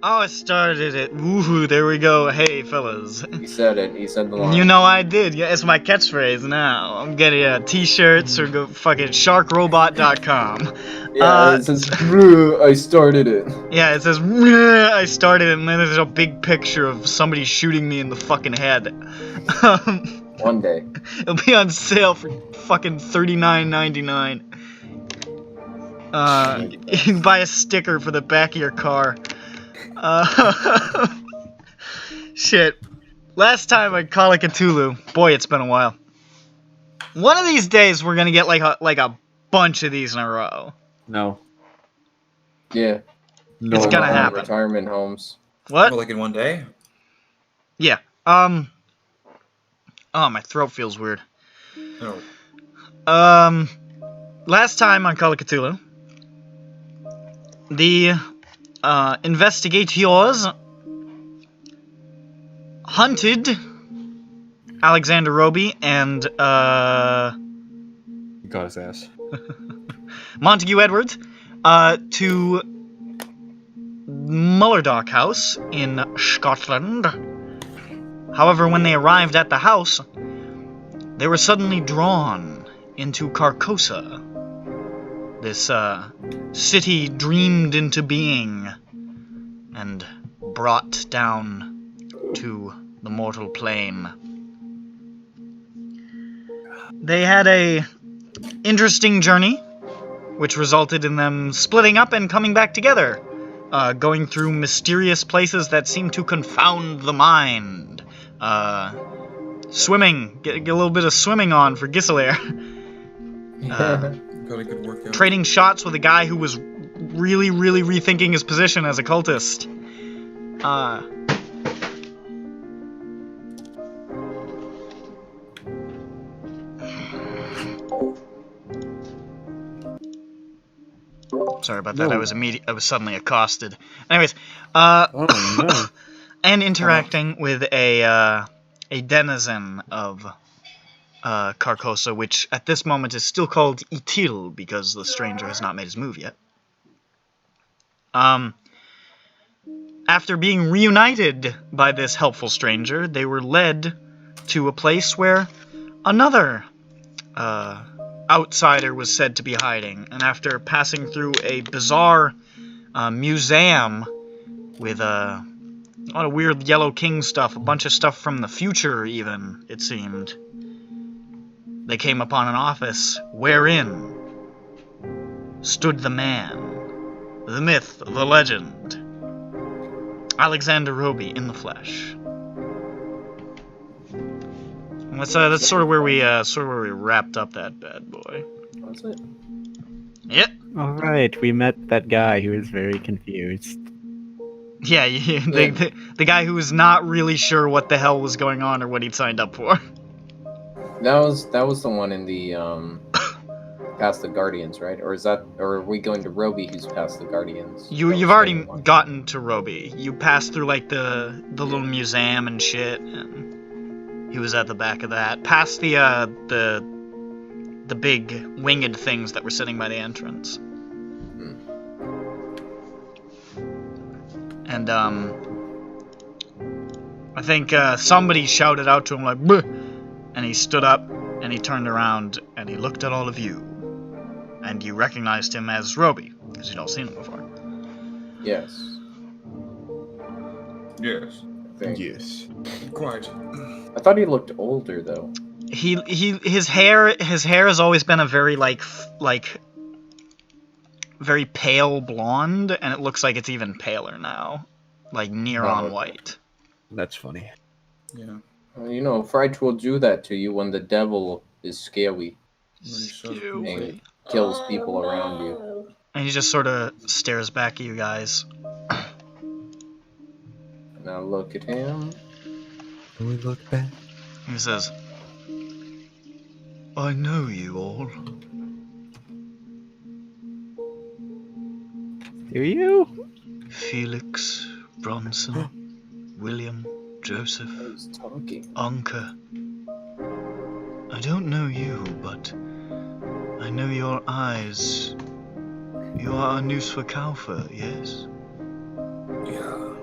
Oh, I started it. Woohoo, there we go. Hey, fellas. He said it. He said the line. You know I did. Yeah, it's my catchphrase now. I'm getting t-shirts or go fucking sharkrobot.com. Yeah, it says, I started it. Yeah, it says, I started it, and then there's a big picture of somebody shooting me in the fucking head. One day. It'll be on sale for fucking $39.99. You can buy a sticker for the back of your car. Shit. Last time I Call of Cthulhu. Boy, it's been a while. One of these days, we're gonna get like a bunch of these in a row. No. Yeah. No. It's gonna happen. Retirement homes. What? Like in one day? Yeah. Oh, my throat feels weird. Oh. Last time on Call of Cthulhu, the investigators hunted Alexander Roby and He got his ass. Montague Edwards to Mullerdock House in Scotland. However, when they arrived at the house, they were suddenly drawn into Carcosa, this city dreamed into being and brought down to the mortal plane. They had a interesting journey, which resulted in them splitting up and coming back together, going through mysterious places that seem to confound the mind. Swimming, get a little bit of swimming on for Giselair. Got a good workout. Trading shots with a guy who was really, really rethinking his position as a cultist. Sorry about that. No. I was suddenly accosted. Anyways, Oh no. and interacting with a denizen of Carcosa, which at this moment is still called Itil because the stranger has not made his move yet. After being reunited by this helpful stranger, they were led to a place where another outsider was said to be hiding, and after passing through a bizarre museum with a lot of weird Yellow King stuff, a bunch of stuff from the future even, it seemed, they came upon an office wherein stood the man, the myth, the legend, Alexander Roby in the flesh. And that's sort of where we wrapped up that bad boy. That's it. Yep. Alright, we met that guy who was very confused. Yeah, the guy who was not really sure what the hell was going on or what he'd signed up for. That was the one in the past the Guardians, right? Or are we going to Roby who's past the Guardians? You've already gotten to Roby. You passed through like the little museum and shit, and he was at the back of that. Past the big winged things that were sitting by the entrance. And I think somebody shouted out to him like, "Bleh!" And he stood up and he turned around and he looked at all of you, and you recognized him as Roby because you'd all seen him before. Yes. Yes. I think. Yes. Quite. I thought he looked older though. His hair has always been a very like very pale blonde, and it looks like it's even paler now, like neon white. That's funny. Yeah. Well, you know, Fright will do that to you when the devil is scaly and kills people around you. And he just sort of stares back at you guys. Now look at him. Can we look back? He says, "I know you all." Do you? Felix, Bronson, William, Joseph, He's talking. Anka. I don't know you, but I know your eyes. You are a Nusfa Kaufa, yes? Yeah.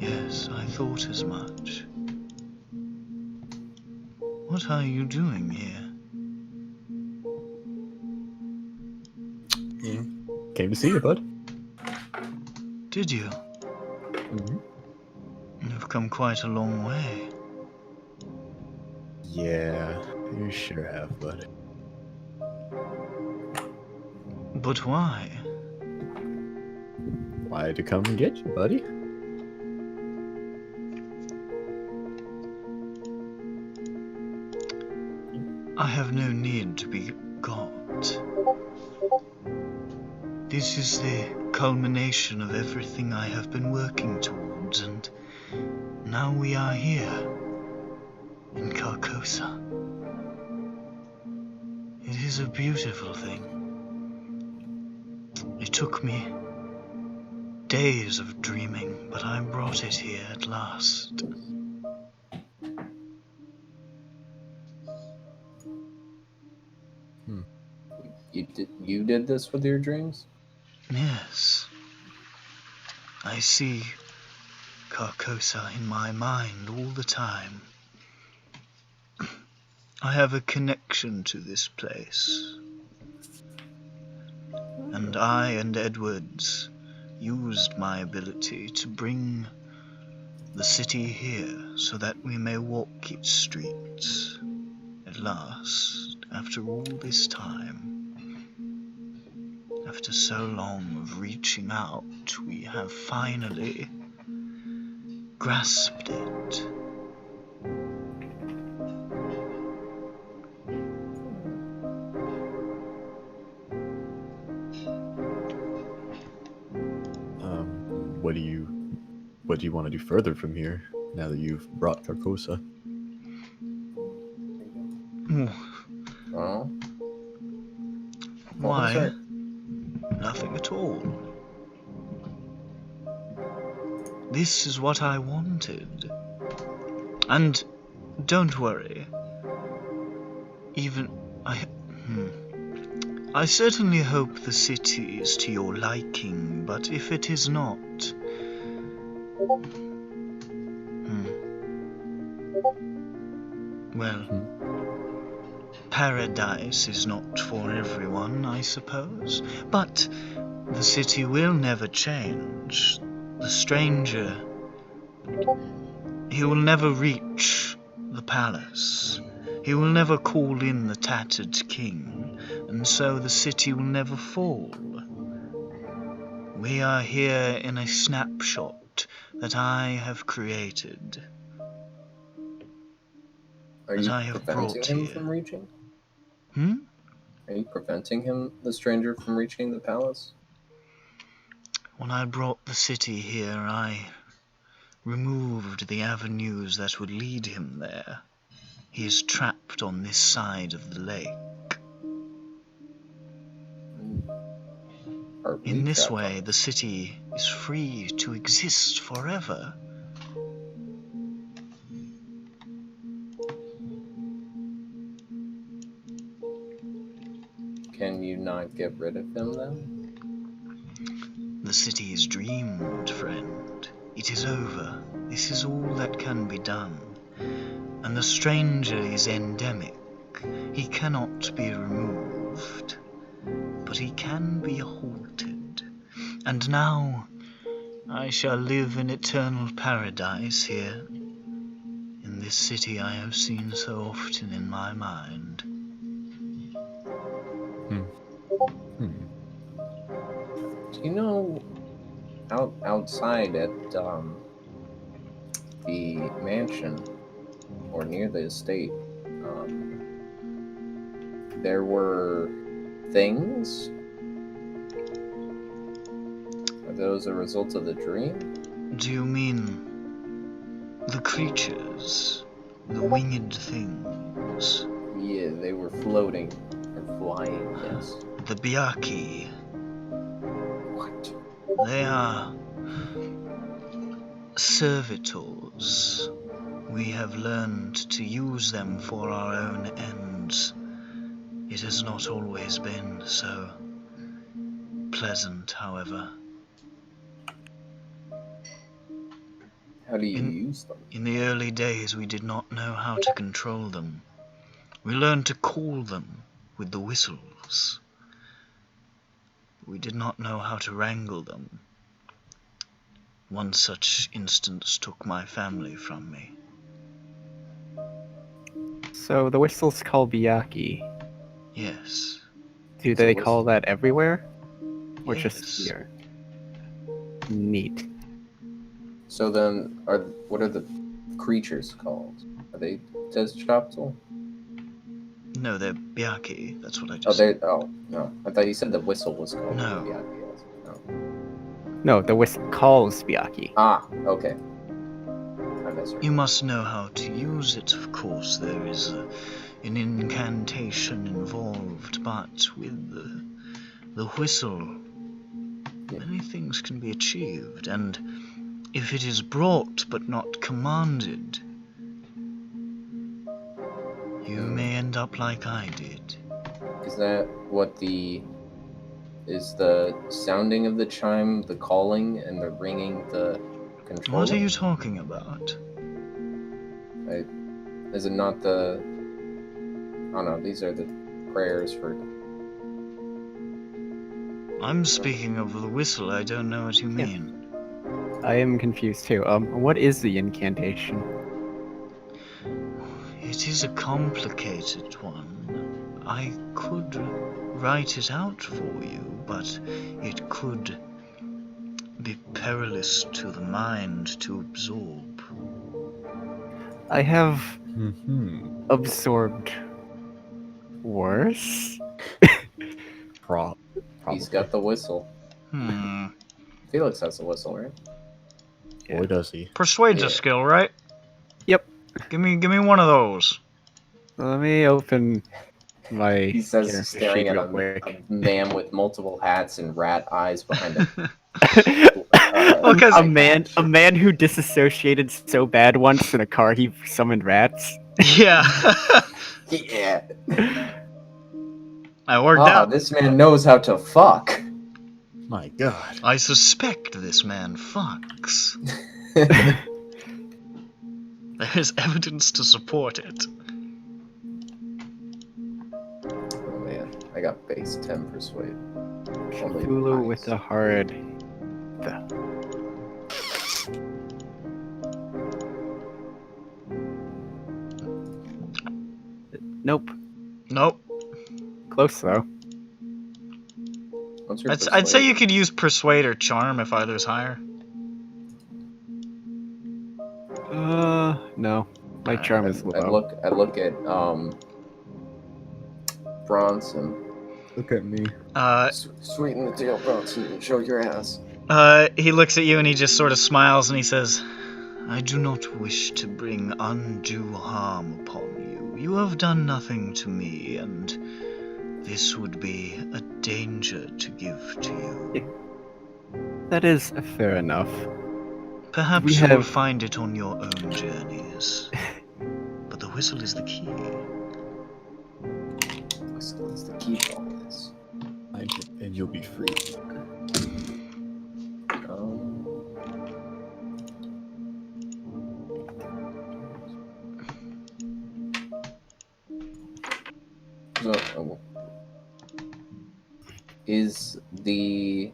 Yes, I thought as much. What are you doing here? Came to see you, bud. Did you? Mm-hmm. You've come quite a long way. Yeah, you sure have, bud. But why? Why to come and get you, buddy? I have no need to be got. This is the culmination of everything I have been working towards, and now we are here, in Carcosa. It is a beautiful thing. It took me days of dreaming, but I brought it here at last. You did this with your dreams? Yes. I see Carcosa in my mind all the time. I have a connection to this place. And I and Edwards used my ability to bring the city here so that we may walk its streets. At last, after all this time, after so long of reaching out, we have finally grasped it. What do you want to do further from here, now that you've brought Carcosa? Oh? Why? Nothing at all. This is what I wanted. And don't worry. I certainly hope the city is to your liking, but if it is not... Well, paradise is not for everyone, I suppose. But the city will never change. The stranger, he will never reach the palace. He will never call in the tattered king, and so the city will never fall. We are here in a snapshot that I have created. Are you preventing him from reaching? Are you preventing him, the stranger, from reaching the palace? When I brought the city here, I removed the avenues that would lead him there. He is trapped on this side of the lake. In this way, the city is free to exist forever. Can you not get rid of him then? The city is dreamed, friend. It is over. This is all that can be done. And the stranger is endemic. He cannot be removed. But he can be halted. And now I shall live in eternal paradise here, in this city I have seen so often in my mind. Do you know, outside at the mansion, or near the estate, there were things? Are those a result of the dream? Do you mean the creatures? The winged things? Yeah, they were floating, or flying, yes. The Biaki. What? They are servitors. We have learned to use them for our own ends. It has not always been so pleasant, however. How do you use them? In the early days, we did not know how to control them. We learned to call them with the whistles. We did not know how to wrangle them. One such instance took my family from me. So the whistle's called Byaku. Yes. Do It's a they whistle. call that everywhere? Or Yes. just here? Neat. So then, what are the creatures called? Are they CTHULHU? No, they're Byaku. That's what I Oh, just said. no. I thought you said the whistle was called No. Byaku. No. No, the whistle calls Byaku. Ah, okay. I misread. You must know how to use it, of course. There is an incantation involved, but with the whistle, many things can be achieved, and if it is brought but not commanded, you may end up like I did. Is that what is the sounding of the chime, the calling, and the ringing, the control? What are you talking about? Is it not the... Oh no, these are the prayers for... I'm speaking of the whistle. I don't know what you mean. I am confused too. What is the incantation? It is a complicated one. I could write it out for you, but it could be perilous to the mind to absorb. I have Mm-hmm. absorbed worse. Probably. He's got the whistle. Felix has the whistle, right? Boy, does he. Persuade's Yeah. a skill, right? Yep. Give me one of those. Let me open my. He says, character staring sheet at real a quick. man with multiple hats and rat eyes behind him. Well, 'cause- a man who disassociated so bad once in a car he summoned rats. Yeah. Yeah. I worked Ah, out. this man knows how to fuck. My God. I suspect this man fucks. There's evidence to support it. Oh man, I got base 10 persuade. Only Cthulhu nice. with a hard. Nope. Nope. Close though. What's your I'd say persuade? you could use persuade or charm if either's higher. No. My charm is I low. look at Bronson. Look at me. Sweeten the deal, Bronson, and show your ass. He looks at you and he just sort of smiles and he says, I do not wish to bring undue harm upon you. You have done nothing to me, and this would be a danger to give to you. That is fair enough. Perhaps We you will have- find it on your own journeys. But the whistle is the key. What's the key to all this? And you'll be free. Is the...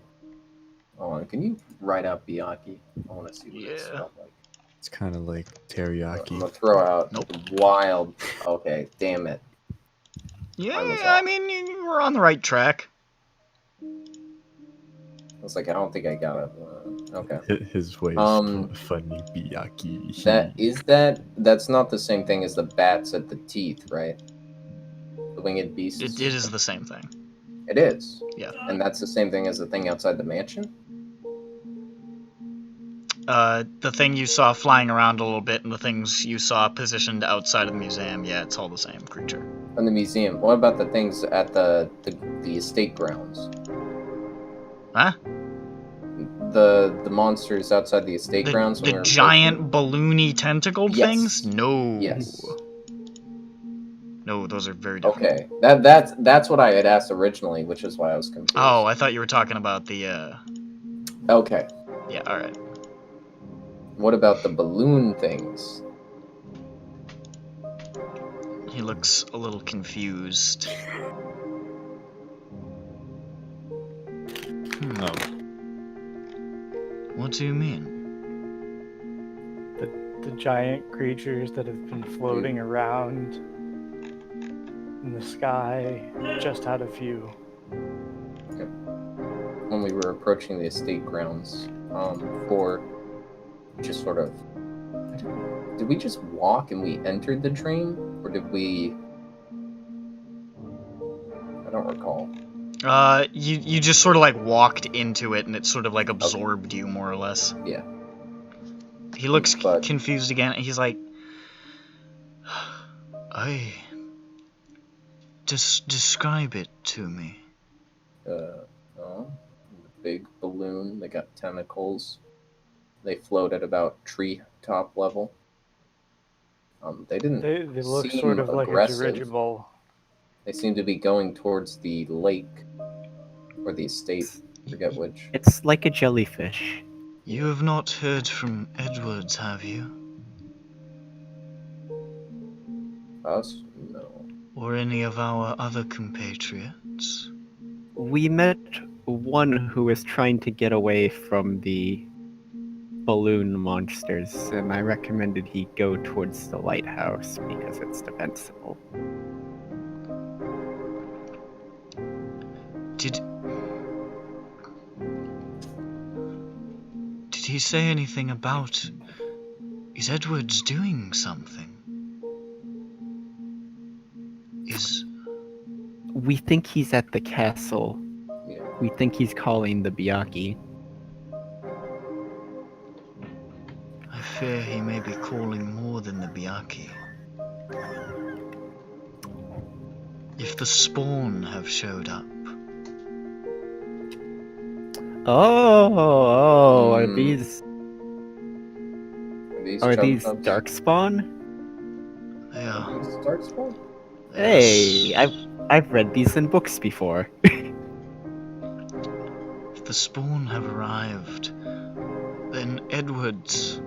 Hold on, can you write out Byaku? I want to see what it's Yeah. spelled like. It's kind of like I'm teriyaki. gonna throw out Nope. wild... Okay, damn it. Yeah, Mine was I off. mean, you were on the right track. I was like, I don't think I got it. Okay. His way is funny. Biyaki. That's not the same thing as the bats at the teeth, right? The winged beasts. It is the same thing. It is. Yeah. And that's the same thing as the thing outside the mansion? The thing you saw flying around a little bit and the things you saw positioned outside of the museum, yeah, it's all the same creature. In the museum. What about the things at the estate grounds? Huh? The monsters outside the estate grounds? when we The were giant balloony tentacled Yes. things? No. Yes. No, those are very different. Okay. That's what I had asked originally, which is why I was confused. Oh, I thought you were talking about the, Okay. yeah, alright. what about the balloon things? He looks a little confused. What do you mean? The giant creatures that have been floating around in the sky, just out of view. When we were approaching the estate grounds, for just sort of... Did we just walk and we entered the dream? Or did we... I don't recall. You just sort of like walked into it and it sort of like absorbed you more or less. Yeah. He looks But- confused again. He's like, just describe it to me. Oh, big balloon. They got tentacles. They float at about tree top level. They didn't. They look seem sort of like a aggressive. dirigible. They seem to be going towards the lake or the estate. Forget which. It's like a jellyfish. You have not heard from Edwards, have you? Us? No. Or any of our other compatriots? We met one who was trying to get away from the balloon monsters, and I recommended he go towards the lighthouse because it's defensible. Did he say anything about... Is Edwards doing something? We think he's at the castle. Yeah. We think he's calling the Byakhee. I fear he may be calling more than the Byakhee. If the spawn have showed up. Are Hmm. these Are these chub-chubs? darkspawn? They are. Are these darkspawn? Hey, I've read these in books before. If the spawn have arrived, then Edwards...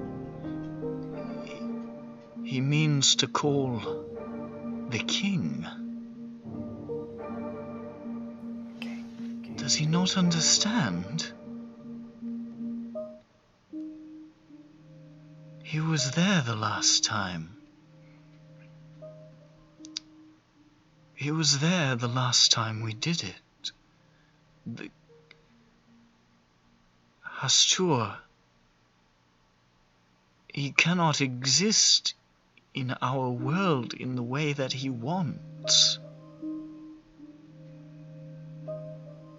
He means to call the king. Does he not understand? He was there the last time. He was there the last time we did it. The Hastur. He cannot exist in our world in the way that he wants.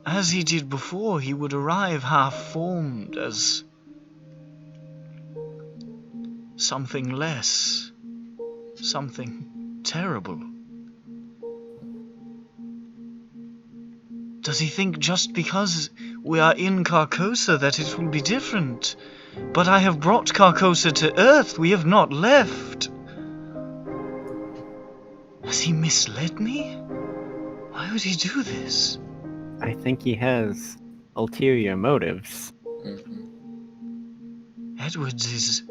As he did before, he would arrive half-formed as something less, something terrible. Does he think just because we are in Carcosa that it will be different? But I have brought Carcosa to Earth, we have not left. Has he misled me? Why would he do this? I think he has ulterior motives. Mm-hmm. Edwards is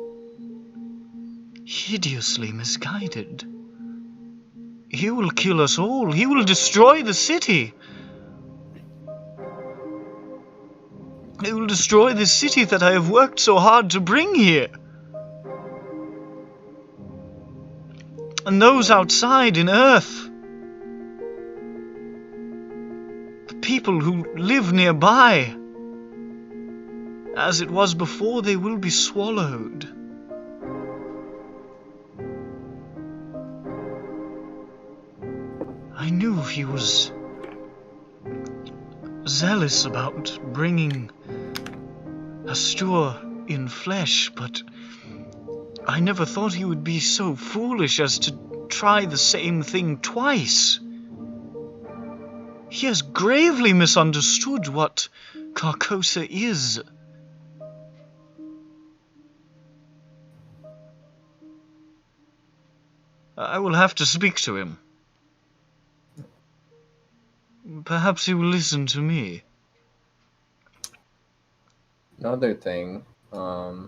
hideously misguided. He will kill us all. He will destroy the city. He will destroy the city that I have worked so hard to bring here. And those outside in Earth. The people who live nearby. As it was before, they will be swallowed. I knew he was zealous about bringing Hastur in flesh, but I never thought he would be so foolish as to try the same thing twice. He has gravely misunderstood what Carcosa is. I will have to speak to him. Perhaps he will listen to me. Another thing, I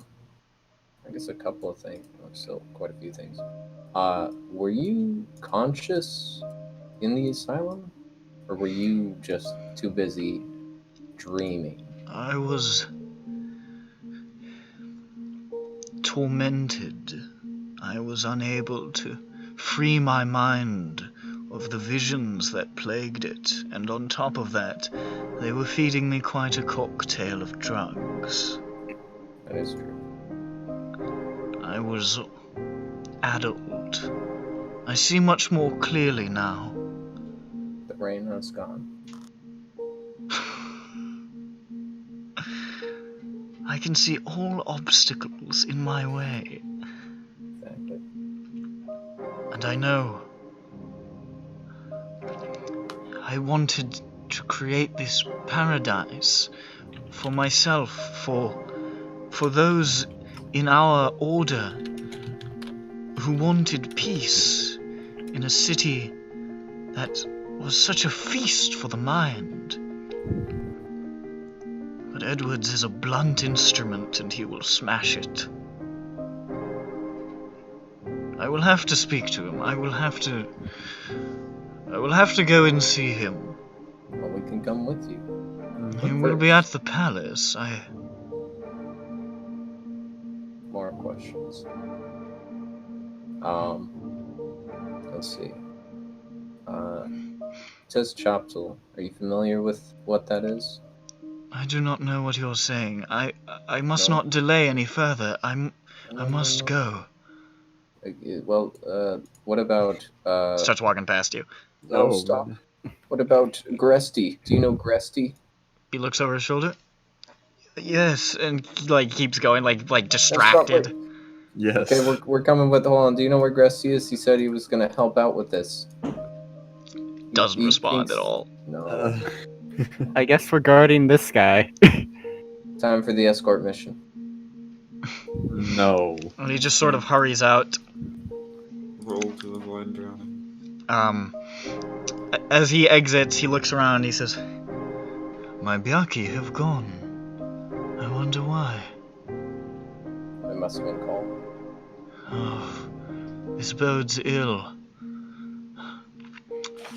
guess a couple of things. Well, still quite a few things. Were you conscious in the asylum? Or were you just too busy dreaming? I was tormented. I was unable to free my mind of the visions that plagued it, and on top of that, they were feeding me quite a cocktail of drugs. That is true. I was adult. I see much more clearly now. The rain has gone. I can see all obstacles in my way, Exactly. and I know I wanted to create this paradise for myself, for those in our order who wanted peace in a city that was such a feast for the mind. But Edwards is a blunt instrument, and he will smash it. I will have to speak to him. I will have to go and see him. Well, we can come with you. He will be at the palace. More questions. Let's see. It says Chaptel. Are you familiar with what that is? I do not know what you're saying. I must No. not delay any further. I must go. Well, what about Starts walking past you. No, Oh, stop. What about Gresty? Do you know Gresty? He looks over his shoulder. Yes, and he, keeps going, like Well, stop, distracted. wait. Yes. Okay, we're coming with. Hold on. Do you know where Gresty is? He said he was gonna help out with this. Doesn't He respond thinks- at all. No. I guess we're guarding this guy. Time for the escort mission. No. And he just sort of hurries out. Roll to avoid drowning. As he exits, he looks around and he says, "My Byaku have gone. I wonder why. It must have been called. Oh, this bodes ill.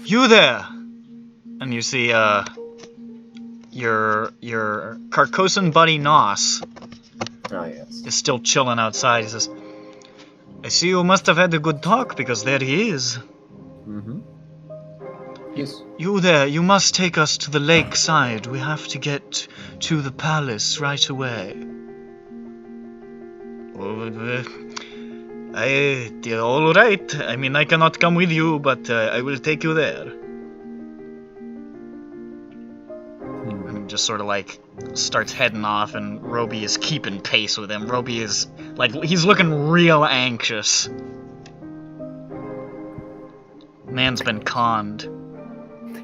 You there!" And you see, your Carcosan buddy Nos Oh, yes. is still chilling outside. He says, "I see you must have had a good talk, because there he is. Mm-hmm. Yes. You there, you must take us to the lake side. We have to get to the palace right away." All right. I mean, I cannot come with you, but I will take you there. And just sort of starts heading off, and Roby is keeping pace with him. Roby is he's looking real anxious. Man's been conned.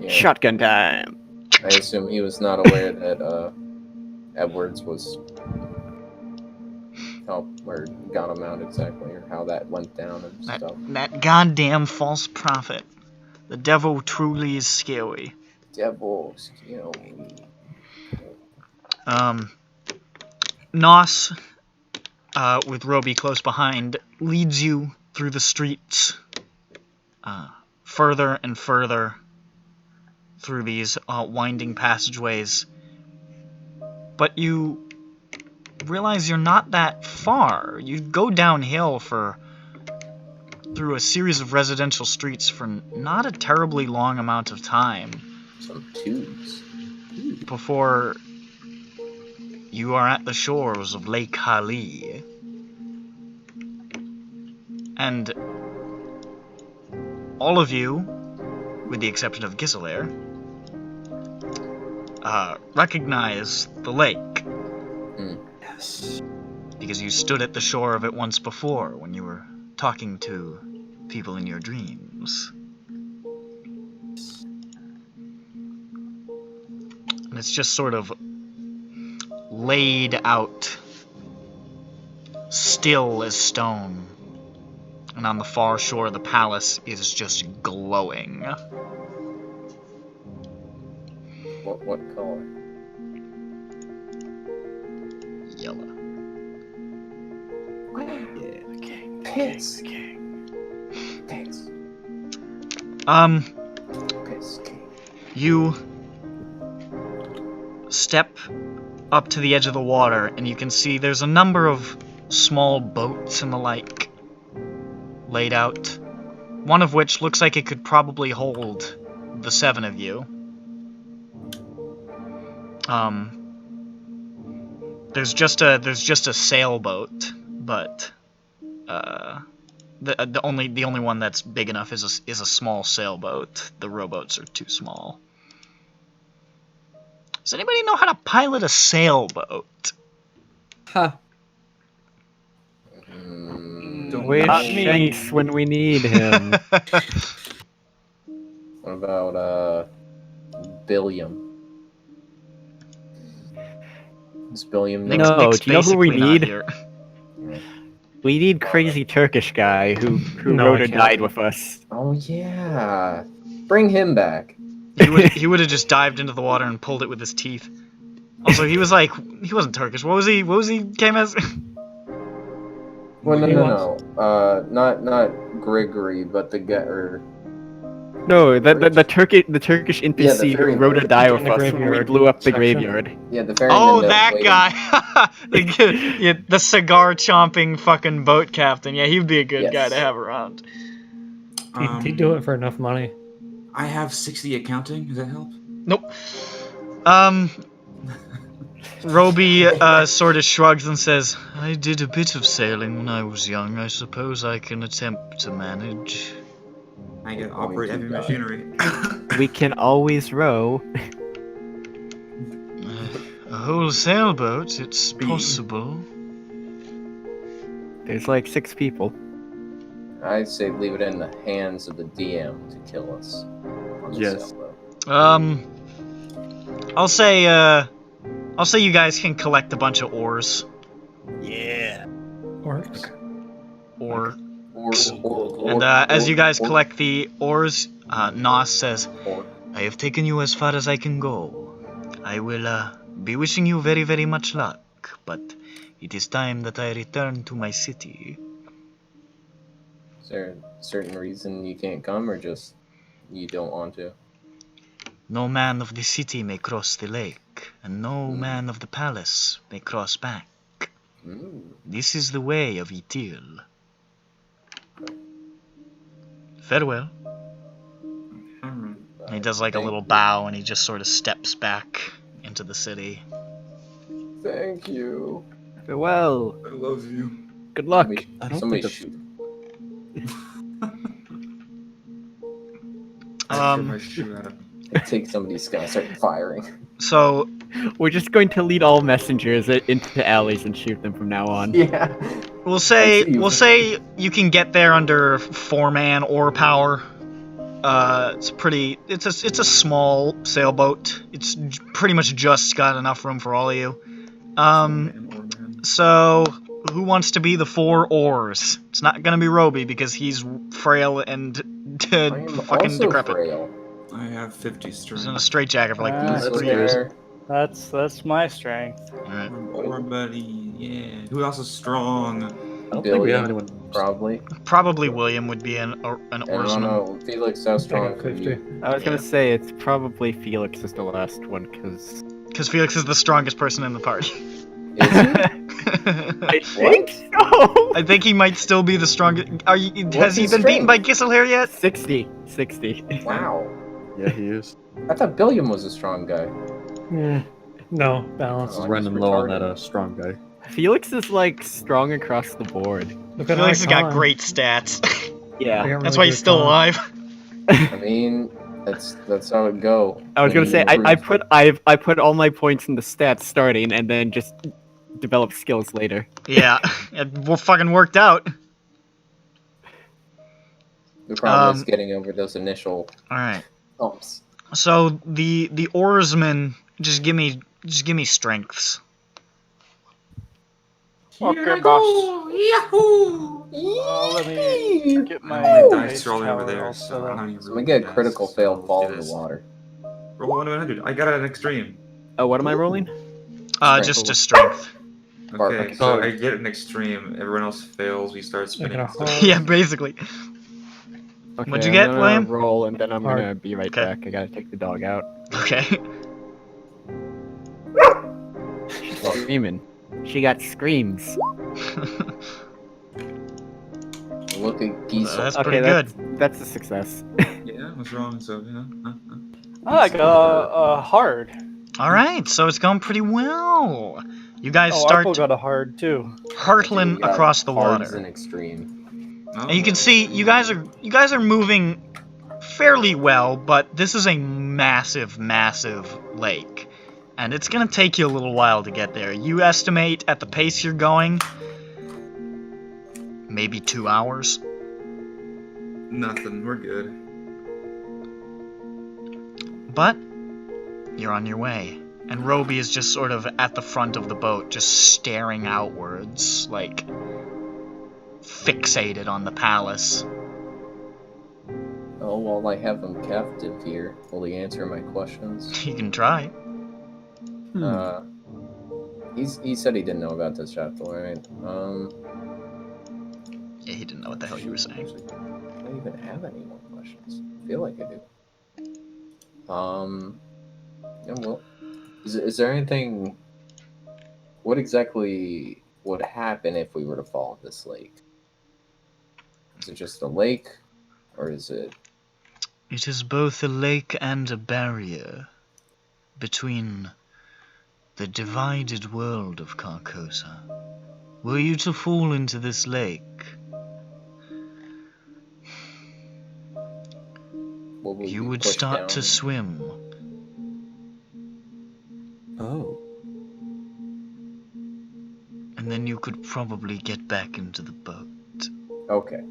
Yeah. Shotgun time. I assume he was not aware that Edwards was or got him out exactly, or how that went down and stuff. That goddamn false prophet. The devil truly is scary. Devils, Nos, with Roby close behind, leads you through the streets, further and further through these winding passageways. But you realize you're not that far. You go downhill through a series of residential streets for not a terribly long amount of time. Some tubes. Before you are at the shores of Lake Hali. And all of you, with the exception of Giselair, recognize the lake. Yes. Because you stood at the shore of it once before when you were talking to people in your dreams. And it's just sort of laid out, still as stone. And on the far shore, the palace is just glowing. What color? Yellow. Piss. Piss. Piss. You step up to the edge of the water, and you can see there's a number of small boats and the like laid out. One of which looks like it could probably hold the 7 of you. There's just a sailboat, but the only one that's big enough is a small sailboat. The rowboats are too small. Does anybody know how to pilot a sailboat? Huh. Where's Not me. Shanks when we need him? What about Billiam? Is Billiam Nick's- No, Nick's do you know who we basically not need? here. We need crazy Turkish guy who No, wrote I or can't. died with us. Oh yeah, bring him back. He would have just dived into the water and pulled it with his teeth. Also, he wasn't Turkish. What was he came as? Well, He no. Not Grigory, but the guy. No, the Turkish NPC who ferryman. wrote or died In with the us when we graveyard blew up the section. graveyard. Yeah, the ferryman. Oh, that waited. guy! the cigar chomping fucking boat captain. Yeah, he'd be a good Yes. guy to have around. He'd do it for enough money. I have 60 accounting. Does that help? Nope. Roby sort of shrugs and says, "I did a bit of sailing when I was young. I suppose I can attempt to manage." I can operate heavy machinery. We can always row. A whole sailboat, it's Speed. possible. There's like 6 people. I say leave it in the hands of the DM to kill us. On the Yes. sailboat. I'll say you guys can collect a bunch of oars. Yeah. Orcs. Or Or, and as you guys collect the oars, Nos says, "I have taken you as far as I can go. I will be wishing you very, very much luck, but it is time that I return to my city." Is there a certain reason you can't come, or just you don't want to? No man of the city may cross the lake, and no man of the palace may cross back. This is the way of Itil. Farewell. And he does like a little bow, and he just sort of steps back into the city. Thank you. Farewell. I love you. Good luck. Somebody shoot. I my shoe at him. Take somebody's gun, start firing. So We're just going to lead all messengers into alleys and shoot them from now on. Yeah. we'll I see you. say you can get there under 4-man oar power. It's a small sailboat. It's pretty much just got enough room for all of you. So who wants to be the 4 oars? It's not gonna be Roby because he's frail and I am fucking also decrepit. frail. I have 50 He's strength. in a straitjacket for like That's 3 years. There. That's my strength. Alright. Or buddy, yeah. Who else is strong? I don't think we have anyone. Probably. Probably William would be an I don't oarsman. know. Felix, how strong got are you? I was gonna say it's probably Felix is the last one, because Because Felix is the strongest person in the party. Is he? I think so. I think he might still be the strongest. Has What's he his been beaten strength? by Giselher yet? 60. Wow. Yeah, he is. I thought Billiam was a strong guy. No, balance. Oh, he's Running low on retarded. that strong guy. Felix is like strong across the board. Look at Felix has my got con. great stats. I Yeah. got That's really why good he's still con. alive. I mean, that's how it go. I was gonna say When you I improve. put all my points in the stats starting and then just develop skills later. Yeah, it fucking worked out. The problem is Um, getting over those initial Alright. bumps. So the oarsmen just give me strengths. Okay, boss. Let me get my My dice dice are all over tower there, all so set I up. don't even So really we get a guess, critical so fail, let's fall do in the this. water. Roll 100. I got an extreme. Oh, what am I rolling? Just a strength. Okay, so Oh. I get an extreme. Everyone else fails. We start spinning. Making a stuff. hard- Yeah, basically. Okay, What'd you I'm get, gonna William? roll, and then I'm Hard. gonna be right Okay. back. I gotta take the dog out. Okay. She's screaming. She got screams. Look at Giesel. That's Okay, pretty good. that's a success. Yeah, what's wrong? So, I got a hard. Alright, so it's going pretty well. You guys Oh, start Arpo got a hard too. hurtling We got across the hards water. and extreme. Oh, And you can see you guys are moving fairly well, but this is a massive, massive lake. And it's gonna take you a little while to get there. You estimate at the pace you're going, maybe 2 hours. nothing. We're good. But you're on your way. And Roby is just sort of at the front of the boat, just staring outwards, like fixated on the palace. Oh, while I have him captive here, will he answer my questions? You can try. He said he didn't know about this chapter, right? Yeah, he didn't know what the hell you were saying. I don't even have any more questions. I feel like I do. Yeah, well, is there anything? What exactly would happen if we were to fall in this lake? Is it just a lake, or is it? It is both a lake and a barrier between the divided world of Carcosa. Were you to fall into this lake, What will you would push start down? to swim. Oh. And then you could probably get back into the boat. Okay,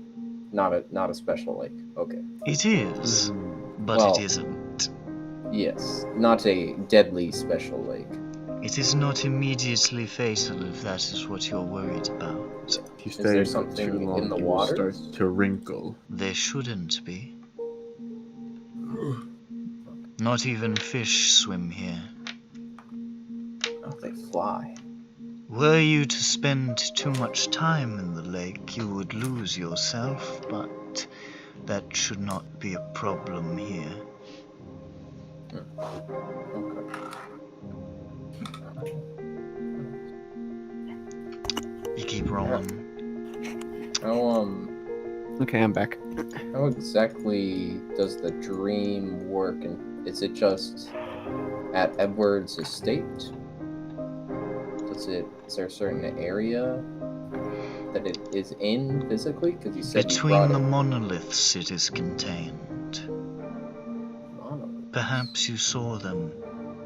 not a special lake. Okay, It is, but Well- it isn't. yes, not a deadly special lake. It is not immediately fatal if that is what you're worried about. If you Is stay there in for something too long, in the you will waters? start to wrinkle. There shouldn't be. Not even fish swim here. Oh, they fly. Were you to spend too much time in the lake, you would lose yourself, but that should not be a problem here. Okay. You keep rolling. How Okay, I'm back. how exactly does the dream work? And is it just at Edwards' estate? Is there a certain area that it is in physically? Because you said you Between brought the it. monoliths it is contained. Monolith. Perhaps you saw them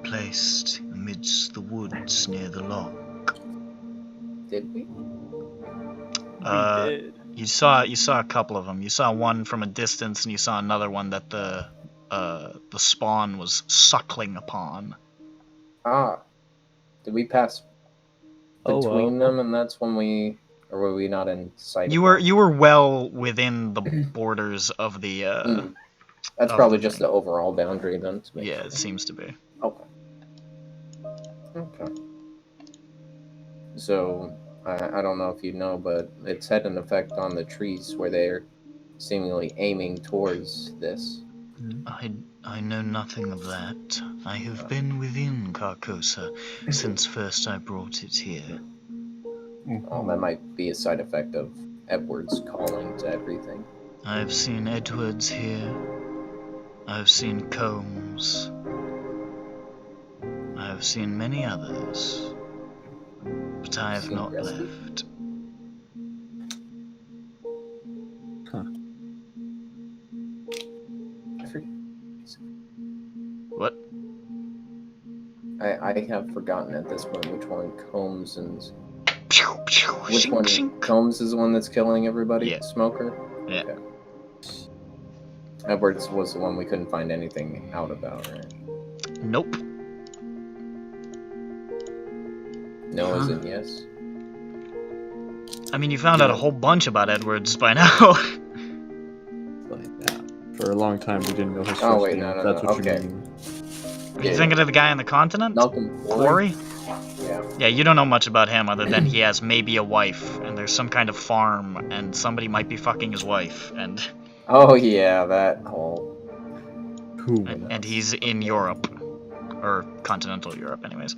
placed amidst the woods near the lock. Did we? We did. You saw a couple of them. You saw one from a distance, and you saw another one that the spawn was suckling upon. Ah. Did we pass Oh, between them, and that's when we, or were we not in sight? You of them? were well within the borders of the. That's of probably the just thing. the overall boundary then. To make Yeah, sure. it seems to be. Okay. Okay. So, I don't know if you know, but it's had an effect on the trees where they're seemingly aiming towards this. I know nothing of that. I have been within Carcosa since first I brought it here. Oh, that might be a side effect of Edwards calling to everything. I have seen Edwards here. I have seen Combs. I have seen many others. But I have Seen not Rescue? left. I forget. What? I have forgotten at this point which one Combs and Pew, pew, which shink, one shink. Combs is the one that's killing everybody. Yeah. Smoker. Yeah. Okay. Edwards was the one we couldn't find anything out about, right? Nope. No as in yes. I mean, you found out a whole bunch about Edwards by now. Like that. For a long time, we didn't know his Oh, first wait, name. no, That's what okay. you mean. Are you thinking of the guy on the continent? Malcolm Quarry? Yeah, you don't know much about him other than he has maybe a wife, and there's some kind of farm, and somebody might be fucking his wife, and Oh yeah, that whole. Who? and he's in Europe, or continental Europe, anyways.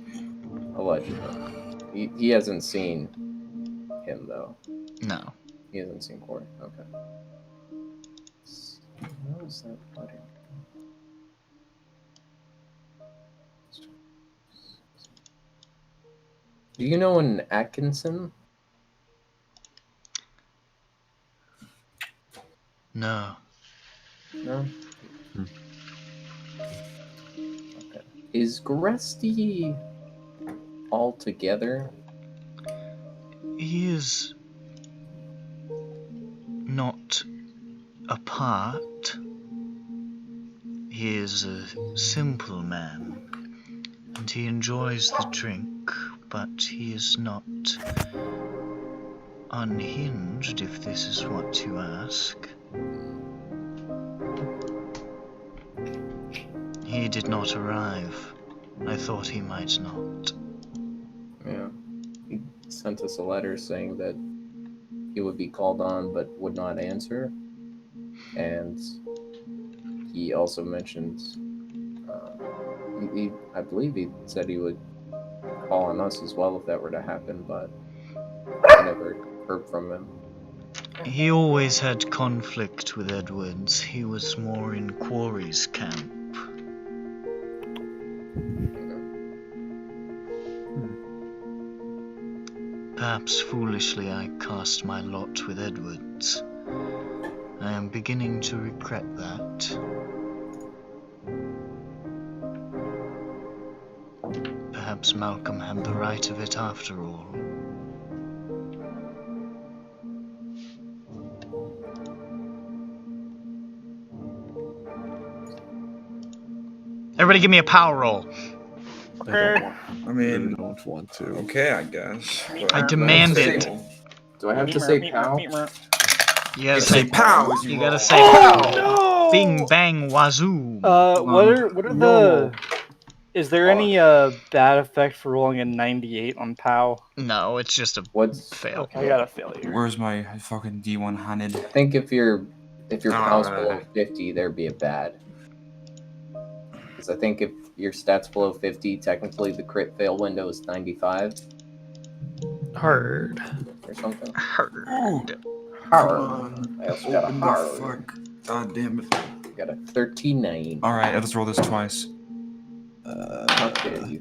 Allegedly. He hasn't seen him though. No. He hasn't seen Corey. Okay. What was that button? Do you know an Atkinson? No. No. Okay. Is Gresty all together? He is not apart. He is a simple man, and he enjoys the drink, but he is not unhinged, if this is what you ask. He did not arrive. I thought he might not. Yeah. He sent us a letter saying that he would be called on but would not answer. And he also mentioned, I believe he said he would call on us as well if that were to happen, but I never heard from him. He always had conflict with Edwards. He was more in Quarry's camp. Perhaps foolishly I cast my lot with Edwards. I am beginning to regret that. Perhaps Malcolm had the right of it after all. Everybody give me a power roll. I mean, don't want to. okay, I guess. But I demand that's it. Do I have to say pal? You gotta You say say pow. You gotta say Oh no! bing bang wazoo. What are the? no. Is there any bad effect for rolling a 98 on POW? No, it's just a What's fail. Okay, I got a failure. Where's my fucking D1 handed? I think if your pal's Ah. below 50, there'd be a bad. Because I think if your stats below 50, technically the crit fail window is 95 Hard. or something. Hard. Hard. I also got a hard. Fuck. God damn it. Got a 39. Alright, let's roll this twice. How dare you?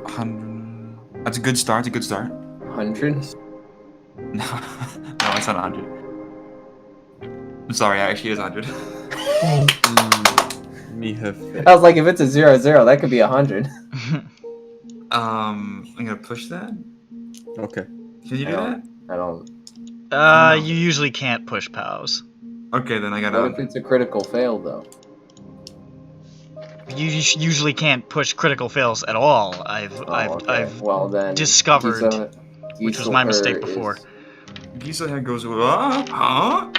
100. That's a good start. It's a good start. 100? No, it's not 100. I'm sorry, actually, it is 100. Me have faith. I was like, if it's a 0-0, that could be 100. I'm gonna push that. Okay. Can you do that? I don't. You usually can't push POWs. Okay, then I What gotta. if it's a critical fail, though? You usually can't push critical fails at all. Okay. Well, then. discovered, which was my mistake Giselher before. Gisa head goes, huh?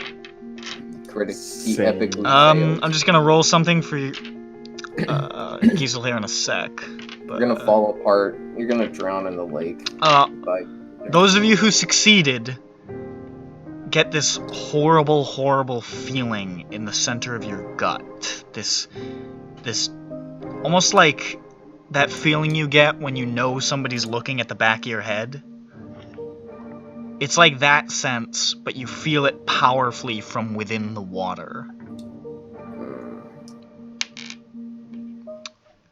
He Same. epically I'm failed. just gonna roll something for you, Giesel here in a sec. But, You're gonna fall apart. You're gonna drown in the lake. By... Those of you who succeeded get this horrible, horrible feeling in the center of your gut. This almost like that feeling you get when you know somebody's looking at the back of your head. It's like that sense, but you feel it powerfully from within the water.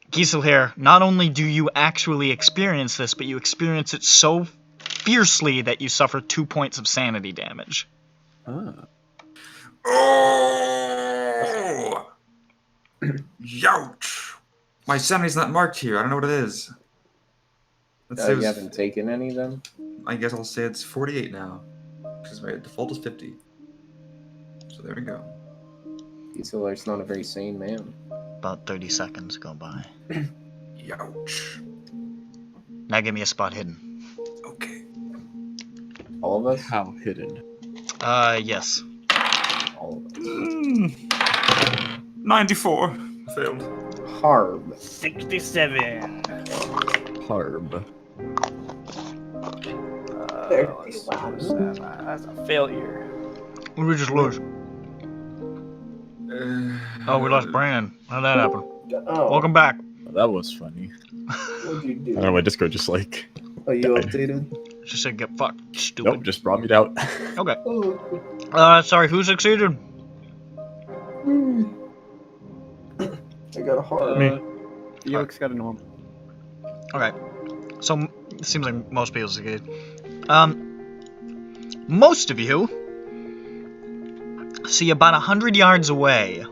Giesel here, not only do you actually experience this, but you experience it so fiercely that you suffer 2 points of sanity damage. Ah. Oh! Youch! My sanity's not marked here. I don't know what it is. Let's say You haven't taken any of them? I guess I'll say it's 48 now. Because my default is 50. So there we go. Giselher's not a very sane man. About 30 seconds go by. Youch. Now give me a spot hidden. Okay. All of us? How hidden? Yes. All of us. 94. Failed. Harb. 67. harm. That's a failure. What did we just lose? Oh, we lost Brandon. How'd that happen? Oh, Welcome back. That was funny. what'd you I do? don't know, my Discord just like... Are you died. updated? Just said get fucked, stupid. Nope, just brought me down. Okay. Oh. Sorry, who succeeded? I got a heart. Me. Felix got a normal. Okay. So, it seems like most people succeeded. Most of you see about 100 yards away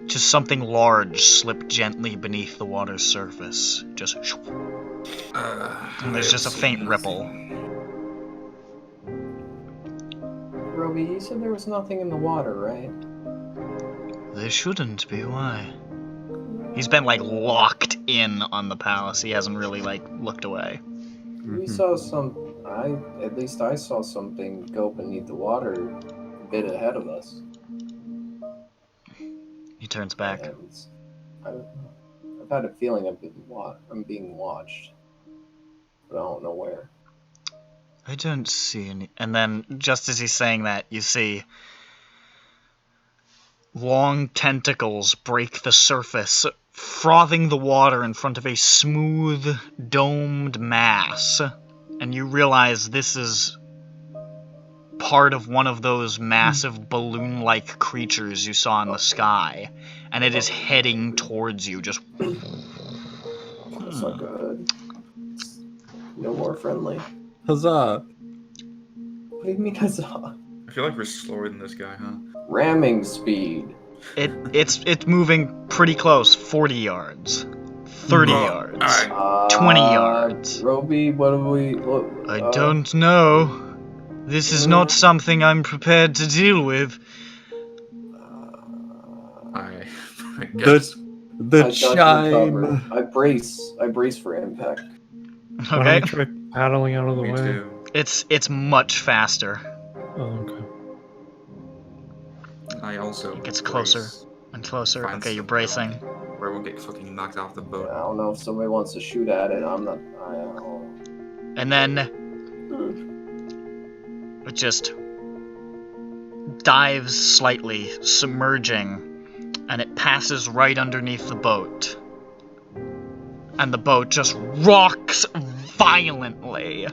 just something large slip gently beneath the water's surface. Just and there's just a faint ripple. Roby, you said there was nothing in the water, right? There shouldn't be, why? He's been, like, locked in on the palace. He hasn't really, like, looked away. We saw at least I saw something go beneath the water a bit ahead of us. He turns back. And I've had a feeling I'm being watched, but I don't know where. I don't see any... And then, just as he's saying that, you see long tentacles break the surface, frothing the water in front of a smooth, domed mass. And you realize this is part of one of those massive balloon-like creatures you saw in the sky. And it is heading towards you, just... That's not good. No more friendly. Huzzah! What do you mean huzzah? I feel like we're slower than this guy, huh? Ramming speed. It's moving pretty close, 40 yards. 30 yards. Alright. 20 yards. Roby, what do we... I don't know. This is not something I'm prepared to deal with. I The, guess. the I got you chime! covered. I brace for impact. Why Okay? don't you try paddling out of the Me way? too. It's much faster Oh, okay. I also. It gets closer. brace and closer. Find Okay, you're something bracing. Where we'll get fucking knocked off the I boat. don't know if somebody wants to shoot at it. I don't know. And then it just dives slightly, submerging, and it passes right underneath the boat. And the boat just rocks violently.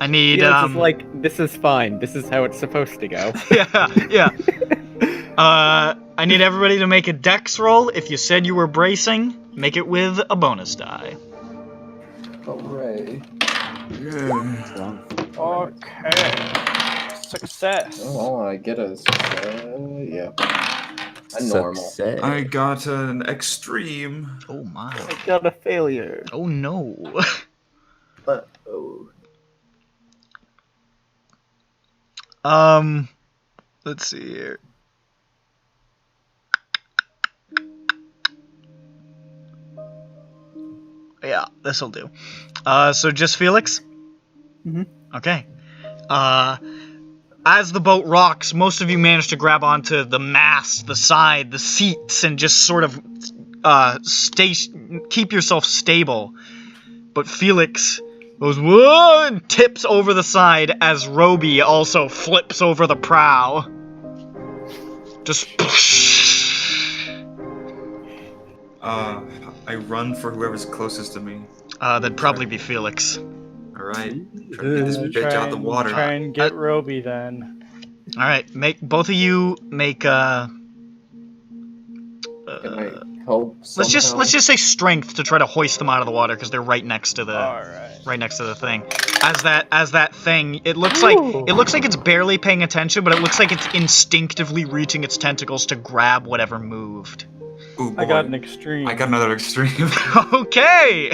I need, Felix is like, this is fine. This is how it's supposed to go. yeah. I need everybody to make a dex roll. If you said you were bracing, make it with a bonus die. Hooray. Okay. Success. Oh, I get a yeah. A normal. Success. I got an extreme. Oh my. I got a failure. Oh no. Let's see here. Yeah, this'll do. So just Felix? Mhm. Okay. As the boat rocks, most of you manage to grab onto the mast, the side, the seats, and just sort of keep yourself stable. But Felix goes, whoa, and tips over the side as Roby also flips over the prow. Just... I run for whoever's closest to me. that'd probably be Felix. Alright. Try to get this bitch out of the water. Try and get Roby then. Alright, both of you make, Can I help let's somehow? just say strength to try to hoist them out of the water, because they're right next to the... Alright. Right next to the thing. As that thing, it looks like it's barely paying attention, but it looks like it's instinctively reaching its tentacles to grab whatever moved. Ooh, boy. I got an extreme. I got another extreme. Okay!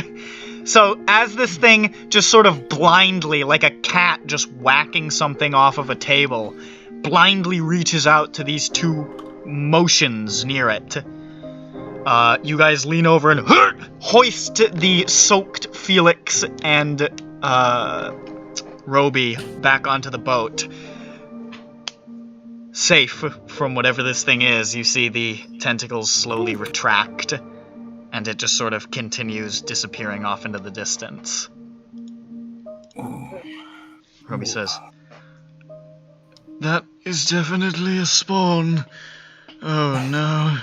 So, as this thing just sort of blindly, like a cat just whacking something off of a table, blindly reaches out to these two motions near it, you guys lean over and hoist the soaked Felix and Roby back onto the boat. Safe from whatever this thing is, you see the tentacles slowly retract, And it just sort of continues disappearing off into the distance. Roby says, "That is definitely a spawn. Oh no."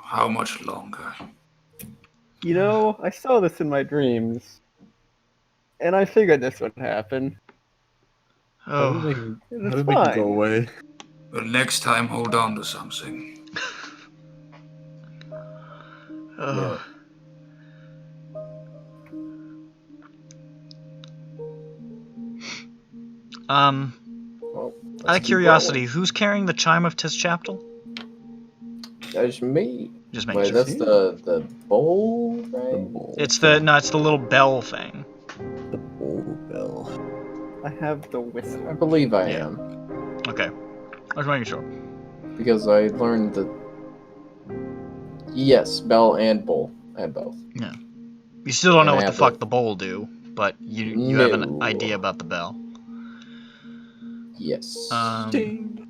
How much longer? You know, I saw this in my dreams, and I figured this would happen. How Oh, did It's they make it go fine. away? Well, next time, hold on to something. oh. Well, Out let's of keep curiosity, who's carrying the chime of Tischaptel? rolling. That's me. Just making Wait, sure. that's the bowl, right? The bowl. It's the little bell thing. The bowl bell. I have the whistle. I believe I Yeah. am. Okay. I was making sure. Because I learned the... Yes, bell and bowl. I have both. You still don't know And what I the have fuck the- the bowl do, but you have an No. idea about the bell. Yes. Ding!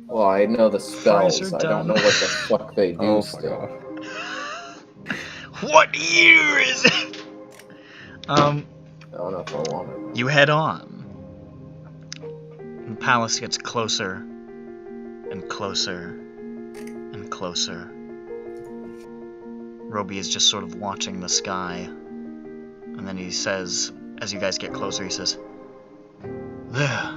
Well, I know the Fries spells. are I don't know done. what the fuck they do Oh, still. What year is it? I don't know if I want it. You head on. The palace gets closer and closer and closer. Roby is just sort of watching the sky. And then he says, as you guys get closer, he says, "There."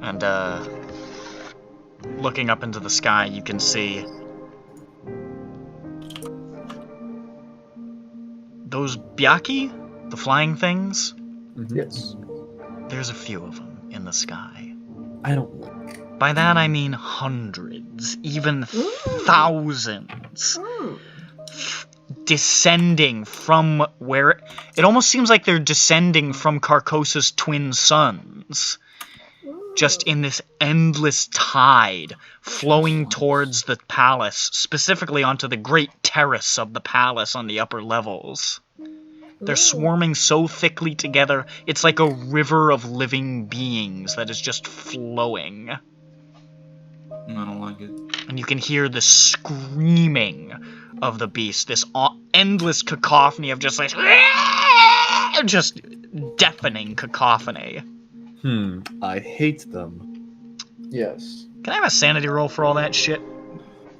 And, looking up into the sky, you can see those byaki, the flying things. Yes. There's a few of them in the sky. I don't like. By that I mean hundreds, even thousands, descending from where... It almost seems like they're descending from Carcosa's twin suns. Just in this endless tide, flowing towards the palace, specifically onto the great terrace of the palace on the upper levels. They're swarming so thickly together, it's like a river of living beings that is just flowing. I don't like it. And you can hear the screaming of the beast, this endless cacophony of just like... just deafening cacophony. I hate them. Yes. Can I have a sanity roll for all that shit?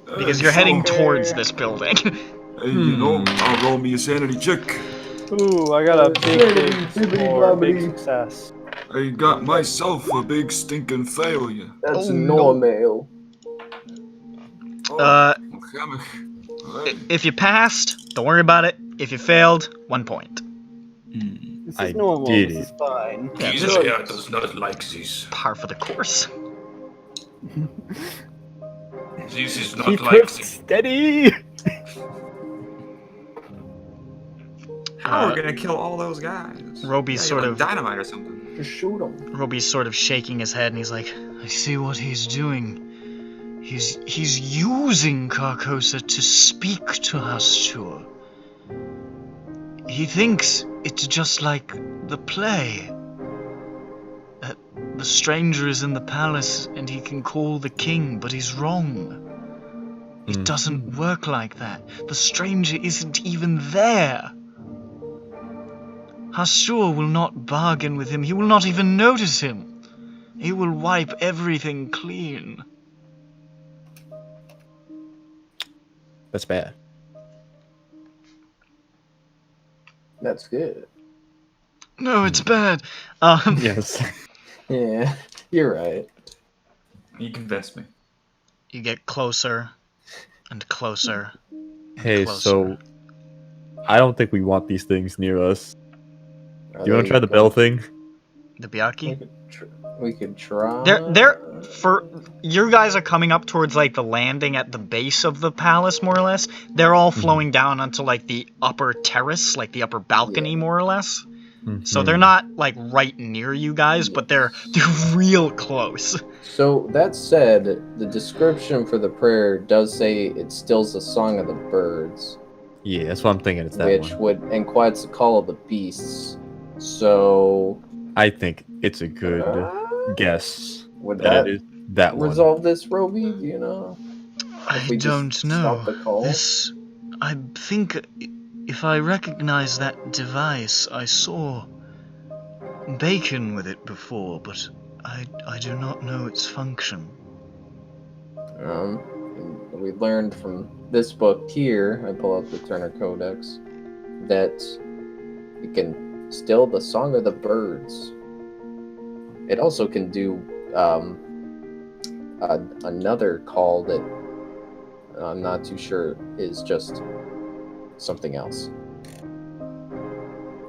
Because you're heading towards this building. Hey, you know, I'll roll me a sanity check. Ooh, I got a big score, big success. I got myself a big stinking failure. That's Oh, normal. If you passed, don't worry about it. If you failed, 1 point. This is I normal. did This it. is fine. Jesus here does not like this. Par for the course. This is not Keep like it steady! How are we gonna kill all those guys? Roby's Yeah, sort like of... dynamite or something. Just shoot them. Roby's sort of shaking his head, and he's like, "I see what he's doing. He's using Carcosa to speak to Hastur. He thinks it's just like the play. That the stranger is in the palace and he can call the king, but he's wrong. It doesn't work like that. The stranger isn't even there. Hastur will not bargain with him. He will not even notice him. He will wipe everything clean." That's bad. That's good. No, it's bad. Yes. Yeah, you're right. You convinced me. You get closer and closer. Hey, Closer. so I don't think we want these things near us. Are Do you want they to try the good? bell thing? The We Byaki? could try. You guys are coming up towards like the landing at the base of the palace, more or less. They're all flowing down onto like the upper terrace, like the upper balcony, more or less. So they're not like right near you guys, but they're real close. So that said, the description for the prayer does say it stills the song of the birds, Yeah, that's what I'm thinking. It's that which one. would and quiets the call of the beasts. So I think it's a good guess would that that it is. That one. resolve this, Roby? Do you know? If I we just don't know. stop the call? This... I think... If I recognize that device, I saw Bacon with it before, but I do not know its function. We learned from this book here, I pull out the Turner Codex, that it can still the song of the birds. It also can do another call that I'm not too sure is just something else.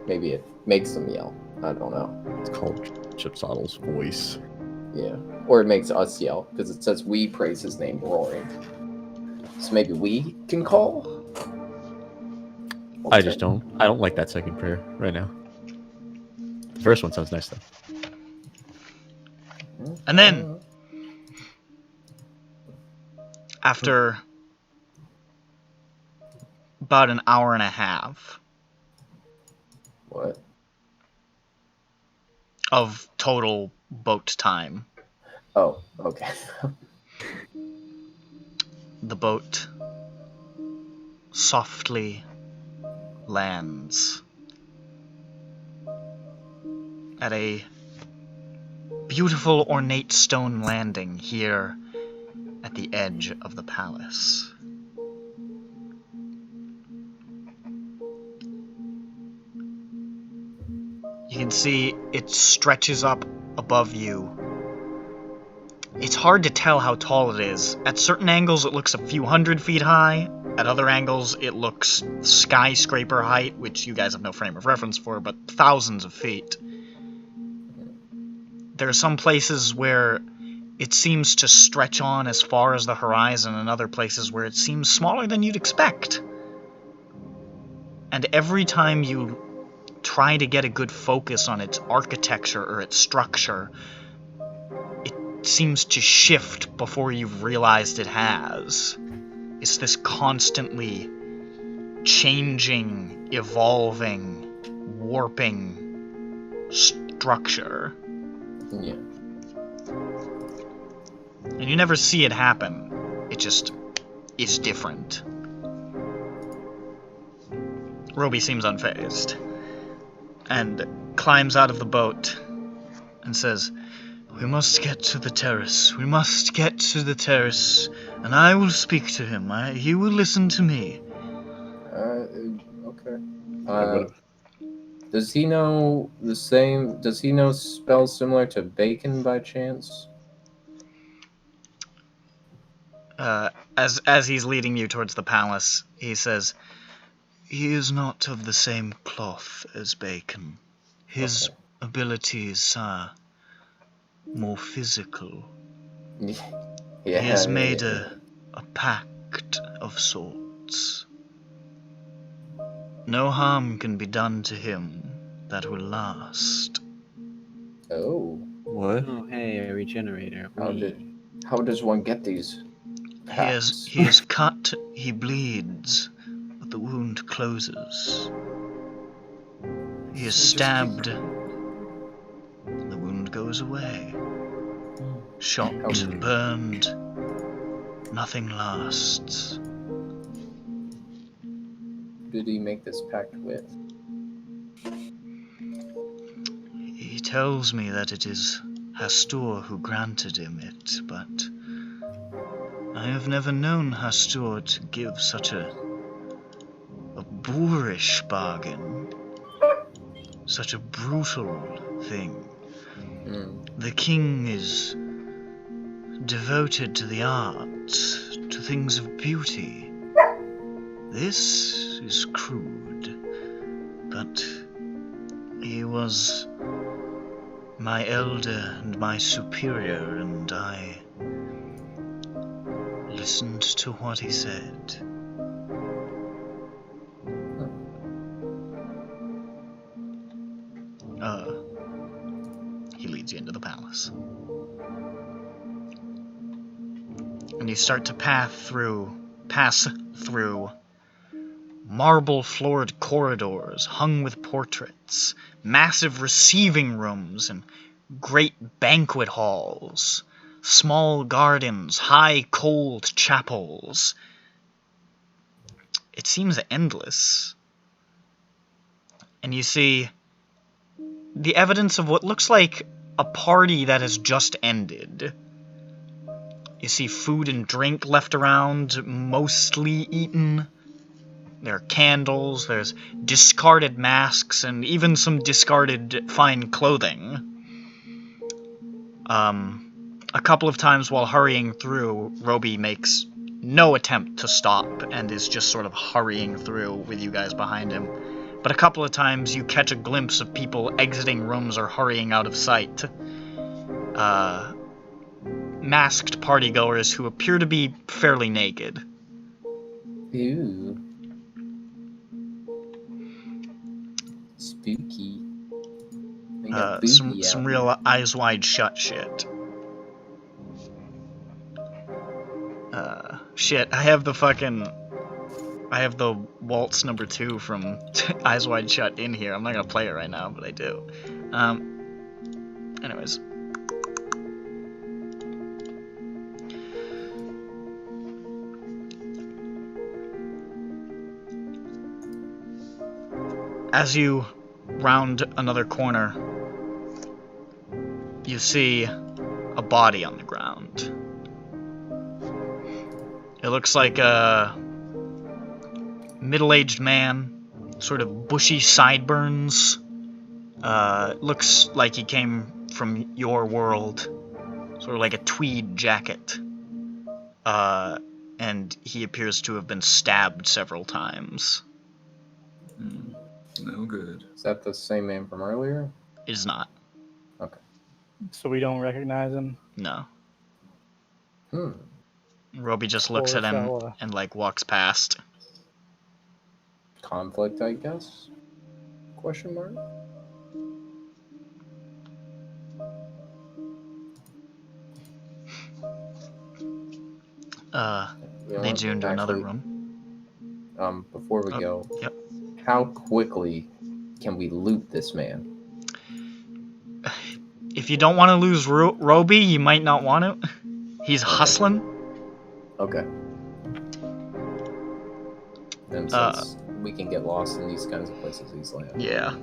Maybe it makes them yell. I don't know. It's called Chipsottle's voice. Yeah. Or it makes us yell, because it says we praise his name roaring. So maybe we can call? I don't like that second prayer right now. The first one sounds nice though. And then, after about an hour and a half What? of total boat time, Oh, okay. the boat softly lands at a beautiful ornate stone landing here at the edge of the palace. You can see it stretches up above you. It's hard to tell how tall it is. At certain angles it looks a few hundred feet high. At other angles it looks skyscraper height, which you guys have no frame of reference for, but thousands of feet. There are some places where it seems to stretch on as far as the horizon, and other places where it seems smaller than you'd expect. And every time you try to get a good focus on its architecture or its structure, it seems to shift before you've realized it has. It's this constantly changing, evolving, warping structure. Yeah. And you never see it happen. It just is different. Roby seems unfazed and climbs out of the boat and says, "We must get to the terrace. We must get to the terrace, and I will speak to him. He will listen to me." Okay. Does he know the same? Does he know spells similar to bacon by chance? As he's leading you towards the palace, he says, "He is not of the same cloth as Bacon. His abilities are more physical. Yeah, He has made a pact of sorts. No harm can be done to him that will last." Oh. What? Oh, hey, a regenerator. How does one get these pacts? He is cut, he bleeds, but the wound closes. He is stabbed, the wound goes away. Shot, burned, nothing lasts. Did he make this pact with? He tells me that it is Hastur who granted him it, but I have never known Hastur to give such a boorish bargain, such a brutal thing. The king is devoted to the arts, to things of beauty. This is crude, but he was my elder and my superior, and I listened to what he said. He leads you into the palace. And you start to pass through marble-floored corridors hung with portraits, massive receiving rooms, and great banquet halls, small gardens, high cold chapels. It seems endless. And you see the evidence of what looks like a party that has just ended. You see food and drink left around, mostly eaten. There are candles, there's discarded masks, and even some discarded fine clothing. A couple of times while hurrying through, Roby makes no attempt to stop and is just sort of hurrying through with you guys behind him. But a couple of times you catch a glimpse of people exiting rooms or hurrying out of sight. Masked partygoers who appear to be fairly naked. Ew. Spooky. They got booby Some out. real eyes wide shut shit. Shit, I have the waltz number 2 from Eyes Wide Shut in here. I'm not gonna play it right now, but I do. Anyways. As you round another corner, you see a body on the ground. It looks like a middle-aged man, sort of bushy sideburns. Looks like he came from your world, sort of like a tweed jacket. And he appears to have been stabbed several times. No good. Is that the same man from earlier? It is not. Okay. So we don't recognize him. No. Roby just looks Poor at him fella. and, like, walks past. Conflict, I guess? Question mark? Leads you into another room. Before we go, Yep. how quickly can we loot this man? If you don't want to lose Roby, you might not want to. He's hustling. Okay. Then since we can get lost in these kinds of places easily. Yeah.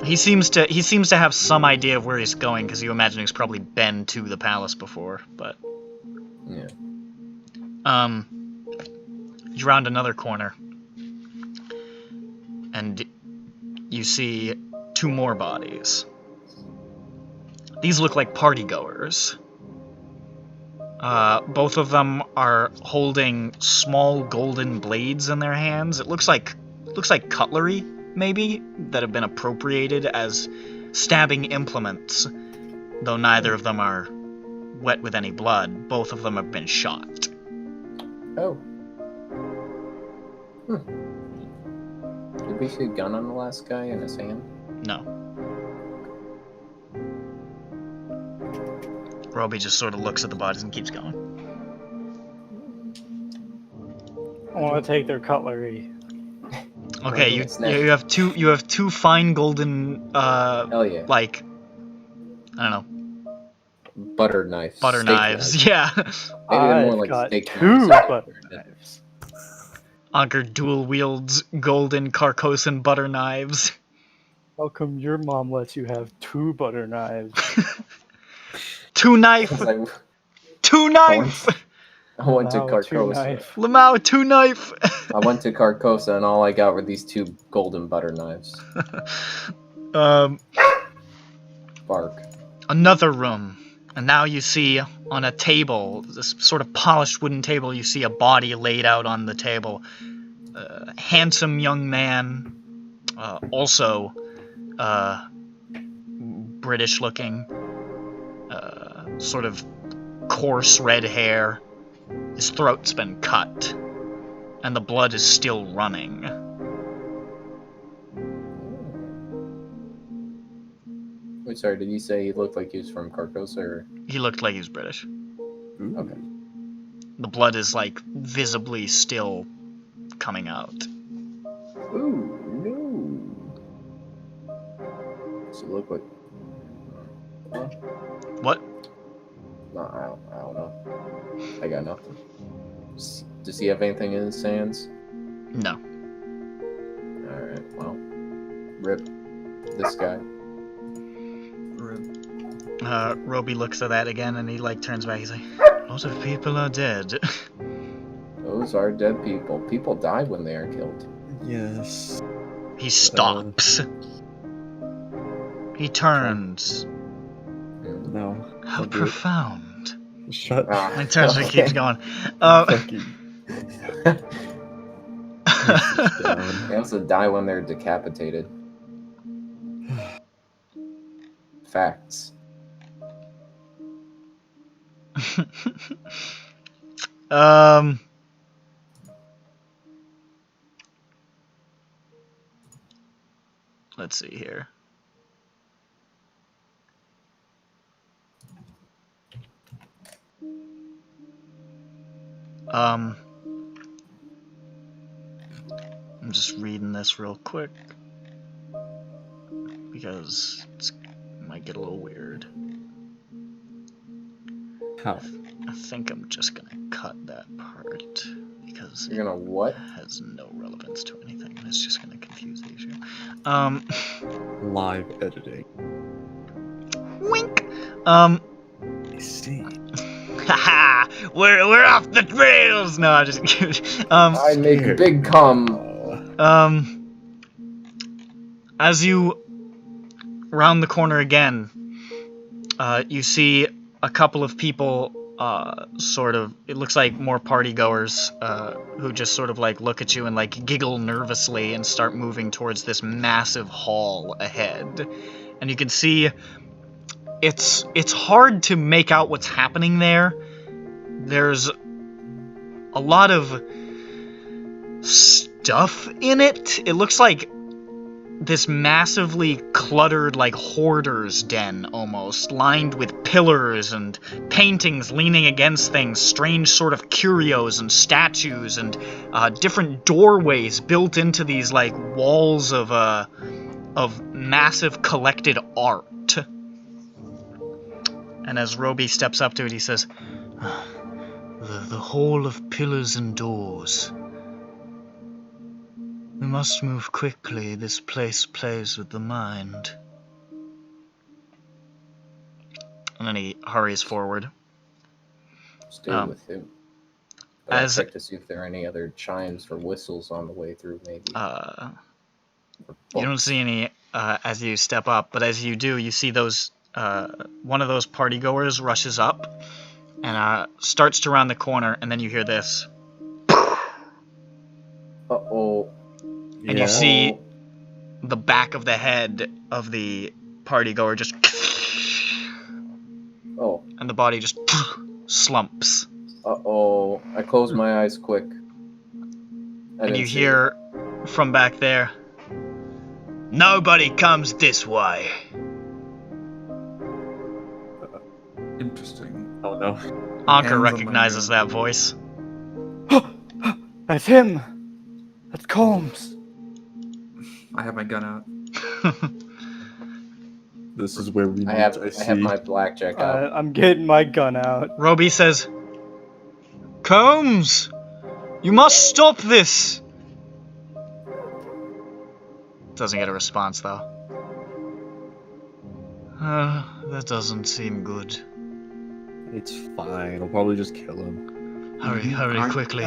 He seems to have some idea of where he's going, because you imagine he's probably been to the palace before, but... Yeah. You round another corner, and you see 2 more bodies. These look like partygoers. Both of them are holding small golden blades in their hands. It looks like cutlery, maybe, that have been appropriated as stabbing implements, though neither of them are wet with any blood. Both of them have been shot. Oh. Did we see a gun on the last guy in his hand? No. Roby just sort of looks at the bodies and keeps going. I want to take their cutlery. Okay, you It's next. you have two fine golden Hell yeah. like I don't know, Butter knives. butter steak knives. Yeah. Maybe they're more I've like got steak 2 knives. butter knives. Anker dual wields golden Carcosan butter knives. How come your mom lets you have 2 butter knives? Two knife. Two knife. I went to Wow, 2 Carcosa. knife. Lamau two knife. I went to Carcosa and all I got were these 2 golden butter knives. Bark. Another room. And now you see on a table, this sort of polished wooden table, you see a body laid out on the table. Handsome young man, also British looking, sort of coarse red hair. His throat's been cut, and the blood is still running. Wait, sorry, did you say he looked like he was from Carcosa or... He looked like he was British. Okay. The blood is, like, visibly still coming out. Ooh, no. Does it look like... Huh? What? No, I don't know. I got nothing. Does he have anything in his hands? No. Alright, well. Rip this guy. Roby looks at that again and he like turns back. He's like, a lot of people are dead. Those are dead people. People die when they are killed. Yes. He stops. He turns. No. How don't do it. profound. Shut Ah, And turns and okay. keeps going. They also die when they're decapitated. Facts. Let's see here. I'm just reading this real quick because it might get a little weird. How? I think I'm just gonna cut that part because You're gonna what? it has no relevance to anything. It's just gonna confuse the issue. Live editing. Wink. I see. Haha, we're off the rails. No, I'm just kidding. I make big cum. As you round the corner again, you see a couple of people, sort of, it looks like more party goers, who just sort of like look at you and like giggle nervously and start moving towards this massive hall ahead. And you can see it's hard to make out what's happening there. There's a lot of stuff in it. It looks like this massively cluttered, like, hoarder's den, almost, lined with pillars and paintings leaning against things, strange sort of curios and statues, and different doorways built into these, like, walls of massive collected art. And as Roby steps up to it, he says, the hall of pillars and doors. We must move quickly. This place plays with the mind. And then he hurries forward. Stay with him. But as- I'll check to see if there are any other chimes or whistles on the way through, maybe. You don't see any as you step up, but as you do, you see those one of those party goers rushes up and starts to round the corner, and then you hear this. Uh-oh. And you see the back of the head of the party goer just... Oh. And the body just slumps. Uh-oh. I closed my eyes quick. And you hear from back there, nobody comes this way. Interesting. Oh no. Anka Hands on my recognizes gun. that voice. That's him. That's Combs. I have my gun out. This is where we I meet, have I see. my blackjack out. I'm getting my gun out. Roby says, Combs, you must stop this. Doesn't get a response, though. That doesn't seem good. It's fine. I'll probably just kill him. Hurry, Alright. quickly.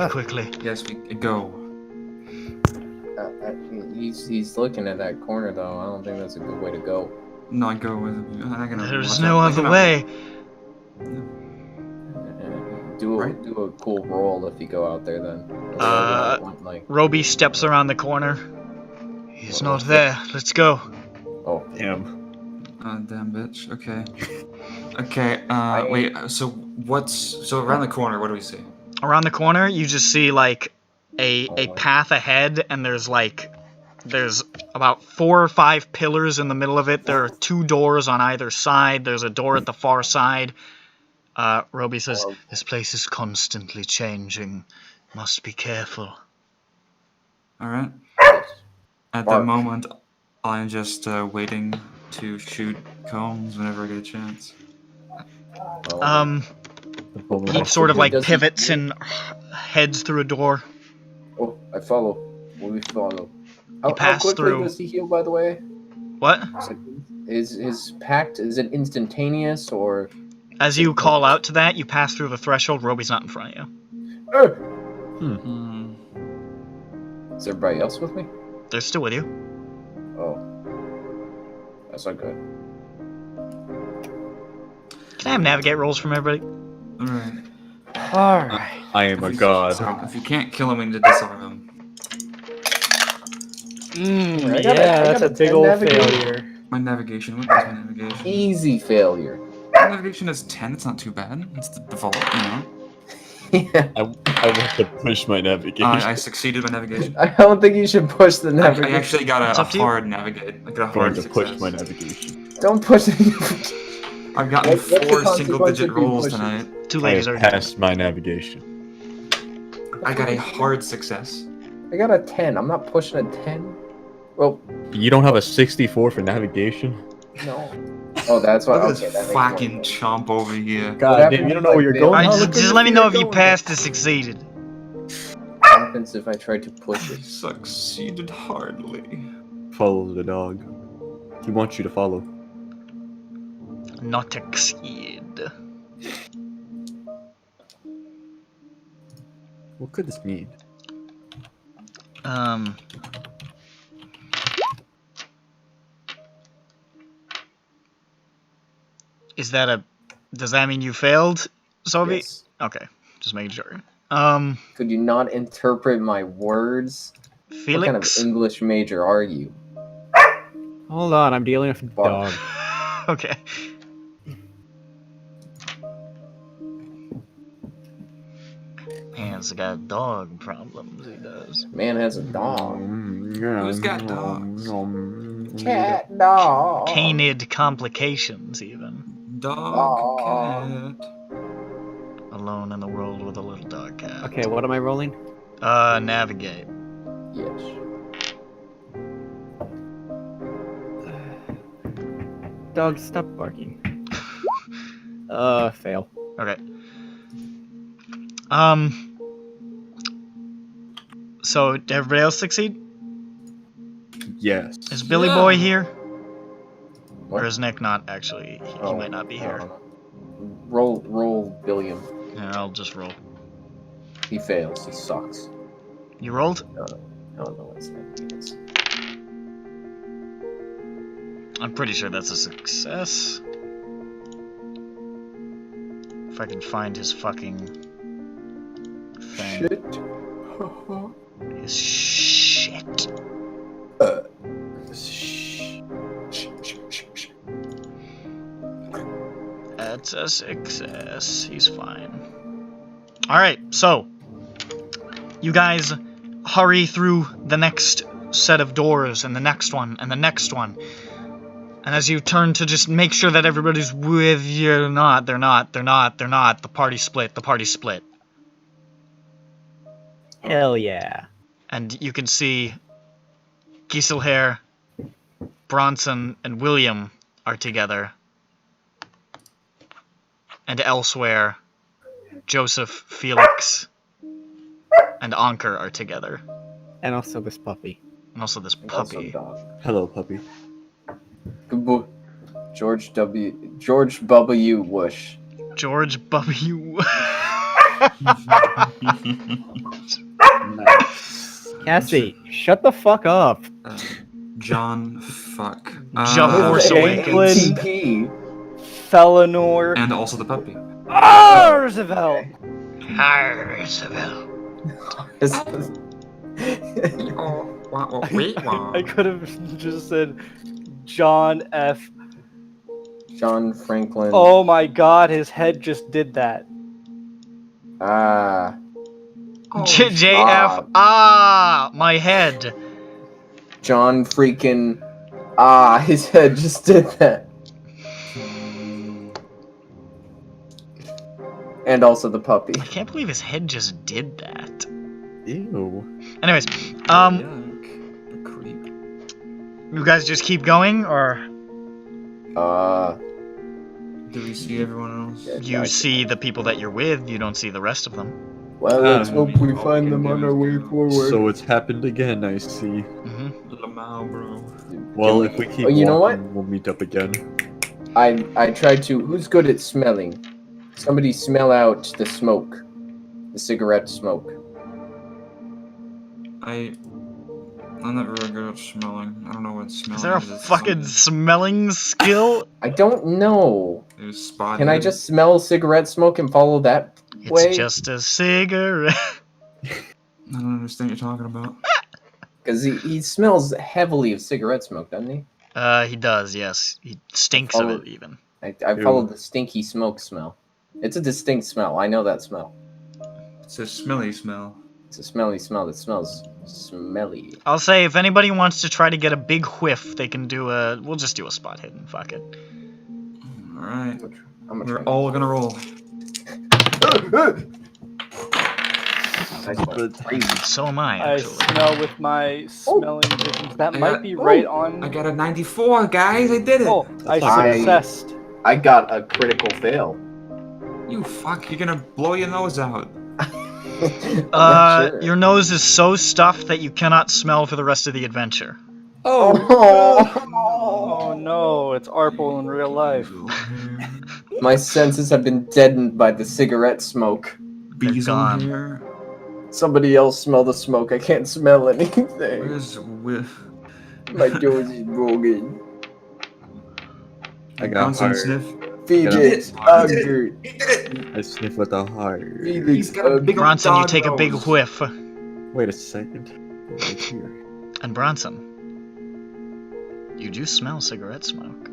Yes, we go. He's looking at that corner, though. I don't think that's a good way to go. No, I go with him. I'm not gonna There's watch no out. I other cannot- way. Do Right. a cool roll if you go out there, then. Like, Roby steps around the corner. He's not there. Let's go. oh, Damn. Damn bitch. Okay. Okay. I- Wait. So around the corner? What do we see? Around the corner, you just see, like, a Oh. path ahead, and there's about 4 or 5 pillars in the middle of it. There are 2 doors on either side. There's a door at the far side. Roby says, this place is constantly changing. Must be careful. All right. At the Bark. moment, I'm just waiting to shoot Combs whenever I get a chance. He sort of like pivots and heads through a door. Oh, I follow. We follow. You pass how quickly through. does he heal, by the way? What? Is his pact, is it instantaneous, or... As you call out to that, you pass through the threshold. Roby's not in front of you. Is everybody else with me? They're still with you. Oh. That's not good. Can I have navigate rolls from everybody? Alright. Alright. I am a god. So, if you can't kill him, we need to disarm him. I Yeah, that's got a big 10 old navigation. failure. My navigation, what is my navigation? Easy failure. My navigation is 10, it's not too bad. It's the default, you know. Yeah. I want to push my navigation. I succeed my navigation. I don't think you should push the navigation. I actually got It's a up to you. hard navigate. Like a I'm hard going to success. push my navigation. Don't push it. I've gotten What's the 4 consequence single-digit of you rolls pushing? tonight. Two I ladies have are. passed my navigation. I got a hard success. I got a 10. I'm not pushing a 10. Well, You don't have a 64 for navigation? no. Oh, that's why. Look at Okay, that this makes fucking more sense. chomp over here. God happened damn, you if don't know where I you're failed? going? Alright, Huh? just, Look just at let me where know you're if you going. passed or succeeded. What happens if I try to push it? Succeeded hardly. Follow the dog. He wants you to follow. Not succeed. What could this mean? Is that a... Does that mean you failed, Soviet? Yes. Okay, just making sure. Could you not interpret my words? What kind of Felix? English major are you? Hold on, I'm dealing with a Bark. dog. Okay. Man's got dog problems, he does. Man has a dog. Who's got dogs? Cat dog. Canid complications, even. Dog, cat. Alone in the world with a little dog cat. Okay, what am I rolling? Navigate. Yes. Dog, stop barking. Fail. Okay. So, did everybody else succeed? Yes. Is Billy Yeah. Boy here? What? Or is Nick not actually? He might not be here. Roll Billiam. Yeah, I'll just roll. He fails. He sucks. You rolled? I don't know what his name is. I'm pretty sure that's a success. If I can find his fucking thing. Shit. His shit. That's a success. He's fine. Alright, so you guys hurry through the next set of doors and the next one and the next one. And as you turn to just make sure that everybody's with you, they're not. The party split. Hell yeah. And you can see Giselher, Bronson, and William are together. And elsewhere, Joseph, Felix, and Anker are together. And also this puppy. And also this Also puppy. dog. Hello, puppy. Good boy. George W. Whoosh. George W. Cassie, shut the fuck up. John, fuck. John Force Jake Awakens. Lynn. TP. Felinor. And also the puppy. Roosevelt. Harsville. I could have just said John F. John Franklin. Oh my god, his head just did that. Ah. JF. Ah, my head. John freaking. Ah, his head just did that. And also the puppy. I can't believe his head just did that. Ew. Anyways, Yuck. The creep. you guys just keep going, or Do we see everyone else? Yeah, You see the people that you're with, you don't see the rest of them. Well, let's hope we all find we them can on do our is way go. forward. So it's happened again, I see. Hmm. Lamau, bro. Well, we- if we keep Oh, you know what? walking, we'll meet up again. I tried to. Who's good at smelling? Somebody smell out the smoke, the cigarette smoke. I'm not very good at smelling. I don't know what smelling Is there a is. It's fucking smelling skill? I don't know. It's spot Can I hidden. just smell cigarette smoke and follow that way? It's just a cigarette. I don't understand what you're talking about. Because he smells heavily of cigarette smoke, doesn't he? He does, yes. He stinks of it, even. I follow the stinky smoke smell. It's a distinct smell. I know that smell. It's a smelly smell. It's a smelly smell that smells smelly. I'll say, if anybody wants to try to get a big whiff, they can do a... We'll just do a spot hidden, fuck it. Alright. I'm We're all gonna roll. Nice one. Crazy. So am I, I actually. smell with my smelling visions. That I might got- be right on. I got a 94, guys. I did it. Oh, I I- successed. I got a critical fail. You fuck. You're gonna blow your nose out. I'm not sure. Your nose is so stuffed that you cannot smell for the rest of the adventure. Oh no, it's Arple in real life. My senses have been deadened by the cigarette smoke. Bees gone. on here. Somebody else smell the smoke. I can't smell anything. Where's My nose is broken. I got Bronson heart. sniff? Felix, He Uggert. He did it. I sniff with a heart. Felix, He's got a big old Bronson, you dog take a big nose. whiff. Wait a second. Right here. And Bronson, you do smell cigarette smoke.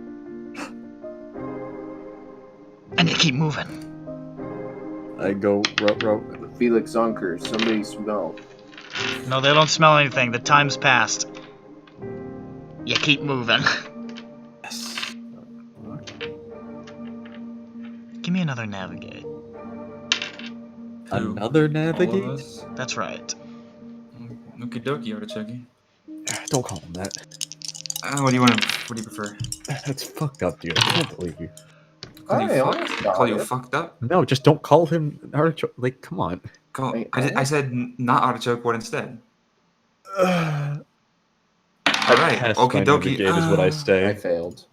And you keep moving. I go row. Felix Unker, somebody smell. No, they don't smell anything. The time's passed. You keep moving. Yes. Give me another navigate. Another All of navigate? us? That's right. Okie dokie, artichoke. Don't call him that. What do you want? What do you prefer? That's fucked up, dude. I can't believe you. Call you, Hey, fuck- honest call you God. fucked up? No, just don't call him artichoke. Like, come on. Call. Wait, I said not artichoke. What instead? I Alright, passed okie my dokie. navigate is what I I say. failed.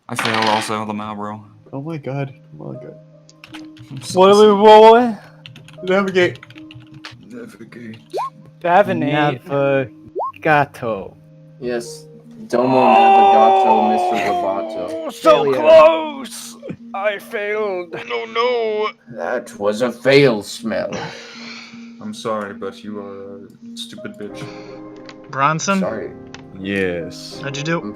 I fail also, Lamau, bro. Oh my god. Come on, God. What are we rolling? Navigate. Navigate. Navigate. Navagato. Yes. Domo Navigato, Mr. Roboto. So Failure. close! I failed. No. That was a fail smell. I'm sorry, but you are a stupid bitch. Bronson, Sorry. Yes. how'd you do?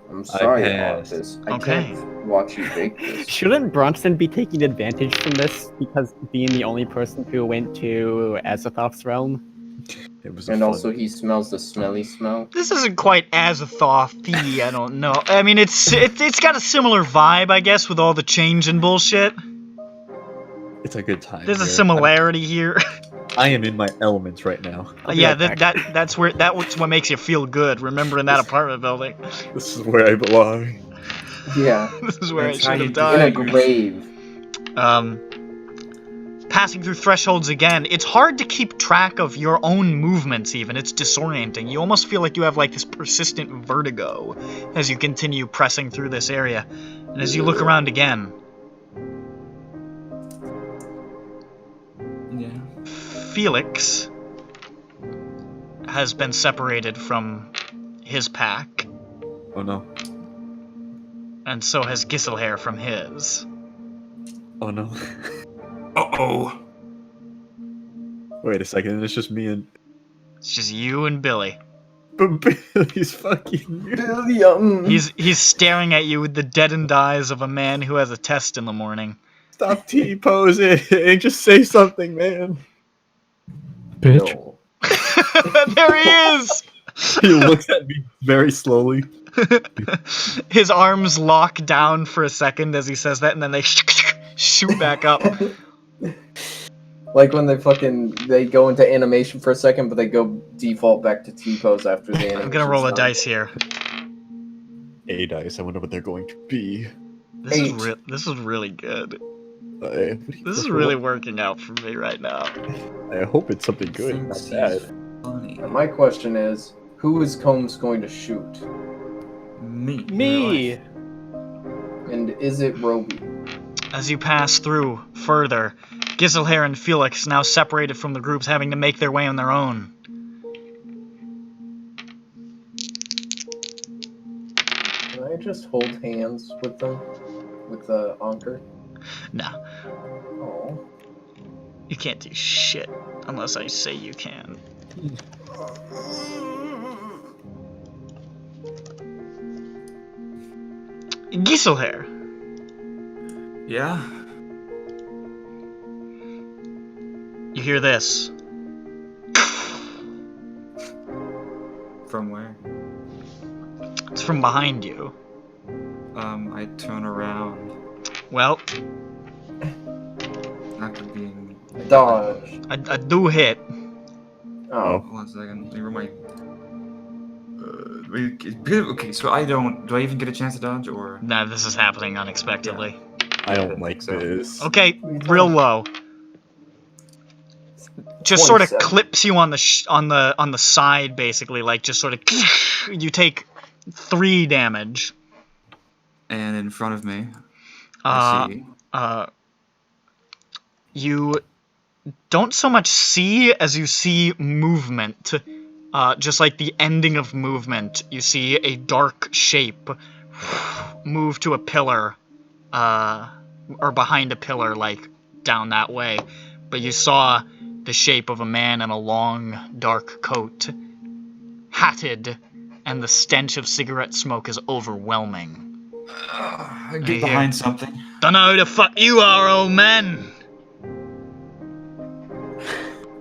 I'm sorry about passed. this. I Okay. can't watch you bake this. Shouldn't Bronson be taking advantage from this because being the only person who went to Azathoth's realm? It was And fun. also, he smells the smelly smell. This isn't quite Azathoth-y, I don't know. I mean, it's got a similar vibe, I guess, with all the change and bullshit. It's a good time. There's a here. similarity here. I am in my elements right now. I'll be Yeah, right back. that's what makes you feel good. Remembering that apartment building. This is where I belong. Yeah. This is where That's I how should you have do In a died. grave. Passing through thresholds again, it's hard to keep track of your own movements even. It's disorienting. You almost feel like you have like this persistent vertigo as you continue pressing through this area. And as you look around again, Yeah. Felix has been separated from his pack, Oh no. and so has Giselhair from his. Oh no. Uh-oh. Wait a second, it's just me and... It's just you and Billy. But Billy's fucking... Billiam. He's staring at you with the deadened eyes of a man who has a test in the morning. Stop T-posing and just say something, man. Bitch. No. There he is! He looks at me very slowly. His arms lock down for a second as he says that, and then they shoot back up. Like when they go into animation for a second, but they go default back to T-pose after the animation. I'm gonna roll a dice here. A dice, I wonder what they're going to be. This is really good. What are you This is for? really working out for me right now. I hope it's something good, not Thinks bad. he's funny. And my question is, who is Combs going to shoot? Me. Me! And is it Roby? As you pass through further, Giselher and Felix, now separated from the groups, having to make their way on their own. Can I just hold hands with them? With the Anker? No, Oh. you can't do shit unless I say you can. Giselher, Yeah? you hear this. From where? It's from behind you. I turn around Well, after being... Dodge. I do hit. Oh. Hold on a second. Let me my... okay, so do I even get a chance to dodge, or... Nah, this is happening unexpectedly. I don't like this. Okay, real low. Just sort of 27. clips you on the side, basically, like just sort of. You take 3 damage. And in front of me, I see... You don't so much see as you see movement. Just like the ending of movement, you see a dark shape move to a pillar, or behind a pillar, like down that way. But you saw the shape of a man in a long, dark coat, hatted, and the stench of cigarette smoke is overwhelming. I Hey, get behind something. Dunno who the fuck you are, old man!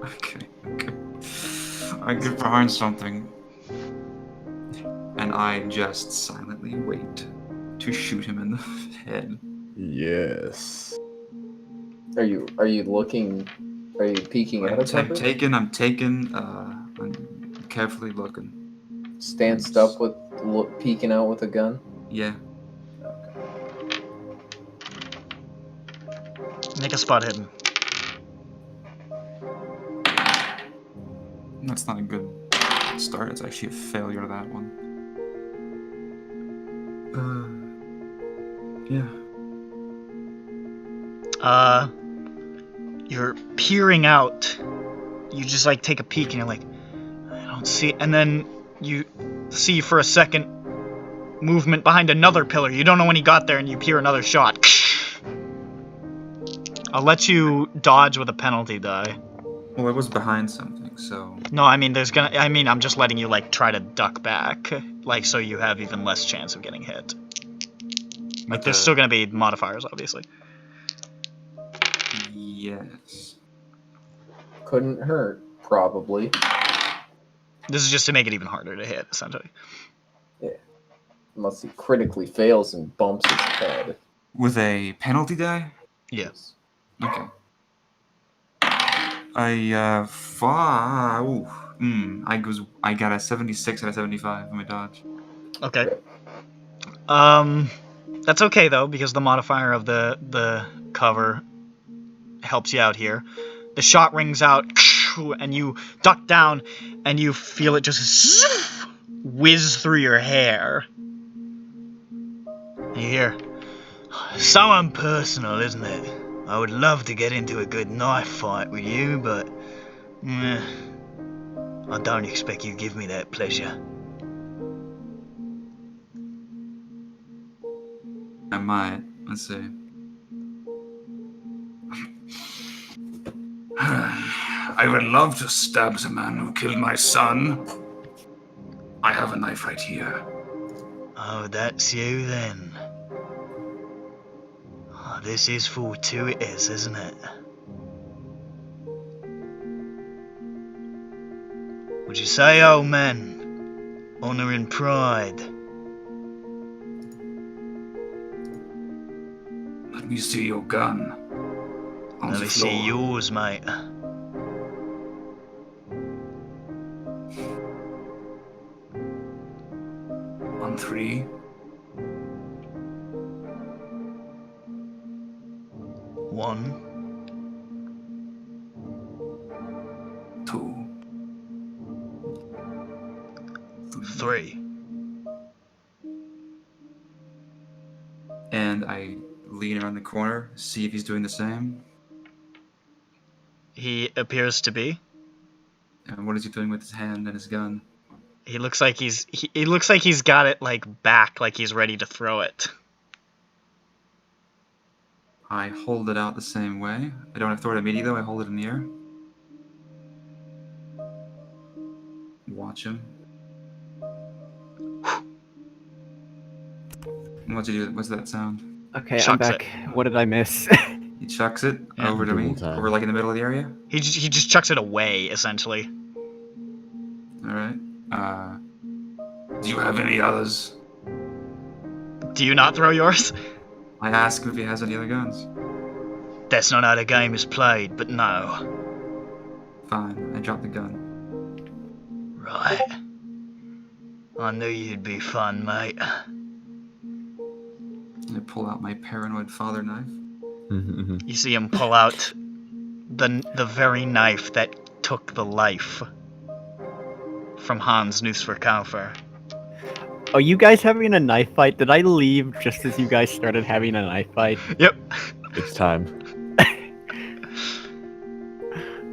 Okay. I get behind something. And I just silently wait to shoot him in the head. Yes. Are you looking? Are you peeking out of I'm cover? taking, I'm carefully looking. Stanced up with peeking out with a gun. Yeah. Make a spot hidden. That's not a good start. It's actually a failure, that one. Yeah. You're peering out. You just like take a peek and you're like, I don't see. And then you see for a second movement behind another pillar. You don't know when he got there, and you hear another shot. I'll let you dodge with a penalty die. Well, I was behind something, so... No, I mean I'm just letting you like try to duck back, like so you have even less chance of getting hit. Like there's still gonna be modifiers, obviously. Yes. Couldn't hurt, probably. This is just to make it even harder to hit, essentially. Unless he critically fails and bumps his head. With a penalty die? Yes. Okay. I got a 76 out of 75 on my dodge. Okay. That's okay though, because the modifier of the cover helps you out here. The shot rings out, and you duck down, and you feel it just whiz through your hair. And you hear, so impersonal, isn't it? I would love to get into a good knife fight with you, but I don't expect you to give me that pleasure. I might. Let's see. I would love to stab the man who killed my son. I have a knife right here. Oh, that's you then. Oh, this is fortuitous, isn't it? Would you say, old man? Honor and pride. Let me see your gun. On Let the me floor. see yours, mate. On 3. 1, 2, 3. And I lean around the corner, see if he's doing the same. He appears to be. And what is he doing with his hand and his gun? He looks like he looks like he's got it like back, like he's ready to throw it. I hold it out the same way. I don't have to throw it immediately though, I hold it in the air. Watch him. What's he do? What's that sound? Okay, I'm Chucks back. What did I miss? He chucks it Yeah. over to me, Double time. over like in the middle of the area. He just chucks it away, essentially. Alright. do you have any others? Do you not throw yours? I ask him if he has any other guns. That's not how the game is played, but no. Fine, I drop the gun. Right. I knew you'd be fun, mate. I pull out my paranoid father knife. You see him pull out the very knife that took the life from Hans Nusverkaufer. Are you guys having a knife fight? Did I leave just as you guys started having a knife fight? Yep. It's time.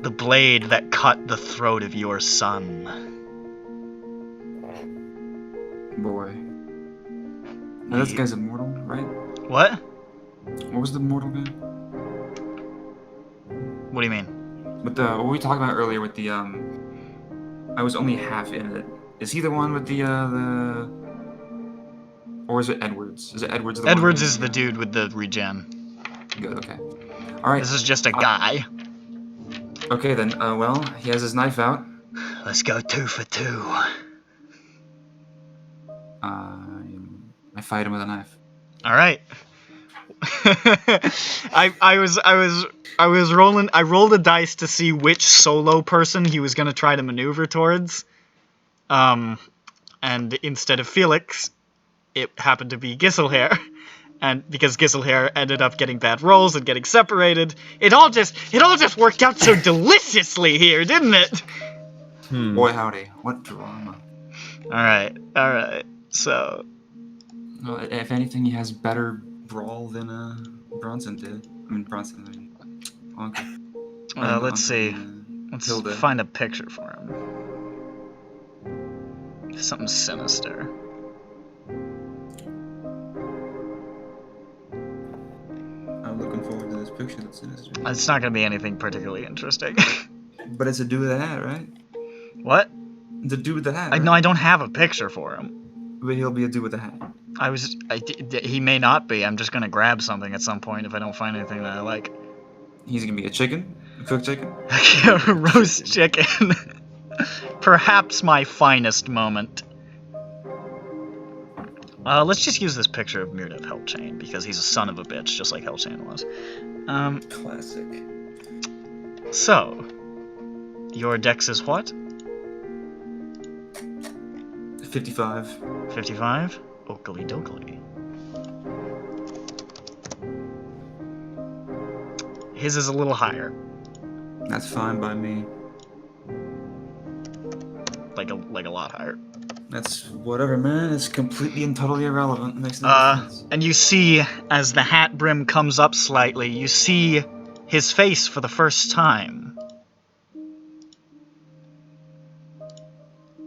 The blade that cut the throat of your son. Boy. Now this guy's immortal, right? What? What was the mortal guy? What do you mean? With the what we talked about earlier with the I was only half in it. Is he the one with the or is it Edwards? Is it Edwards? Edwards is the dude with the regen. Good. Okay. All right. This is just a guy. Okay then. Well, he has his knife out. Let's go 2 for 2. I fight him with a knife. All right. I rolled a dice to see which solo person he was gonna try to maneuver towards. And instead of Felix, it happened to be Giselher. And because Giselher ended up getting bad rolls and getting separated, it all just worked out so deliciously here, didn't it? Boy howdy, what drama. Alright. So Well, if anything, he has better brawl than Bronson did. Wonka. let's see. Let's Hilda. find a picture for him. Something sinister. I'm looking forward to this picture that's sinister. It's not gonna be anything particularly interesting. But it's a dude with a hat, right? What? It's a dude with a hat. No, right? I don't have a picture for him. But he'll be a dude with a hat. He may not be. I'm just gonna grab something at some point if I don't find anything that I like. He's gonna be a chicken? A cooked chicken? Roast chicken. Perhaps my finest moment. Let's just use this picture of Mirdev Hellchain, because he's a son of a bitch, just like Hellchain was. Classic. So, your dex is what? 55. 55? Oakley dokley. His is a little higher. That's fine by me. Like a lot higher. That's whatever, man. It's completely and totally irrelevant. It makes no difference. And you see, as the hat brim comes up slightly, you see his face for the first time.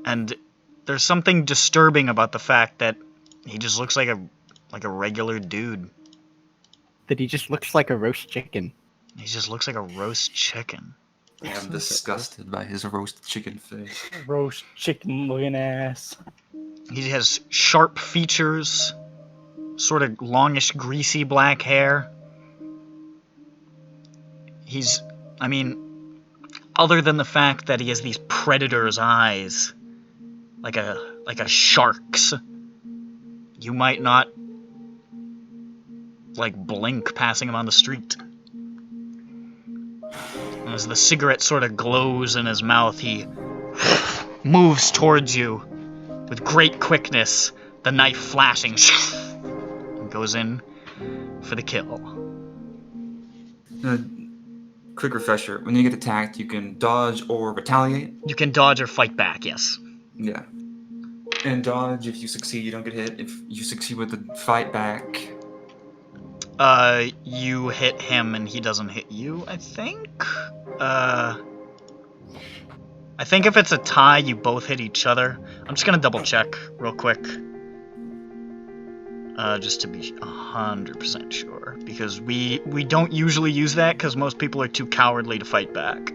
And there's something disturbing about the fact that he just looks like a regular dude. That he just looks like a roast chicken. He just looks like a roast chicken. I'm disgusted by his roast chicken face. Roast chicken looking ass. He has sharp features, sort of longish, greasy black hair. Other than the fact that he has these predator's eyes, like a shark's, you might not, blink passing him on the street. As the cigarette sort of glows in his mouth, he moves towards you with great quickness, the knife flashing, and goes in for the kill. Quick refresher. When you get attacked, you can dodge or retaliate. You can dodge or fight back, yes. Yeah. And dodge, if you succeed, you don't get hit. If you succeed with the fight back... You hit him and he doesn't hit you, I think? I think if it's a tie, you both hit each other. I'm just gonna double check real quick. Just to be 100% sure. Because we don't usually use that because most people are too cowardly to fight back.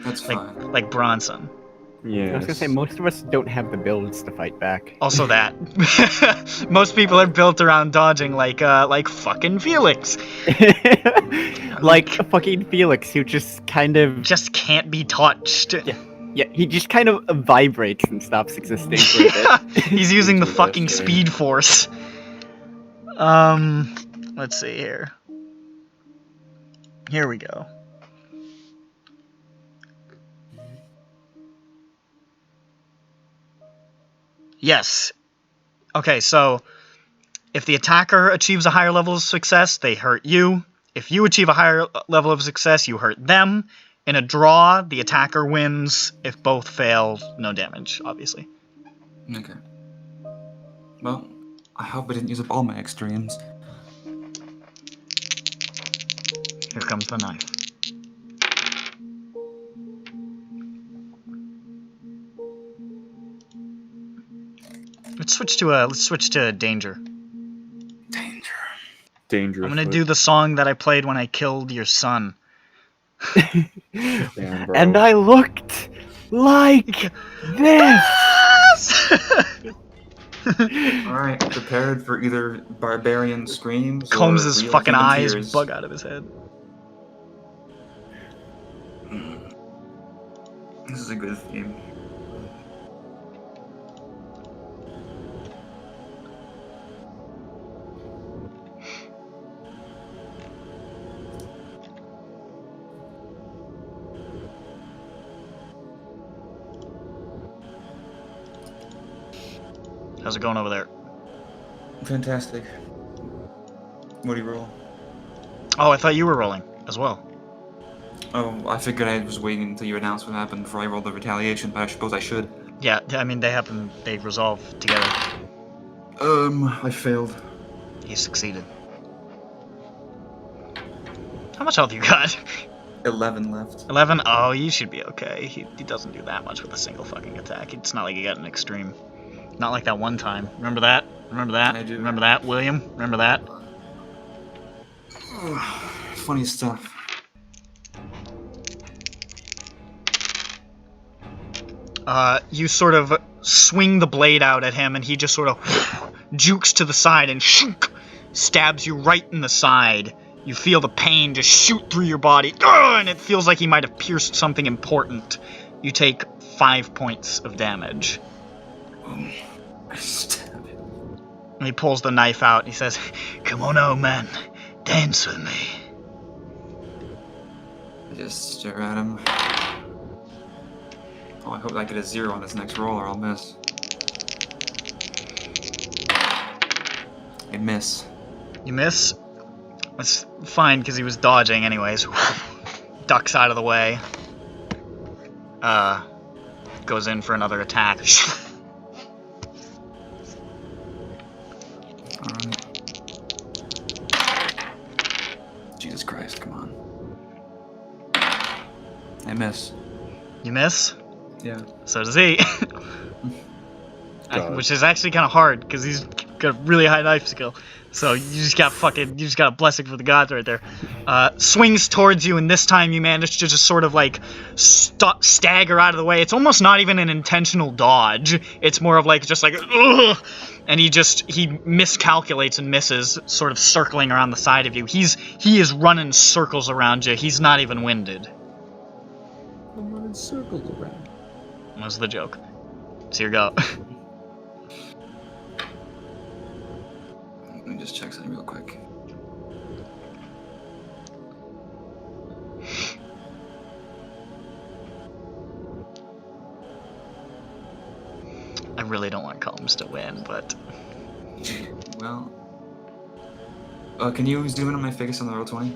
That's fine. Like Bronson. Yeah. I was gonna say, most of us don't have the builds to fight back. Also that. Most people are built around dodging like fucking Felix. Like fucking Felix, who just kind of... Just can't be touched. Yeah, he just kind of vibrates and stops existing for a bit. He's using the fucking speed force. Let's see here. Here we go. Yes. Okay, so if the attacker achieves a higher level of success, they hurt you. If you achieve a higher level of success, you hurt them. In a draw, the attacker wins. If both fail, no damage, obviously. Okay. Well, I hope I didn't use up all my extremes. Here comes the knife. Let's switch to danger. Dangerous. I'm gonna do the song that I played when I killed your son. Damn, bro. And I looked like this! Alright, prepared for either barbarian screams Combs or his real fucking human eyes tears. bug out of his head. This is a good theme. How's it going over there? Fantastic. What do you roll? Oh, I thought you were rolling as well. Oh, I figured I was waiting until you announced what happened before I rolled the retaliation, but I suppose I should. Yeah, I mean, they resolve together. I failed. He succeeded. How much health you got? 11 left. 11? Oh, you should be okay. He doesn't do that much with a single fucking attack. It's not like he got an extreme. Not like that one time. Remember that? Remember that? I do. Remember that, William? Remember that? Funny stuff. You sort of swing the blade out at him, and he just sort of jukes to the side and stabs you right in the side. You feel the pain just shoot through your body, and it feels like he might have pierced something important. You take 5 points of damage. Stab him. And he pulls the knife out, and he says, "Come on, old man, dance with me." I just stare at him. Oh, I hope I get a 0 on this next roll or I'll miss. I miss. You miss? That's fine, because he was dodging anyways. Ducks out of the way. Goes in for another attack. Alright. Jesus Christ, come on. I miss. You miss? Yeah. So does he. Which is actually kind of hard, because he's got a really high knife skill. So you just got a blessing for the gods right there. Swings towards you, and this time you manage to just sort of like stagger out of the way. It's almost not even an intentional dodge. It's more of like just like, ugh! And he miscalculates and misses, sort of circling around the side of you. He is running circles around you. He's not even winded. I'm running circles around. Was the joke. So here you go. Let me just check something real quick. I really don't want Combs to win, but Well, Can you zoom in on my face on the roll 20?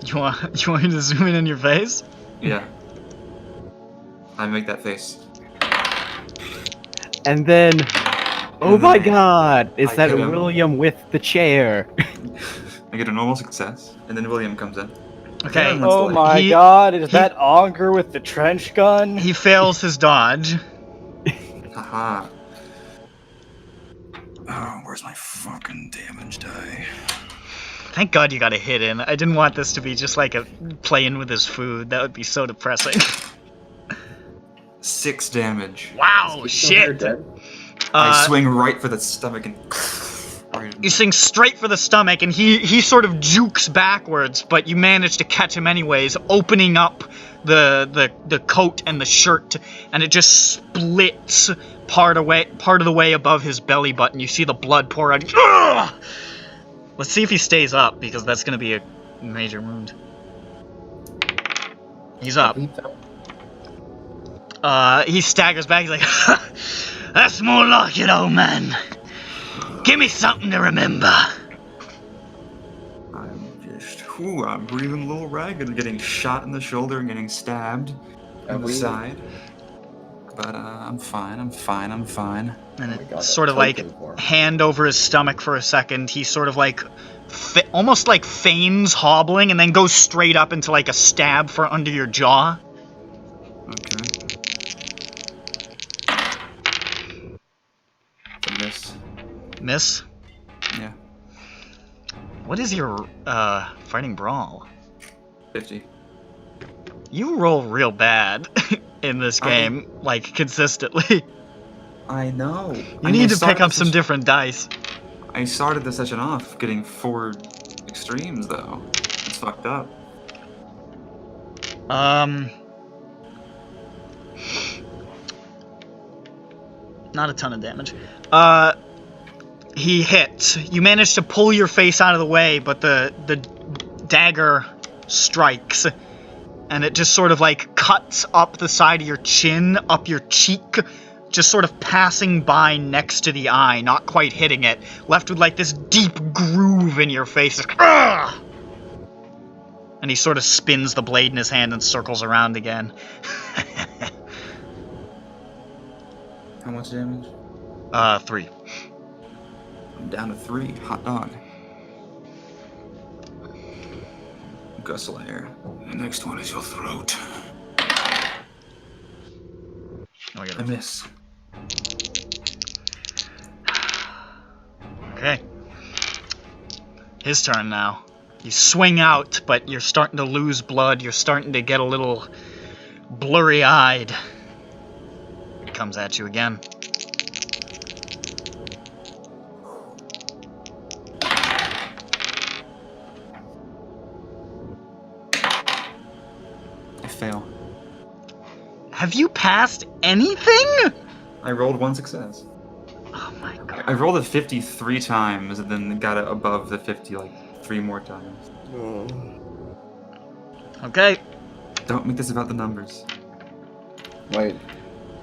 You want me to zoom in on your face? Yeah. I make that face. And then, oh my God, is I that hit him. William with the chair? I get a normal success, and then William comes in. Okay. Yeah, Oh He- my god, is that Augur with the trench gun? He fails his dodge. Haha. Oh, where's my fucking damage die? Thank God you got a hit in. I didn't want this to be just like a playing with his food. That would be so depressing. 6 damage. Wow, He's still here, shit. dead? I swing right for the stomach and. Right in You swing straight for the stomach, and he sort of jukes backwards, but you manage to catch him anyways, opening up the coat and the shirt, and it just splits part of the way above his belly button. You see the blood pour out. Ugh! Let's see if he stays up, because that's going to be a major wound. He's up. He staggers back. He's like, "That's more like it, old man. Give me something to remember." I'm breathing a little ragged, getting shot in the shoulder and getting stabbed on the side. But I'm fine. And it God, sort of that's like token form. hand over his stomach for a second. He sort of like almost like feigns hobbling and then goes straight up into like a stab for under your jaw. Okay. It's a miss. Miss. Yeah. What is your fighting brawl? 50. You roll real bad in this game, like consistently. I know. You need to pick up some different dice. I started the session off getting 4 extremes, though. It's fucked up. Not a ton of damage. He hits. You manage to pull your face out of the way, but the dagger strikes, and it just sort of like cuts up the side of your chin, up your cheek, just sort of passing by next to the eye, not quite hitting it, left with like this deep groove in your face. Ugh! And he sort of spins the blade in his hand and circles around again. How much damage? 3. I'm down to 3. Hot dog. Gustle of air. The next one is your throat. Oh, I miss. Okay. His turn now. You swing out, but you're starting to lose blood. You're starting to get a little blurry-eyed. He comes at you again. I fail. Have you passed anything? I rolled 1 success. Oh my god. I rolled a 50 3 times and then got it above the 50 like 3 more times. Okay. Don't make this about the numbers. Wait.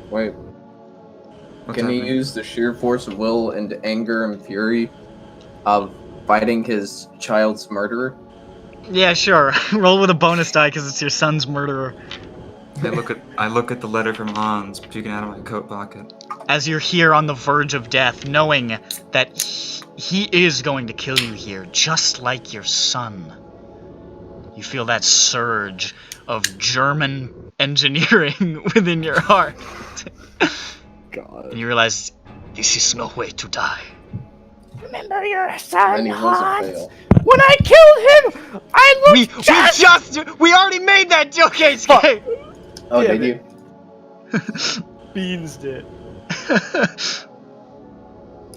What's Can he happening? use the sheer force of will and anger and fury of fighting his child's murderer? Yeah, sure. Roll with a bonus die because it's your son's murderer. I look at the letter from Hans peeking out of my coat pocket. As you're here on the verge of death, knowing that he is going to kill you here, just like your son. You feel that surge of German engineering within your heart. God. And you realize, this is no way to die. Remember your And son, he was a Hans? fail. When I killed him, I looked We already made that joke, HK! Oh, Yeah, did but- you? Beans did.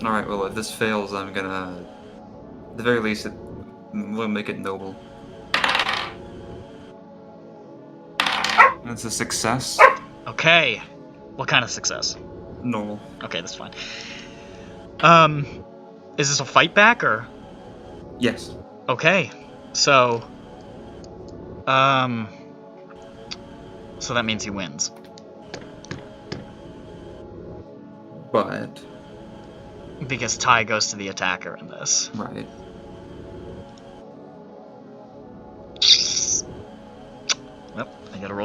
Alright, well, if this fails, I'm gonna... At the very least, we'll make it noble. That's a success. Okay. What kind of success? Normal. Okay, that's fine. Is this a fight back, or? Yes. Okay. So that means he wins. But... Because tie goes to the attacker in this. Right.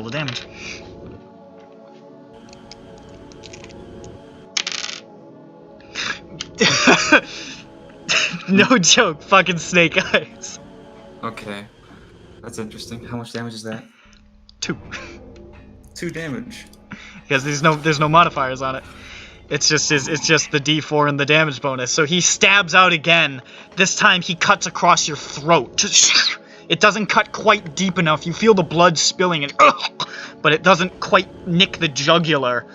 roll the damage. No joke, fucking snake eyes. Okay. That's interesting. How much damage is that? 2. 2 damage. Because there's no modifiers on it. It's just the D4 and the damage bonus. So he stabs out again. This time he cuts across your throat. It doesn't cut quite deep enough. You feel the blood spilling, and but it doesn't quite nick the jugular.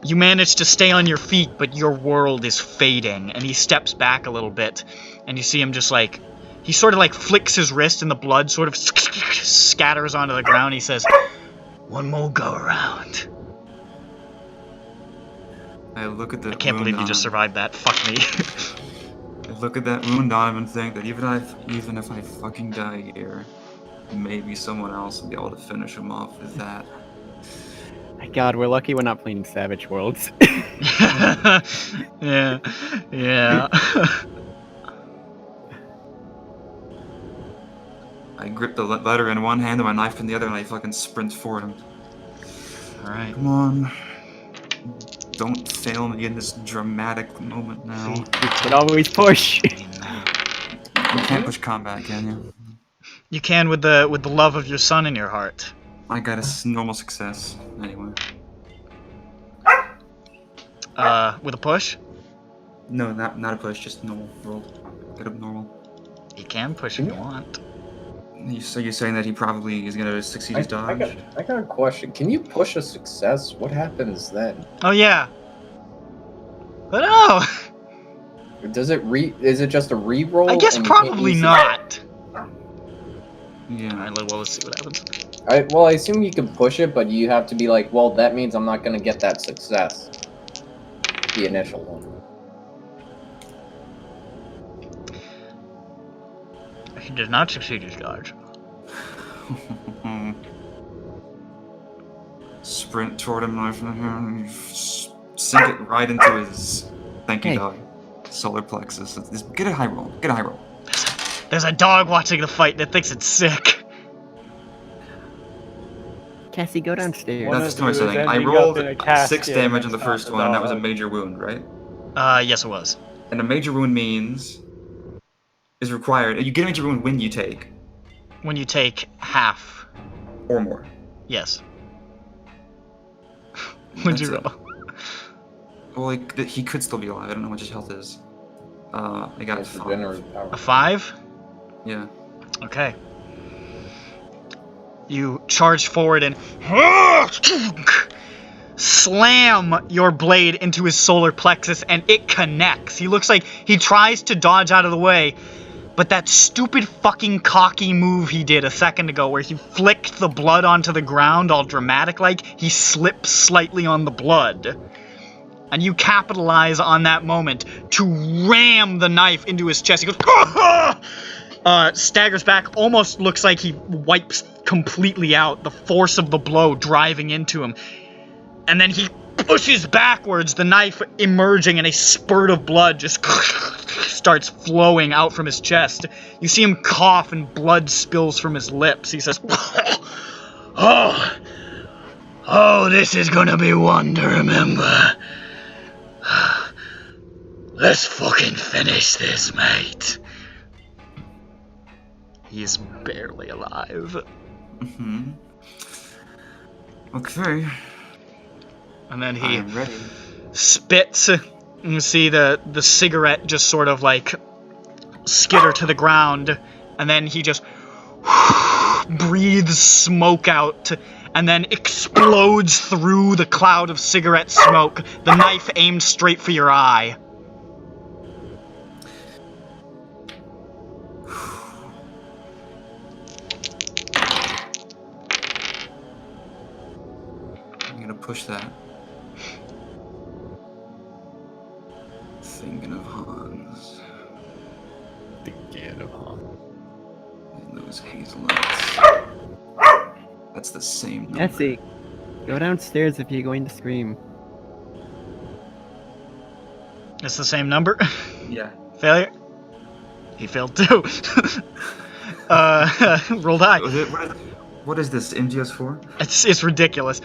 You manage to stay on your feet, but your world is fading. And he steps back a little bit, and you see him just like, he sort of like flicks his wrist, and the blood sort of scatters onto the ground. He says, "One more go around." I look at the I can't believe you just survived that. Fuck me. I look at that wound on him and think that even if I fucking die here, maybe someone else will be able to finish him off with that. My God, we're lucky we're not playing Savage Worlds. Yeah. I grip the letter in one hand and my knife in the other, and I fucking sprint forward him. Alright. Come on. Don't fail me in this dramatic moment now. You could always push. You can't push combat, can you? You can with the love of your son in your heart. I got a normal success, anyway. With a push? No, not a push, just normal roll. Get up normal. You can push if you want. So you're saying that he probably is gonna succeed his dodge? I got a question. Can you push a success? What happens then? Oh yeah. But no. Does it is it just a re-roll? I guess and you can't probably use it? not. Yeah. Alright, well, let's see what happens. Well, I assume you can push it, but you have to be like, well, that means I'm not gonna get that success. The initial one. He did not succeed his dodge. Sprint toward him, knife in hand, sink it right into his dog. Solar plexus. Get a high roll. Get a high roll. There's a dog watching the fight that thinks it's sick. Cassie, go downstairs. That's too much saying. I rolled 6 damage on the first one, and that was a major wound, right? Yes it was. And a major wound is required. You get a major wound when you take. When you take half. Or more. Yes. What'd you That's roll? Well, he could still be alive. I don't know what his health is. I got That's a the 5. generous power. A 5? Yeah. Okay. You charge forward and slam your blade into his solar plexus, and it connects. He looks like he tries to dodge out of the way, but that stupid fucking cocky move he did a second ago where he flicked the blood onto the ground all dramatic like, he slips slightly on the blood. And you capitalize on that moment to ram the knife into his chest. He goes, staggers back, almost looks like he wipes completely out, the force of the blow driving into him. And then he pushes backwards, the knife emerging, and a spurt of blood just starts flowing out from his chest. You see him cough and blood spills from his lips. He says, Oh, this is gonna be one to remember. Let's fucking finish this, mate. He's barely alive. Mm-hmm. Okay. And then he I'm ready. spits, and you see the cigarette just sort of like skitter to the ground, and then he just breathes smoke out, and then explodes through the cloud of cigarette smoke, the knife aimed straight for your eye. I'm gonna push that. Thinking of Hans. Thinking of Hans. And those hazelnuts. That's the same number. Cassie, go downstairs if you're going to scream. It's the same number? Yeah. Failure? He failed too. Roll die. What is this, MGS4? It's ridiculous.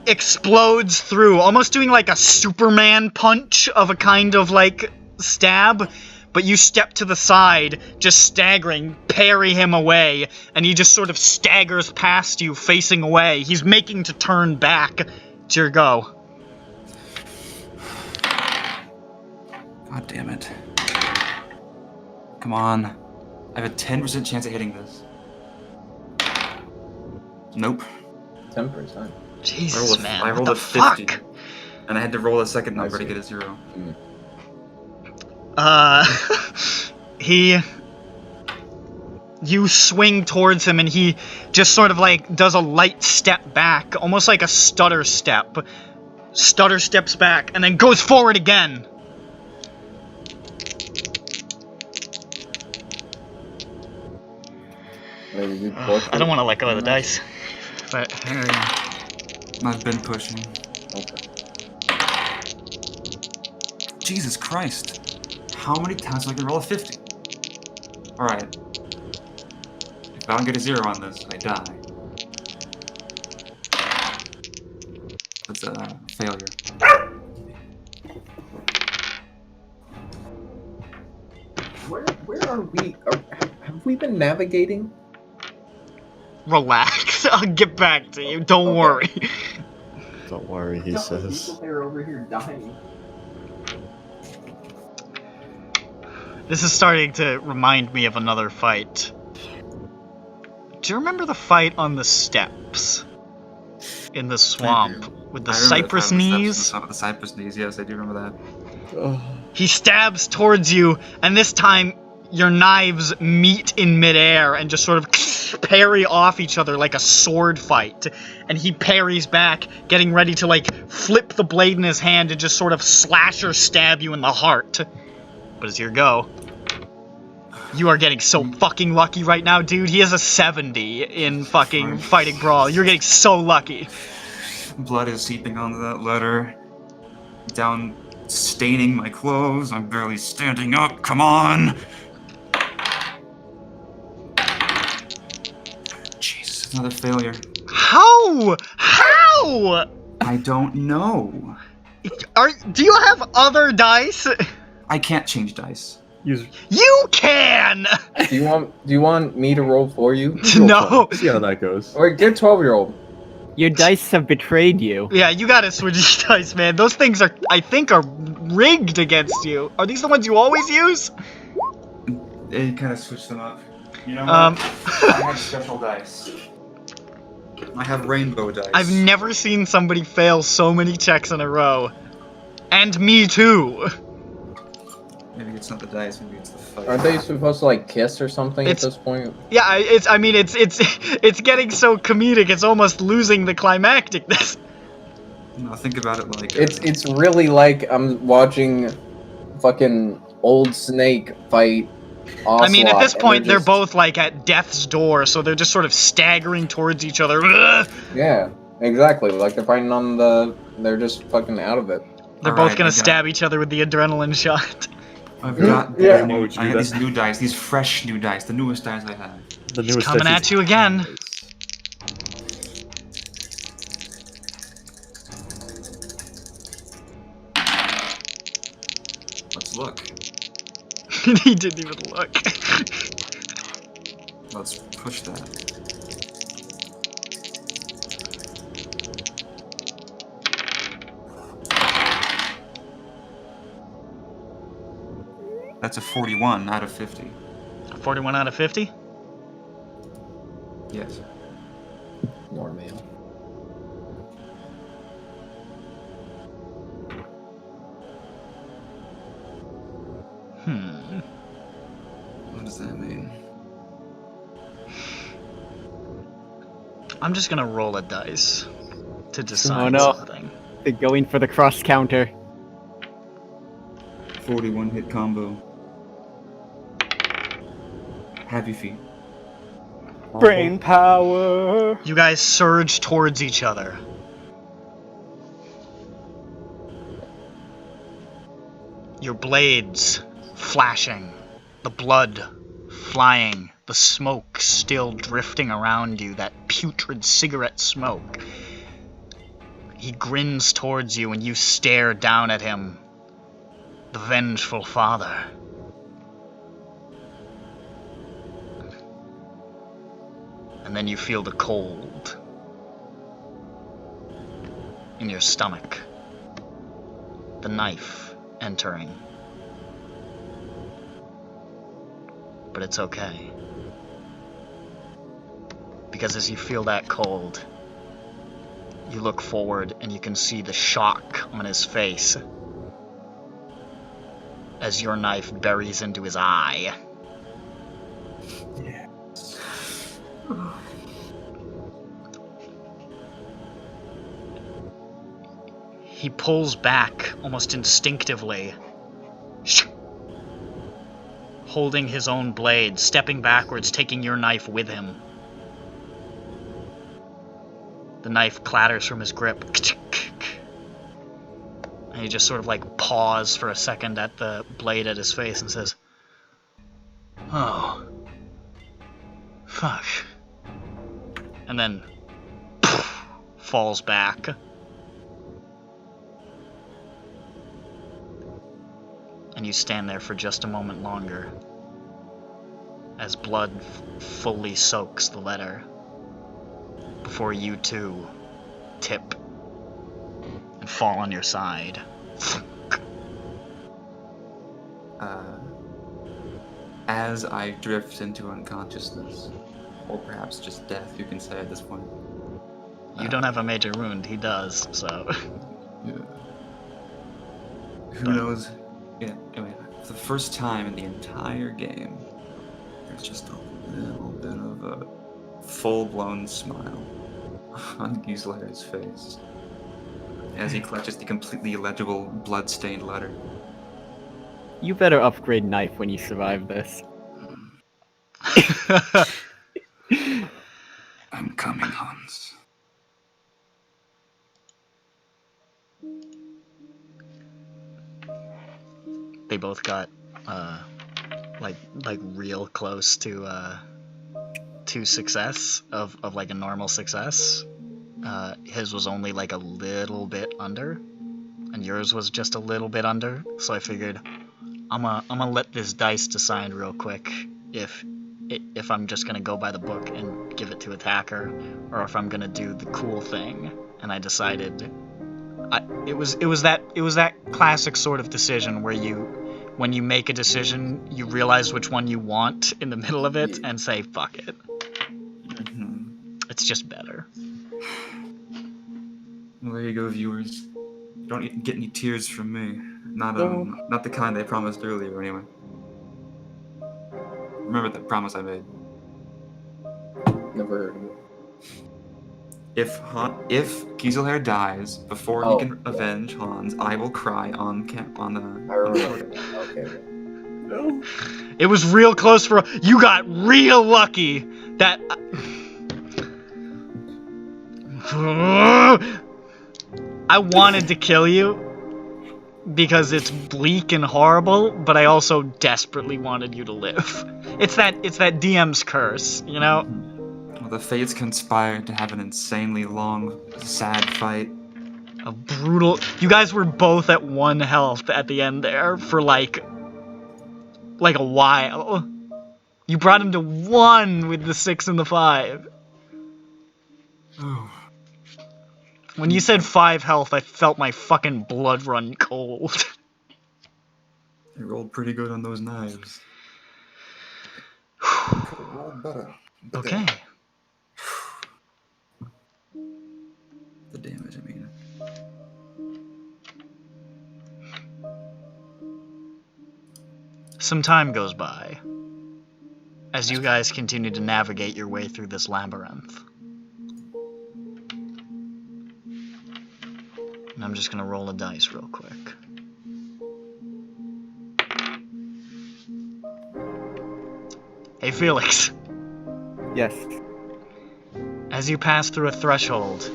Explodes through, almost doing like a Superman punch of a kind of like stab, but you step to the side, just staggering, parry him away, and he just sort of staggers past you, facing away. He's making to turn back. It's your go. God damn it. Come on. I have a 10% chance of hitting this. Nope. 10%. Jesus, man. I rolled what a the 50. fuck? And I had to roll a second number to get a 0. You swing towards him and he just sort of like does a light step back, almost like a stutter step. Stutter steps back and then goes forward again. I don't want to let go of the dice, but I've been pushing. Okay. Jesus Christ. How many times am I gonna roll a 50? Alright. If I don't get a 0 on this, I die. That's a failure. Where are we? Have we been navigating? relax. I'll get back to you. Don't worry. Don't worry, he says. People are over here dying. This is starting to remind me of another fight. Do you remember the fight on the steps? In the swamp? With the cypress knees? The cypress knees, yes, I do remember that. He stabs towards you, and this time your knives meet in midair and just sort of parry off each other like a sword fight. And he parries back, getting ready to, like, flip the blade in his hand and just sort of slash or stab you in the heart. But it's your go. You are getting so fucking lucky right now, dude. He has a 70 in fucking Fighting Brawl. You're getting so lucky. Blood is seeping onto that letter. Down, staining my clothes. I'm barely standing up. Come on! Jesus, another failure. How? How? I don't know. Do you have other dice? I can't change dice. You can! Do you want me to roll for you? No. See how that goes. Or get 12-year-old. Your dice have betrayed you. Yeah, you gotta switch dice, man. Those things are, I think, are rigged against you. Are these the ones you always use? It kind of switched them up. You know what? I have special dice. I have rainbow dice. I've never seen somebody fail so many checks in a row. And me too. Maybe it's not the dice, maybe it's the fight. Are they supposed to like kiss or something at this point? Yeah, it's getting so comedic, it's almost losing the climacticness. No, think about it like... It's really like I'm watching fucking old Snake fight Ocelot. I mean, at this point, they're both, like, at death's door, so they're just sort of staggering towards each other. Yeah, exactly. Like, they're fighting on the... They're just fucking out of it. They're both gonna stab each other with the adrenaline shot. I've got... Yeah. I have these new dice, these fresh new dice, the newest dice I have. The He's newest coming at you again. Let's look. He didn't even look. Let's push that. That's a 41 out of 50. 41 out of 50? Yes. More male. What does that mean? I'm just gonna roll a dice to decide no. something. They're going for the cross counter. 41 hit combo. Happy feet. Brain power. You guys surge towards each other. Your blades flashing, the blood flying, the the smoke still drifting around you, that putrid cigarette smoke. He grins towards you and you stare down at him. The vengeful father. And then you feel the cold in your stomach. The knife entering. But it's okay. Because as you feel that cold, you look forward and you can see the shock on his face as your knife buries into his eye. Yeah. He pulls back almost instinctively, holding his own blade, stepping backwards, taking your knife with him. The knife clatters from his grip. And he just sort of like paws for a second at the blade at his face and says, "Oh. Fuck." And then falls back. And you stand there for just a moment longer as blood fully soaks the letter before you too tip and fall on your side. As I drift into unconsciousness, or perhaps just death, you can say at this point. You don't have a major wound, he does, so... Yeah. Who knows? Yeah, anyway, for the first time in the entire game, there's just a little bit of a full-blown smile on Gisla's face as he clutches the completely illegible, blood-stained letter. You better upgrade knife when you survive this. I'm coming, Hans. They both got, like real close to success, of like a normal success. His was only like a little bit under, and yours was just a little bit under, so I figured I'm gonna let this dice decide real quick if I'm just gonna go by the book and give it to attacker, or if I'm gonna do the cool thing. And I decided it was that classic sort of decision where when you make a decision, you realize which one you want in the middle of it and say fuck it. Mm-hmm. It's just better. Well, there you go, viewers. Don't get any tears from me. Not the kind they promised earlier, anyway. Remember that promise I made. Never heard of it. If Giselher dies before he can avenge Hans, I will cry on the. I remember that. Okay. No. It was real close for you. Got real lucky that. I wanted to kill you because it's bleak and horrible, but I also desperately wanted you to live. It's that DM's curse, you know? Well, the fates conspired to have an insanely long, sad fight. A brutal... You guys were both at 1 health at the end there for like a while. You brought him to 1 with the 6 and the 5. Oh. When you said 5 health, I felt my fucking blood run cold. I rolled pretty good on those knives. Could have rolled better. Okay. The damage, I mean. Some time goes by as you guys continue to navigate your way through this labyrinth. And I'm just gonna roll a dice real quick. Hey Felix, Yes. as you pass through a threshold,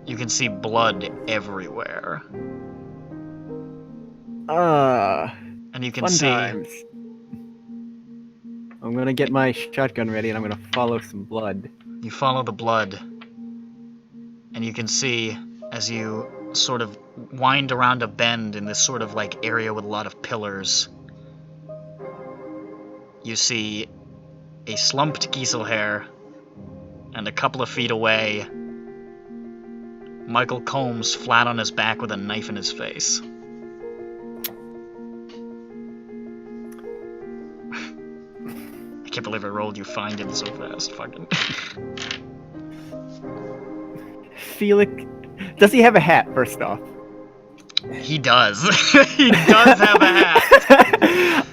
you can see blood everywhere. Ah. And you can Fun see times. I'm gonna get my shotgun ready and I'm gonna follow some blood. You follow the blood, and you can see as you sort of wind around a bend in this sort of like area with a lot of pillars, you see a slumped Giselher, and a couple of feet away, Michael Combs flat on his back with a knife in his face. I can't believe I rolled you find him so fast, fucking. Felix, does he have a hat, first off? He does. He does have a hat.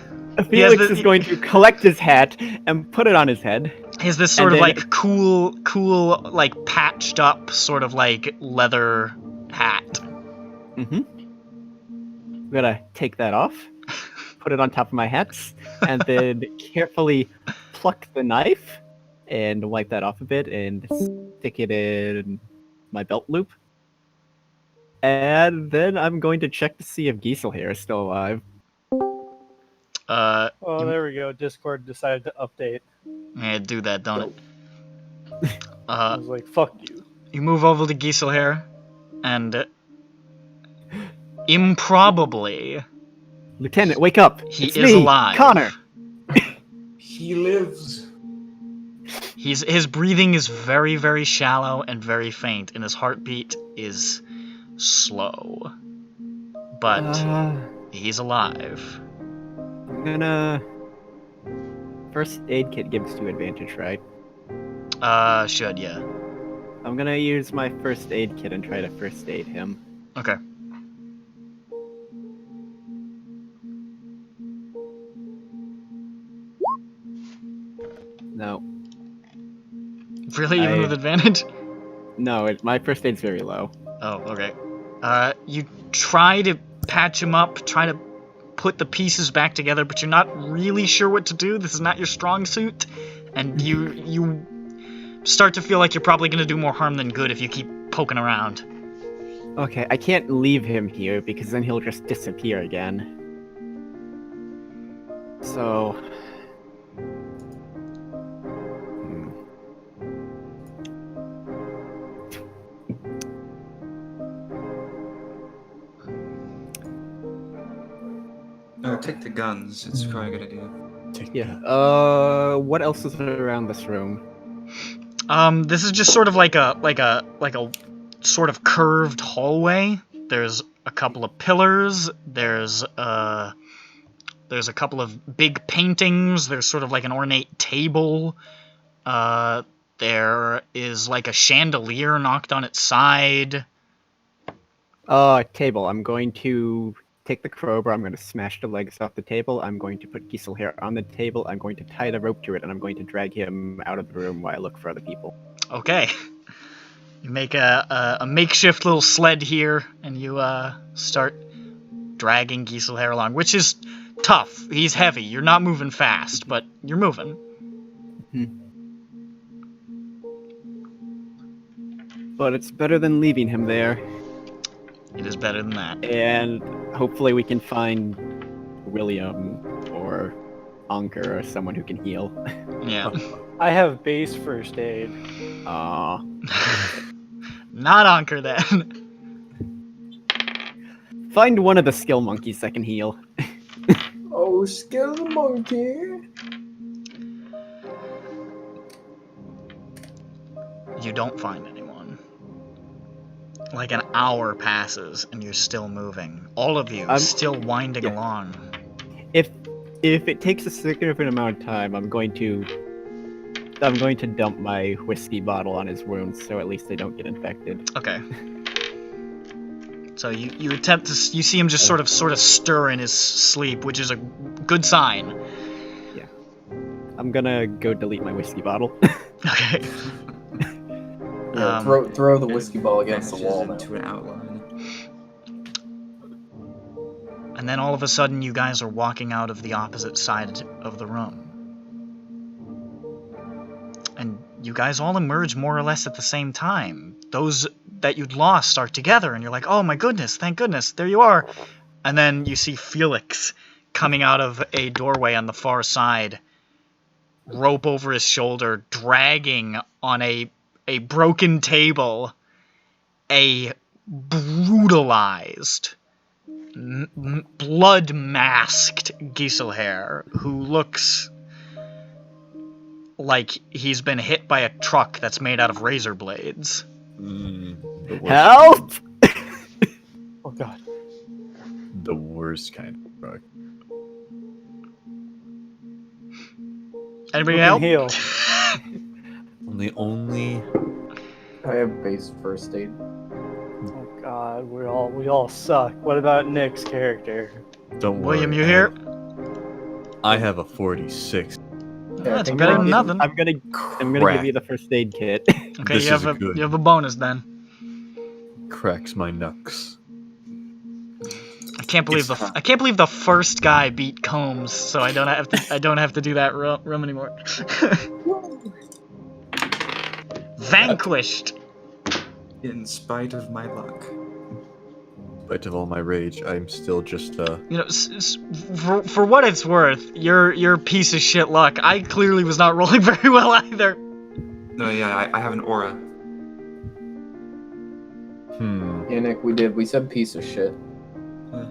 Felix is going to collect his hat and put it on his head. He has this sort of like cool, like patched up sort of like leather hat. Mm-hmm. I'm gonna take that off, put it on top of my hats, and then carefully pluck the knife and wipe that off a bit and stick it in my belt loop. And then I'm going to check to see if Giselher is still alive. Oh, there we go. Discord decided to update. Yeah, do that, don't it? I was like, fuck you. You move over to Giselher, and improbably, Lieutenant, wake up! He It's is me, alive. Connor! He lives. his breathing is very, very shallow and very faint, and his heartbeat is slow. But he's alive. I'm gonna... First aid kit gives 2 advantage, right? Should, yeah. I'm gonna use my first aid kit and try to first aid him. Okay. No. Really? Even with advantage? No, my first aid's very low. Oh, okay. You try to patch him up, try to put the pieces back together, but you're not really sure what to do. This is not your strong suit, and you start to feel like you're probably going to do more harm than good if you keep poking around. Okay, I can't leave him here because then he'll just disappear again. So... Take the guns. It's probably a good idea. Yeah. What else is around this room? This is just sort of like a sort of curved hallway. There's a couple of pillars. There's a couple of big paintings. There's sort of like an ornate table. There is like a chandelier knocked on its side. Table. I'm going to take the crowbar, I'm going to smash the legs off the table, I'm going to put Giselher on the table, I'm going to tie the rope to it, and I'm going to drag him out of the room while I look for other people. Okay. You make a makeshift little sled here, and you start dragging Giselher along, which is tough. He's heavy. You're not moving fast, but you're moving. But it's better than leaving him there. It is better than that. And hopefully we can find William or Anker or someone who can heal. Yeah. I have base first aid. Aww. Not Anker then. Find one of the skill monkeys that can heal. Oh, skill monkey. You don't find anyone. Like an hour passes and you're still moving. All of you still winding along. If it takes a significant amount of time, I'm going to dump my whiskey bottle on his wounds so at least they don't get infected. Okay. So you attempt to you see him just sort of stir in his sleep, which is a good sign. Yeah. I'm gonna go delete my whiskey bottle. Okay. Yeah, throw the whiskey ball against the wall now. Into an outline. And then all of a sudden you guys are walking out of the opposite side of the room. And you guys all emerge more or less at the same time. Those that you'd lost are together, and you're like, oh my goodness, thank goodness, there you are. And then you see Felix coming out of a doorway on the far side. rope over his shoulder, dragging on a broken table a brutalized, blood-masked Giselher who looks like he's been hit by a truck that's made out of razor blades. Help! Oh god. The worst kind of truck. Anybody Who help? can heal? Only I have base first aid. Oh god, we all suck. What about Nick's character? don't William, worry. you here? I have a 46. That's I'm better gonna than give- nothing. I'm gonna give you the first aid kit. Okay, This you have is good. you have a bonus then. Cracks my knucks. I can't believe the first guy beat Combs, so I don't have to do that room anymore. Vanquished. In spite of my luck. In spite of all my rage, I'm still just You know, for what it's worth, your piece of shit luck. I clearly was not rolling very well either. No, yeah, I have an aura. Yeah, Nick, we said piece of shit.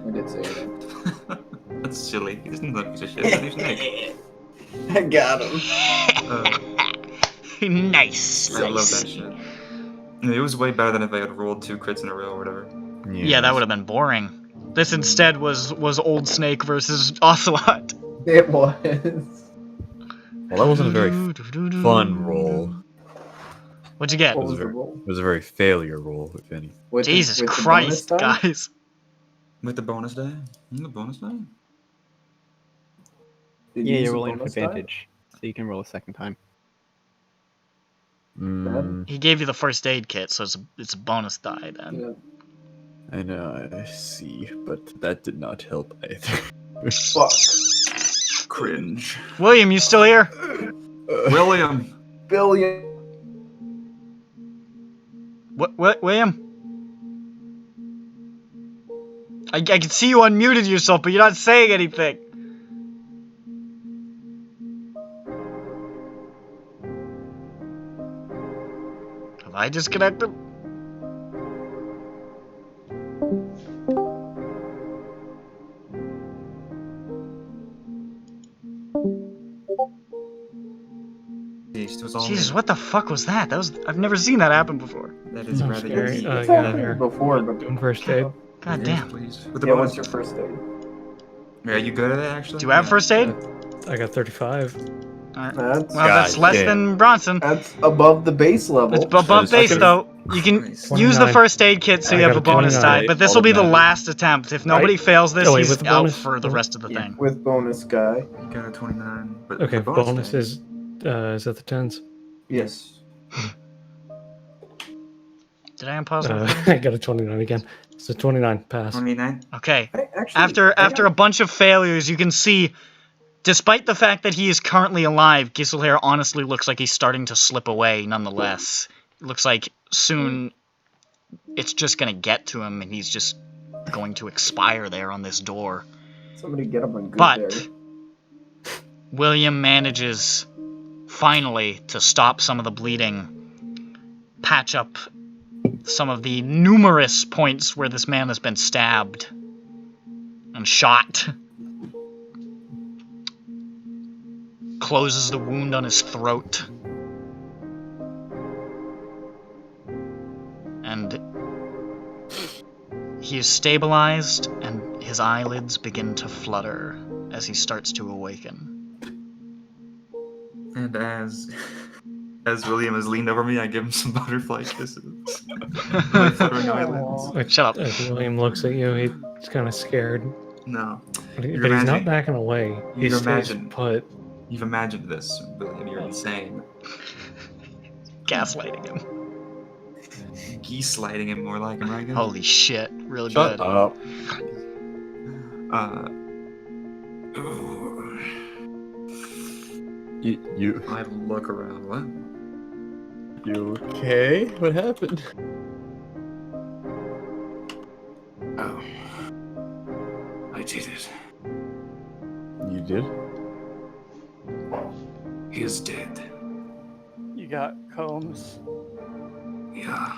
We did say that. That's silly. He doesn't know piece of shit. His name's Nick. I got him. Nice. I love that shit. It was way better than if I had rolled 2 crits in a row or whatever. Yeah, that would have been boring. This instead was Old Snake versus Ocelot. It was. Well, that wasn't a very fun roll. What'd you get? What was the roll? It was a very failure roll, if any. With the- Jesus with the Christ, bonus die? guys. With the bonus die? The bonus die? Did Yeah, use you're a rolling with bonus die? advantage, so you can roll a second time. He gave you the first aid kit, so it's a bonus die then. Yeah. I know, I see, but that did not help either. Fuck. Cringe. William, you still here? William! Billion. What, William? I can see you unmuted yourself, but you're not saying anything. Have I disconnected? Jesus, what the fuck was that? I've never seen that happen before. That is I'm rather scary. easy. It's Yeah, happened here. before, but Doing first aid. God Yes, damn. please. With the Yeah, bonus. what's your first aid? Are you good at it, actually? Do you have first aid? I got 35. Alright. That's Well, that's God less damn. than Bronson. that's above the base level. It's above That is base, fucking- though. You can Christ. use the 29. first aid kit so I you have got a bonus 29. die, but this will be the last attempt. If nobody fails this, Oh, wait, he's with the out bonus? for the rest of the Yeah, thing. with bonus guy. You got a 29. But Okay, the bonus die- is that the 10s? Yes. Did I unpause that? I got a 29 again. It's a 29 pass. 29? Okay. Actually, After a bunch of failures, you can see, despite the fact that he is currently alive, Giselher honestly looks like he's starting to slip away nonetheless. It looks like soon it's just gonna get to him and he's just going to expire there on this door. somebody get him on good But there. William manages finally to stop some of the bleeding, patch up some of the numerous points where this man has been stabbed and shot. Closes the wound on his throat. And he is stabilized, and his eyelids begin to flutter as he starts to awaken. And as William has leaned over me, I give him some butterfly kisses. My fluttering eyelids. Shut up. As William looks at you, he's kind of scared. No. But You're he's not imagining- backing away. He you're stays imagining- put. You've imagined this, William. You're insane. Gaslighting him. Geese sliding him more like him, right? guys? Holy shit. Really Shut good. up. You I look around. What? you okay? What happened? Oh. I did it. You did? He is dead. You got combs. Yeah.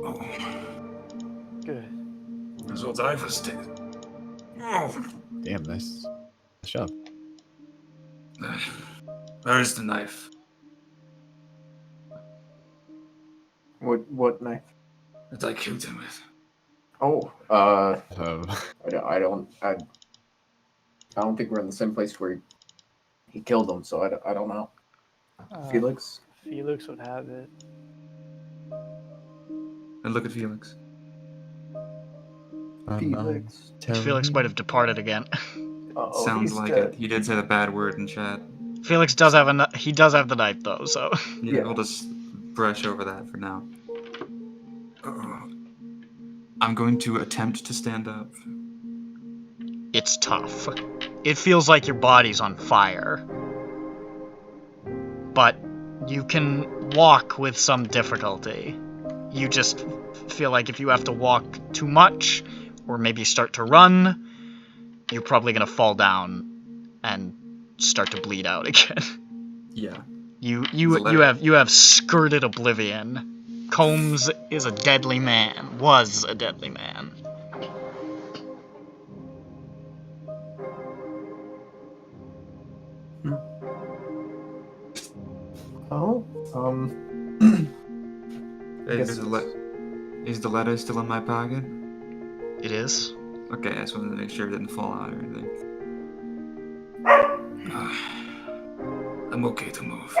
Oh, Good. that's what I was dead. Oh. Damn, nice job. Where is the knife? What knife? That I killed him with. Oh, Um, I don't think we're in the same place where he killed him, so I don't know. Felix? Felix would have it. And look at Felix. Felix. Felix might have departed again. Uh-oh, Sounds he's like dead. it. He did say the bad word in chat. Felix does have he does have the knife though, so Yeah, Yeah. we'll just brush over that for now. I'm going to attempt to stand up. it's tough. It feels like your body's on fire. But you can walk with some difficulty. You just feel like if you have to walk too much, or maybe start to run, you're probably gonna fall down and start to bleed out again. Yeah. You have skirted oblivion. Combs is a deadly man. Was a deadly man. Oh, Is the letter still in my pocket? It is. Okay, I just wanted to make sure it didn't fall out or anything. I'm okay to move.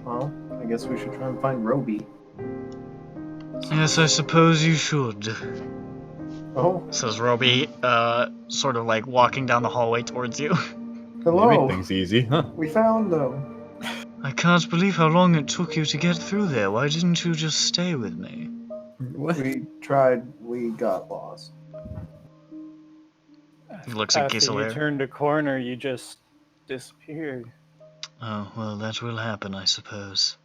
well, I guess we should try and find Roby. Yes, I suppose you should. Oh, Says Roby, sort of like walking down the hallway towards you. They hello. make things easy, huh? We found them. I can't believe how long it took you to get through there. Why didn't you just stay with me? What? We tried. We got lost. He looks at After you Giselaire. turned a corner, you just disappeared. Oh, well, that will happen, I suppose.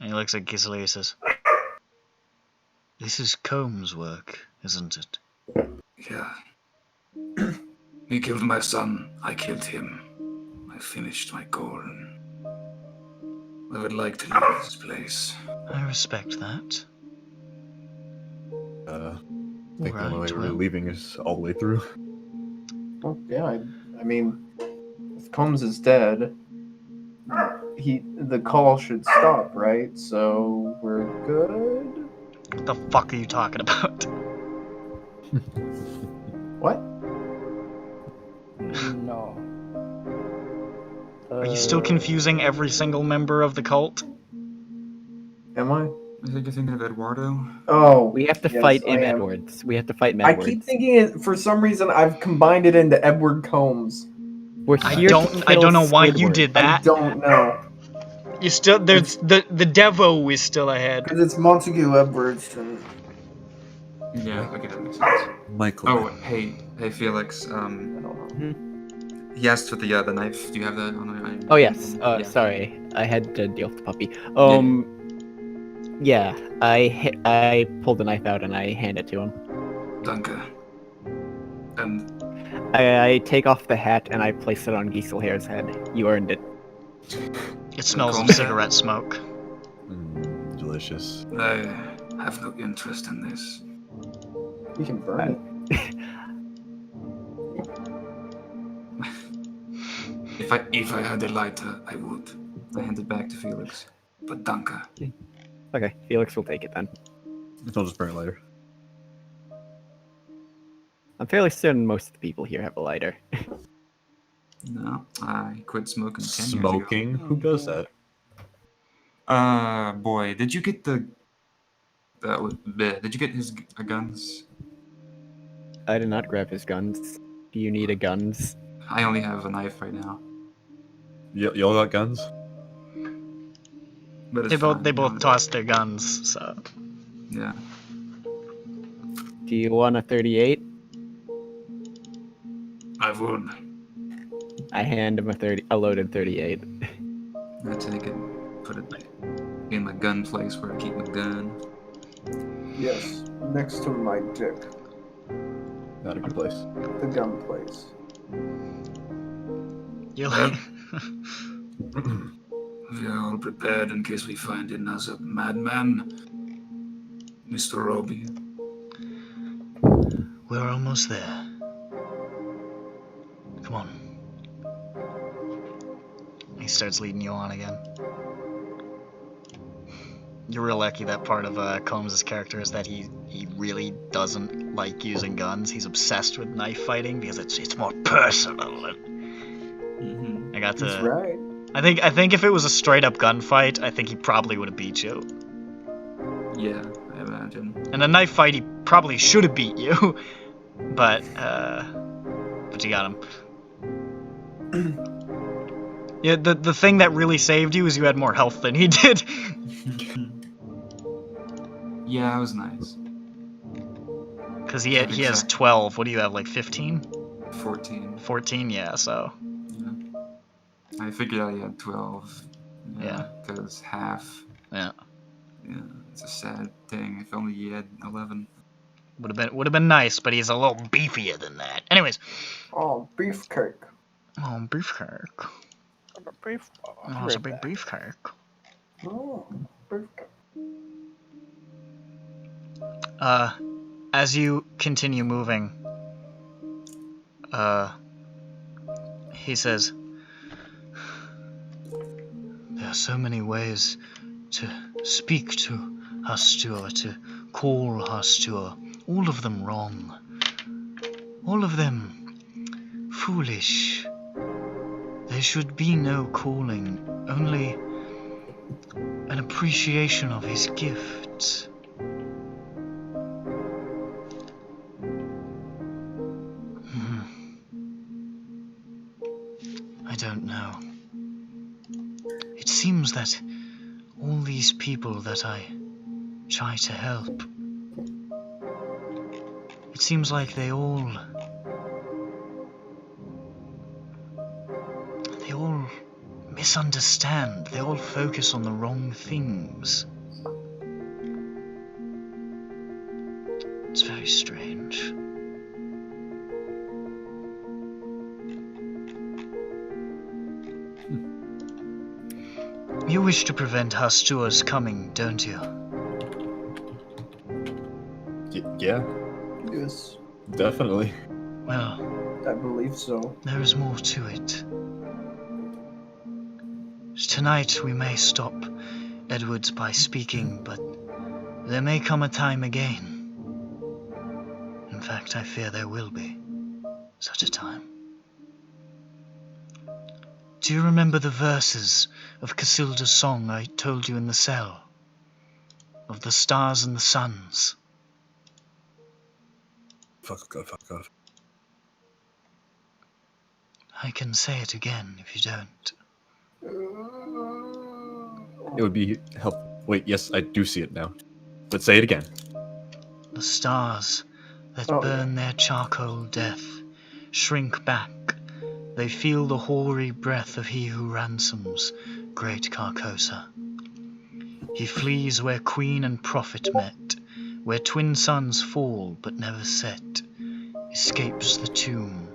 And he looks at Giselaire and says, "This is Combs' work, isn't it?" Yeah. He killed my son. I killed him. I finished my goal. I would like to leave this place. I respect that. I think the only way Right, we're well. leaving is all the way through. Well, yeah. I mean, if Combs is dead, the call should stop, right? So we're good. What the fuck are you talking about? What? No. Are you still confusing every single member of the cult? Am I? I think you're thinking of Eduardo. Oh, We have to yes, fight I him, am. Edwards. We have to fight him, I Edwards. keep thinking it for some reason. I've combined it into Edward Combs. We're I here don't to kill know why you Squidward. did I that. don't know You still there's the Devo is still ahead. because it's Montague Edwards. And... Yeah, okay, that makes sense. Michael. Oh, hey, Felix. I don't know. He asked for the knife. Do you have that on? Oh yes. Yeah. Sorry, I had to deal with the puppy. Yeah, I pulled the knife out and I hand it to him. Danke. And I take off the hat and I place it on Giselhair's head. You earned it. It smells of Comb. cigarette smoke. Delicious. I have no interest in this. You can burn it. If I had a lighter, I would. I hand it back to Felix. But danke. Okay, Felix will take it then. I'll just burn it later. I'm fairly certain most of the people here have a lighter. No, I quit smoking 10 Smoking? Who does that? years ago. Boy, did you get did you get his guns? I did not grab his guns. Do you need a guns? I only have a knife right now. Y'all got guns? But it's They fine, both you know. tossed their guns, so Yeah. Do you want a 38? I would. I hand him a loaded 38. I take it, put it in my gun place where I keep my gun. Yes, next to my dick. Not a good place. The gun place. You're like... We are all prepared in case we find another madman, Mr. Roby. We're almost there. Come on. He starts leading you on again. You're real lucky that part of Combs' character is that he really doesn't like using guns. He's obsessed with knife fighting because it's more personal. And I got to. That's right. I think if it was a straight up gunfight, I think he probably would have beat you. Yeah, I imagine. In a knife fight, he probably should have beat you, but you got him. Yeah, the thing that really saved you is you had more health than he did. Yeah, it was nice. Because he has 12. What do you have, like 15? 14. 14, yeah, so. Yeah. I figured out he had 12. Yeah. Because half. Yeah. Yeah, it's a sad thing. If only he had 11. Would have been nice, but he's a little beefier than that. Anyways. Oh, beefcake. Oh, beefcake. Oh, it's a big beefcake. Oh, beefcake. As you continue moving, he says, there are so many ways to speak to Hastur, to call Hastur, all of them wrong, all of them foolish. There should be no calling, only an appreciation of his gifts. I don't know. It seems that all these people that I try to help, it seems like they all misunderstand. They all focus on the wrong things. It's very strange. You wish to prevent Hastur's coming, don't you? Yeah, Yes, definitely. Well, I believe so. there is more to it. Tonight we may stop Edwards by speaking, but there may come a time again. In fact, I fear there will be such a time. Do you remember the verses of Cassilda's song I told you in the cell? Of the stars and the suns? Fuck off. I can say it again if you don't. It would be help. Wait, yes, I do see it now. But say it again. The stars that burn their charcoal death shrink back. They feel the hoary breath of he who ransoms great Carcosa. He flees where queen and prophet met, where twin suns fall but never set, escapes the tomb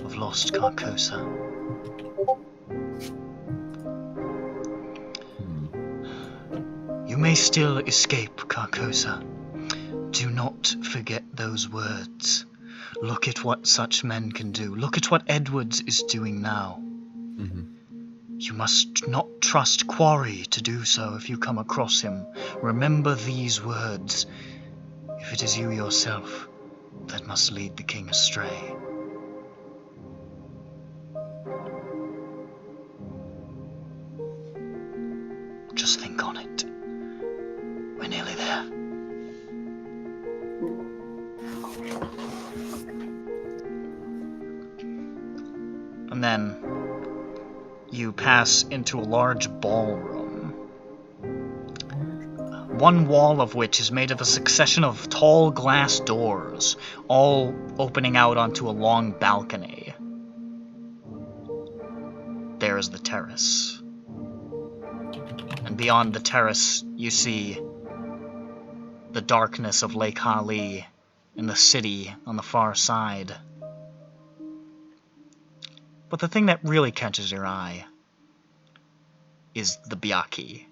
of lost Carcosa. You may still escape Carcosa. Do not forget those words. Look at what such men can do. Look at what Edwards is doing now. You must not trust Quarry to do so if you come across him. Remember these words. If it is you yourself that must lead the king astray. Just think on it. We're nearly there. And then you pass into a large ballroom. One wall of which is made of a succession of tall glass doors, all opening out onto a long balcony. There is the terrace. And beyond the terrace, you see the darkness of Lake Hali in the city on the far side. But the thing that really catches your eye is the Byaki.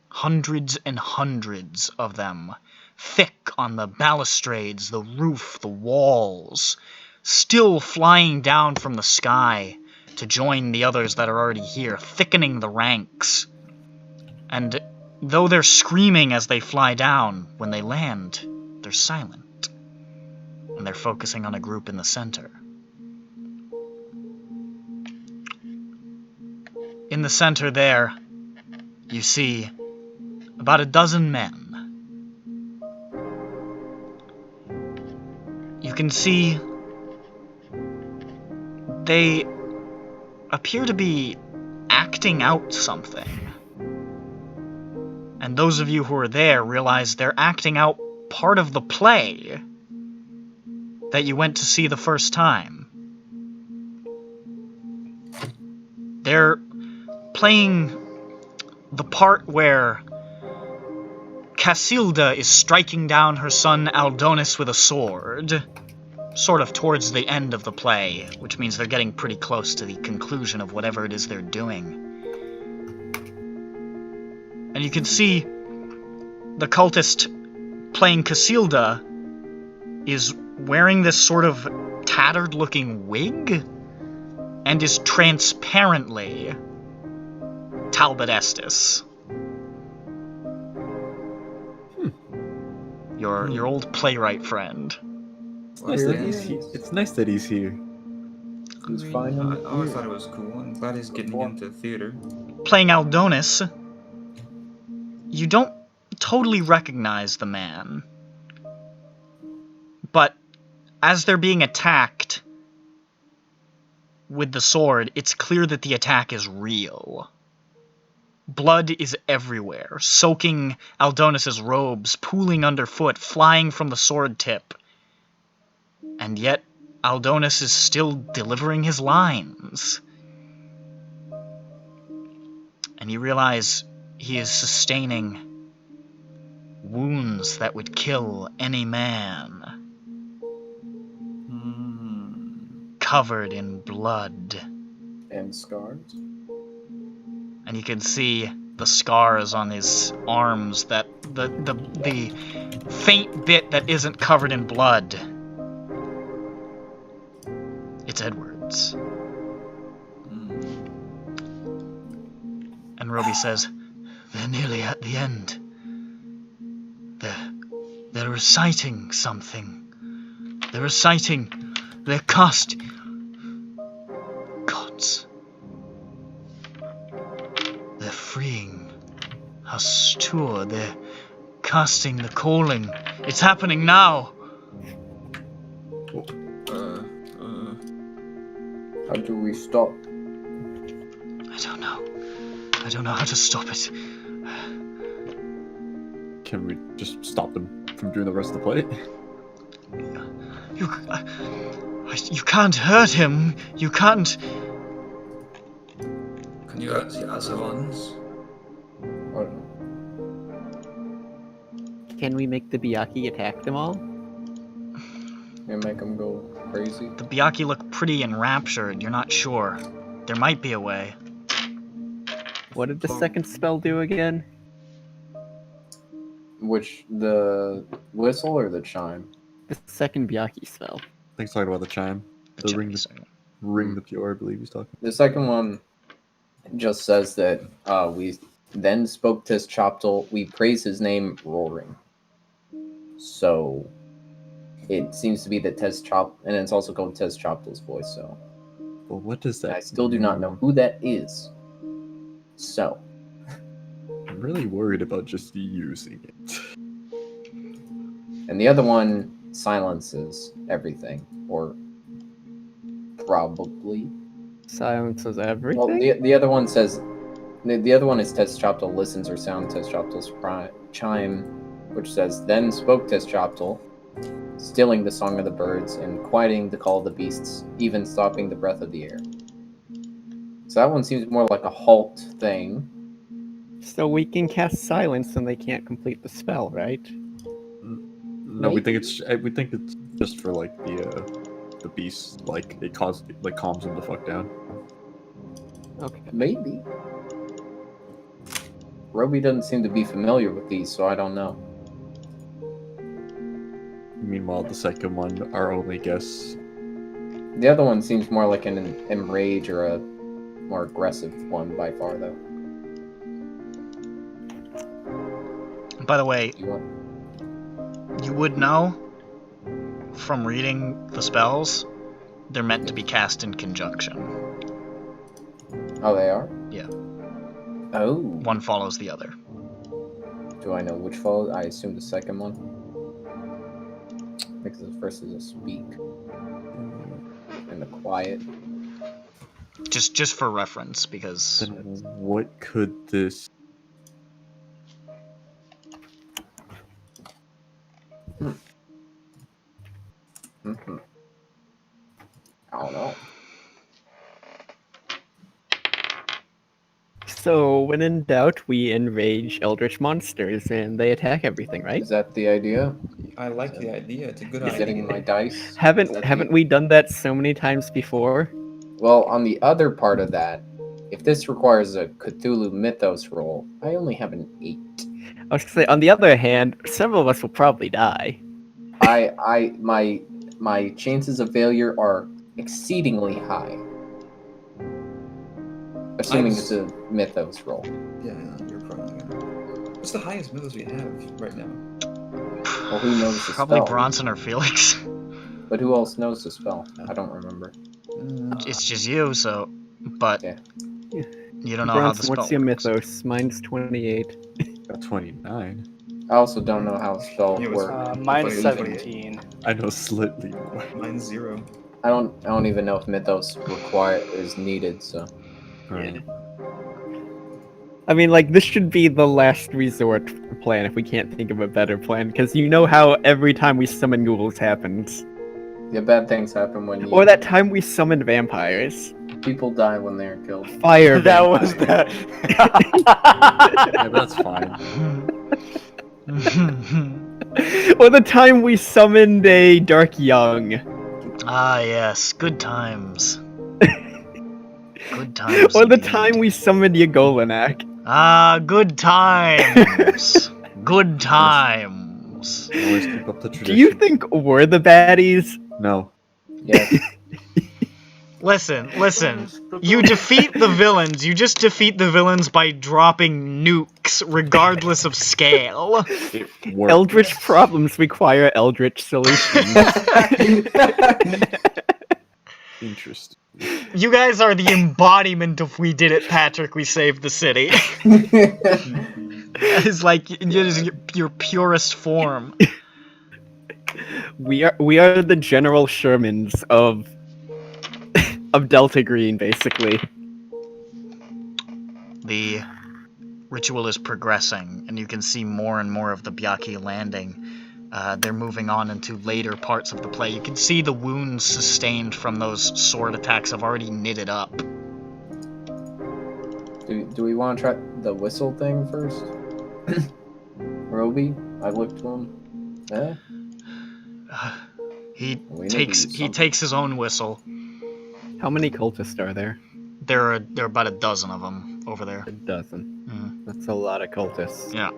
Hundreds and hundreds of them, thick on the balustrades, the roof, the walls, still flying down from the sky to join the others that are already here, thickening the ranks. And though they're screaming as they fly down, when they land, they're silent. And they're focusing on a group in the center. In the center there, you see about a dozen men. You can see they appear to be acting out something. And those of you who are there realize they're acting out part of the play that you went to see the first time. They're playing the part where Casilda is striking down her son Aldonis with a sword, sort of towards the end of the play, which means they're getting pretty close to the conclusion of whatever it is they're doing. And you can see the cultist playing Casilda is wearing this sort of tattered-looking wig and is transparently Talbot Estes. Your old playwright friend. It's nice that he's here. He's fine. I always thought it was cool. I'm glad he's getting into theater. Playing Aldonis, you don't totally recognize the man. But as they're being attacked with the sword, it's clear that the attack is real. Blood is everywhere, soaking Aldonis's robes, pooling underfoot, flying from the sword tip. And yet, Aldonis is still delivering his lines. And you realize he is sustaining wounds that would kill any man. Covered in blood. And scars. And you can see the scars on his arms, that the faint bit that isn't covered in blood. It's Edwards. And Roby says, "They're nearly at the end. They're reciting something. They're reciting their cast gods. They're freeing Hastur. They're casting the calling. It's happening now." How do we stop? I don't know. I don't know how to stop it. Can we just stop them from doing the rest of the play? You can't hurt him. You can't. Can you hurt the other ones? I don't know. Can we make the Byaki attack them all? And make them go crazy? The Byaki look pretty enraptured. You're not sure. There might be a way. What did the second spell do again? Which, the whistle or the chime? The second Byaki spell. I think he's talking about the chime. The ring the pure, I believe he's talking. The second one just says that we then spoke to Choptal. We praise his name, roaring. So it seems to be that and it's also called Tez Choptal's voice. So, Well, what does that? I still do not know who that is. So, I'm really worried about just using it. and the other one silences everything, or probably. Silences everything? Well, the other one says, the other one is Tez Choptal listens or sound Tez Choptal's chime, which says, then spoke Tez Choptal, stilling the song of the birds and quieting the call of the beasts, even stopping the breath of the air. So that one seems more like a halt thing. So we can cast silence and they can't complete the spell, right? No, we think it's just for like the beast, like it calms them the fuck down. Okay. Maybe. Roby doesn't seem to be familiar with these, so I don't know. Meanwhile, the second one, our only guess. The other one seems more like an enrage or a more aggressive one by far, though. By the way, You want? you would know from reading the spells, they're meant to be cast in conjunction. Oh, they are? Yeah. Oh. One follows the other. Do I know which follows? I assume the second one. Because the first is a speak. And the quiet. Just for reference, because Then what could this? Mm-hmm. I don't know. So, when in doubt, we enrage eldritch monsters and they attack everything, right? Is that the idea? I like the idea. It's a good Getting my idea. dice? Haven't we done that so many times before? Well, on the other part of that, if this requires a Cthulhu Mythos roll, I only have an 8. I was gonna say, on the other hand, several of us will probably die. My chances of failure are exceedingly high. Assuming it's a Mythos roll. Yeah, you're probably gonna. What's the highest mythos we have right now? Well, who knows the probably spell? Bronson or Felix. But who else knows the spell? I don't remember. It's just you, so. But Yeah. you don't know how the Bronson, spell what's your works. mythos? Mine's 28. Got 29. I also don't know how spells Yeah, it was- work. Mine's 28. 17. I know slightly more. Mine's 0. I don't even know if Mythos is needed, so. Right. I mean, like, this should be the last resort plan if we can't think of a better plan, because you know how every time we summon ghouls happens. Yeah, bad things happen when you Or that time we summoned vampires. people die when they're killed. Fire That vampires. was that. Yeah, that's fine. Or the time we summoned a Dark Young. Ah, yes. Good times. Good times. Or the indeed. time we summoned Yagolanak. Ah, good times. Good times. Always keep up the Do tradition. you think we're the baddies? No. Yes. Listen. You defeat the villains. You just defeat the villains by dropping nukes, regardless of scale. It worked. Eldritch problems require eldritch solutions. Interesting. You guys are the embodiment of "we did it, Patrick. We saved the city." It's like your purest form. we are the General Shermans of Delta Green, basically. The ritual is progressing, and you can see more and more of the Byaki landing. They're moving on into later parts of the play. You can see the wounds sustained from those sword attacks have already knitted up. Do we want to try the whistle thing first? Roby, I looked to him. Eh? He We need to do something. takes his own whistle. How many cultists are there? There are about a dozen of them over there. A dozen. Mhm. That's a lot of cultists. Yeah.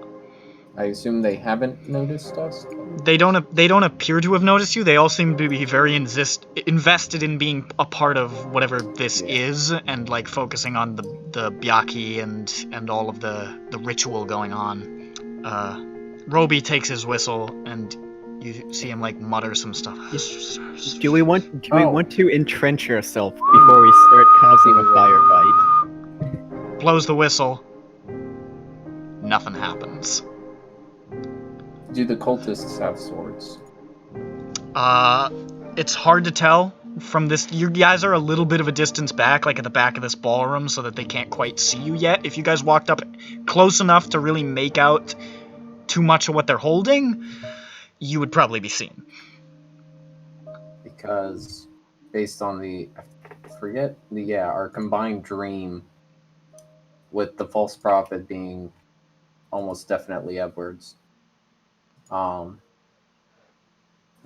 I assume they haven't noticed us. They don't appear to have noticed you. They all seem to be very invested in being a part of whatever this is, and like focusing on the Byaki and all of the ritual going on. Roby takes his whistle, and you see him like mutter some stuff. Do we want to entrench ourselves before we start causing a firefight? Blows the whistle. Nothing happens. Do the cultists have swords? It's hard to tell from this. You guys are a little bit of a distance back, like at the back of this ballroom, so that they can't quite see you yet. If you guys walked up close enough to really make out too much of what they're holding, you would probably be seen. Because based on our combined dream with the false prophet being almost definitely Edwards.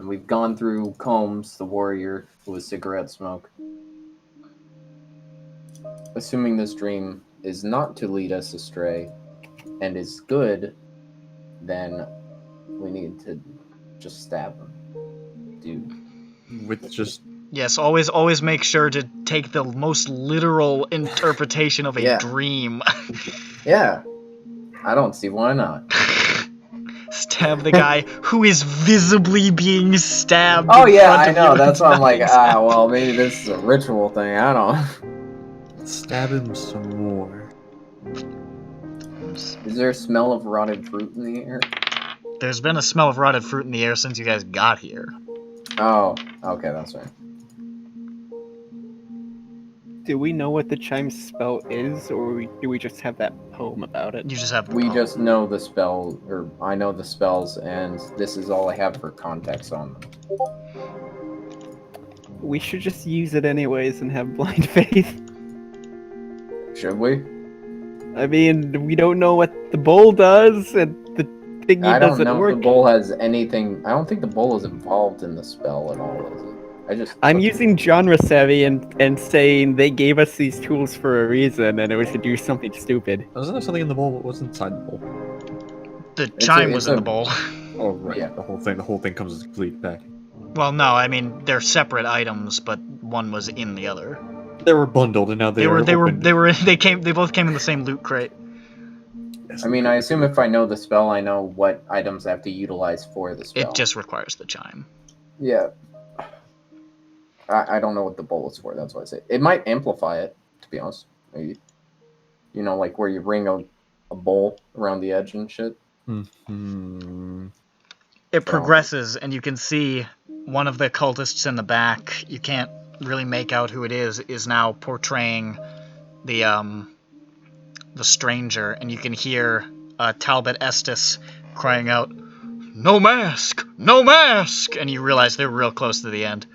And we've gone through Combs, the warrior, who was cigarette smoke. Assuming this dream is not to lead us astray and is good, then we need to just stab him. Dude. With just Yes, always make sure to take the most literal interpretation of a Yeah. dream. Yeah. I don't see why not. Stab the guy who is visibly being stabbed. Oh in yeah, front I of know. you. That's It's why I'm not like, exact- well, maybe this is a ritual thing. I don't. stab him some more. Is there a smell of rotted fruit in the air? There's been a smell of rotted fruit in the air since you guys got here. Oh, okay, that's right. Do we know what the chime spell is, or do we just have that poem about it? You just have. We just know the spell, or I know the spells, and this is all I have for context on them. We should just use it anyways and have blind faith. Should we? I mean, we don't know what the bowl does, and the thingy I don't doesn't know work. if the bowl has anything. I don't think the bowl is involved in the spell at all, is it? I just. I'm using genre savvy and saying they gave us these tools for a reason, and it was to do something stupid. Wasn't there something in the bowl? What was inside the bowl? The chime was it's in a- the bowl. Oh right, Yeah. the whole thing comes as a complete pack. Well, no, I mean they're separate items, but one was in the other. They were bundled, and now they both came in the same loot crate. I mean, I assume if I know the spell, I know what items I have to utilize for the spell. It just requires the chime. Yeah. I don't know what the bowl is for. That's why I say it might amplify it. To be honest, maybe. You know, like where you ring a bowl around the edge and shit. Hmm. It progresses, and you can see one of the cultists in the back. You can't really make out who it is now portraying the stranger, and you can hear Talbot Estes crying out, "No mask! No mask!" And you realize they're real close to the end.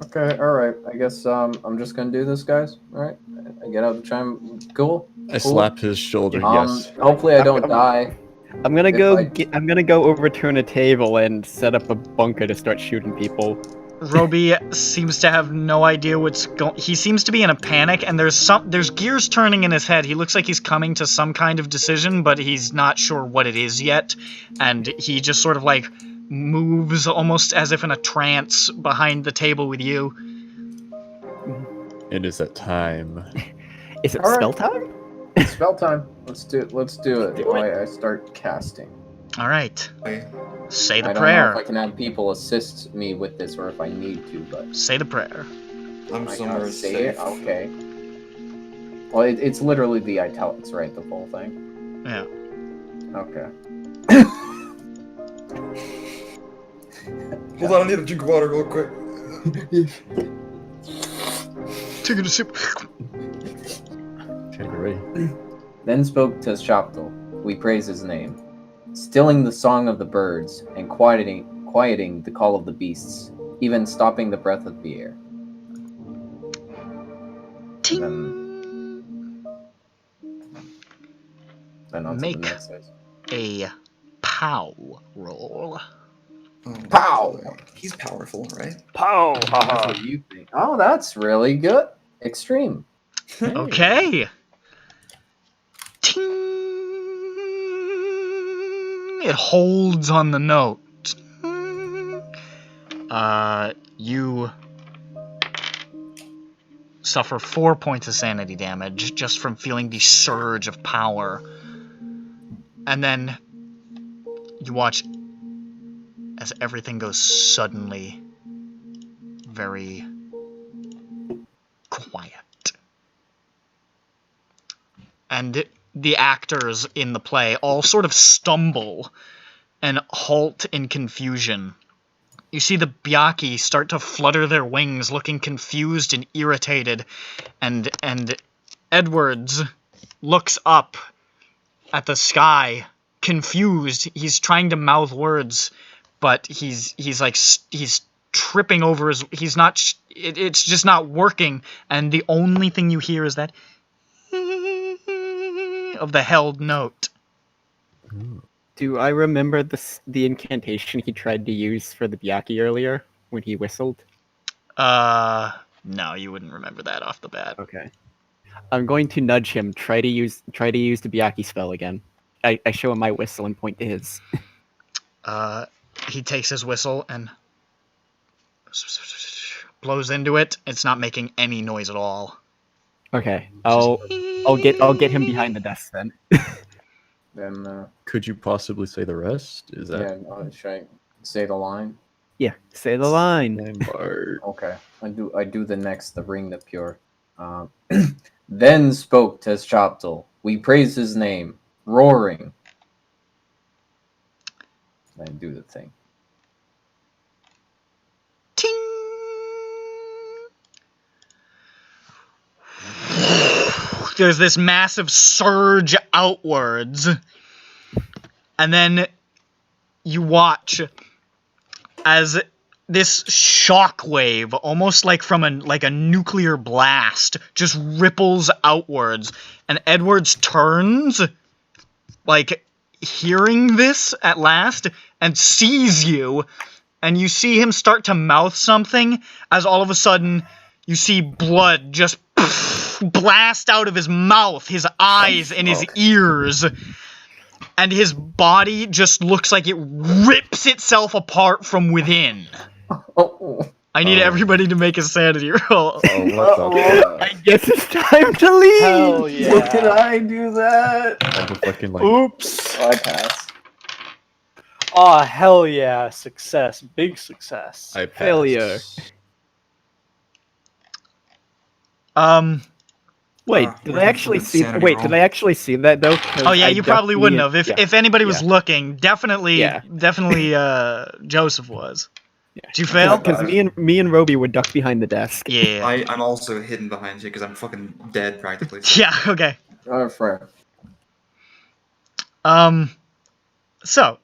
Okay, alright. I guess I'm just gonna do this, guys. Alright. I get out the chime. Cool. I Cool. slap his shoulder. Yes. Hopefully I don't die. I'm gonna If go. I- I'm gonna go overturn a table and set up a bunker to start shooting people. Roby seems to have no idea what's going. He seems to be in a panic, and there's gears turning in his head. He looks like he's coming to some kind of decision, but he's not sure what it is yet. And he just sort of like moves almost as if in a trance behind the table with you. It is that time. Is it All right. spell time? Spell time. Let's do it. Let's do it. Do it. I start casting. All right, Wait, say the I don't know prayer. if I can have people assist me with this or if I need to, but Say the prayer. I'm I somewhere gotta say safe. it. Okay. Well, it's literally the italics, right? The full thing. Yeah. Okay. Hold on, I need a drink of water real quick. Taking a sip. Okay, great. Then spoke to Shaptal. We praise his name, stilling the song of the birds and quieting the call of the beasts, even stopping the breath of the air. Ting. Then on to Make- the next phase. A pow roll. Oh, Pow! He's powerful, right? Pow! That's Haha. what you think. Oh, that's really good. Extreme. Okay. Ting. It holds on the note. You suffer 4 points of sanity damage just from feeling the surge of power. And then you watch as everything goes suddenly very quiet. And the actors in the play all sort of stumble and halt in confusion. You see the Byaki start to flutter their wings, looking confused and irritated, and Edwards looks up at the sky, confused. He's trying to mouth words, but he's tripping over his. He's not. It's just not working, and the only thing you hear is that of the held note. Do I remember the incantation he tried to use for the Byaki earlier when he whistled? No, you wouldn't remember that off the bat. Okay. I'm going to nudge him. Try to use the Byaki spell again. I show him my whistle and point to his. He takes his whistle and blows into it. It's not making any noise at all. Okay. I'll get him behind the desk then. Then, Could you possibly say the rest? Is that? yeah, should I say the line? Yeah. Say the line. Landmark. Okay, I do the next, the ring the pure. Then spoke Teschaptel. We praise his name, roaring. I do the thing. Ting! There's this massive surge outwards, and then you watch as this shockwave, almost like from a nuclear blast, just ripples outwards, and Edwards turns, like hearing this at last, and sees you, and you see him start to mouth something, as all of a sudden you see blood just blast out of his mouth, his eyes, and his ears. And his body just looks like it rips itself apart from within. Oh. I need everybody to make a sanity roll. Oh, what the I guess it's time to leave. Hell yeah. Look at I do that. fuck? Fucking like. Oops. I pass. Oh, hell yeah. Success. Big success. I passed. Failure. Wait, did I actually see? sanity Wait, roll. did I actually see that though? 'Cause Oh yeah, I you probably wouldn't have. definitely- If anybody was Yeah. looking, definitely Yeah. Joseph was. Did you fail? Because me and Roby would duck behind the desk. Yeah. I'm also hidden behind you because I'm fucking dead practically. Yeah, okay. Oh, fair. So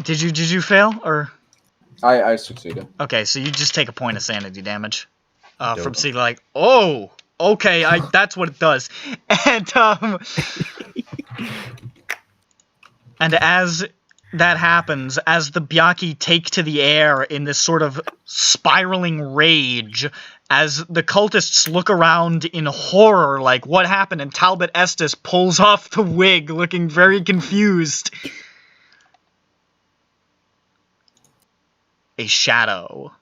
Did you fail or I succeeded. okay, so you just take a point of sanity damage. From Dope. seeing like, oh, okay, that's what it does. And and as that happens, as the Byaki take to the air in this sort of spiraling rage, as the cultists look around in horror, like, what happened? And Talbot Estes pulls off the wig, looking very confused. A shadow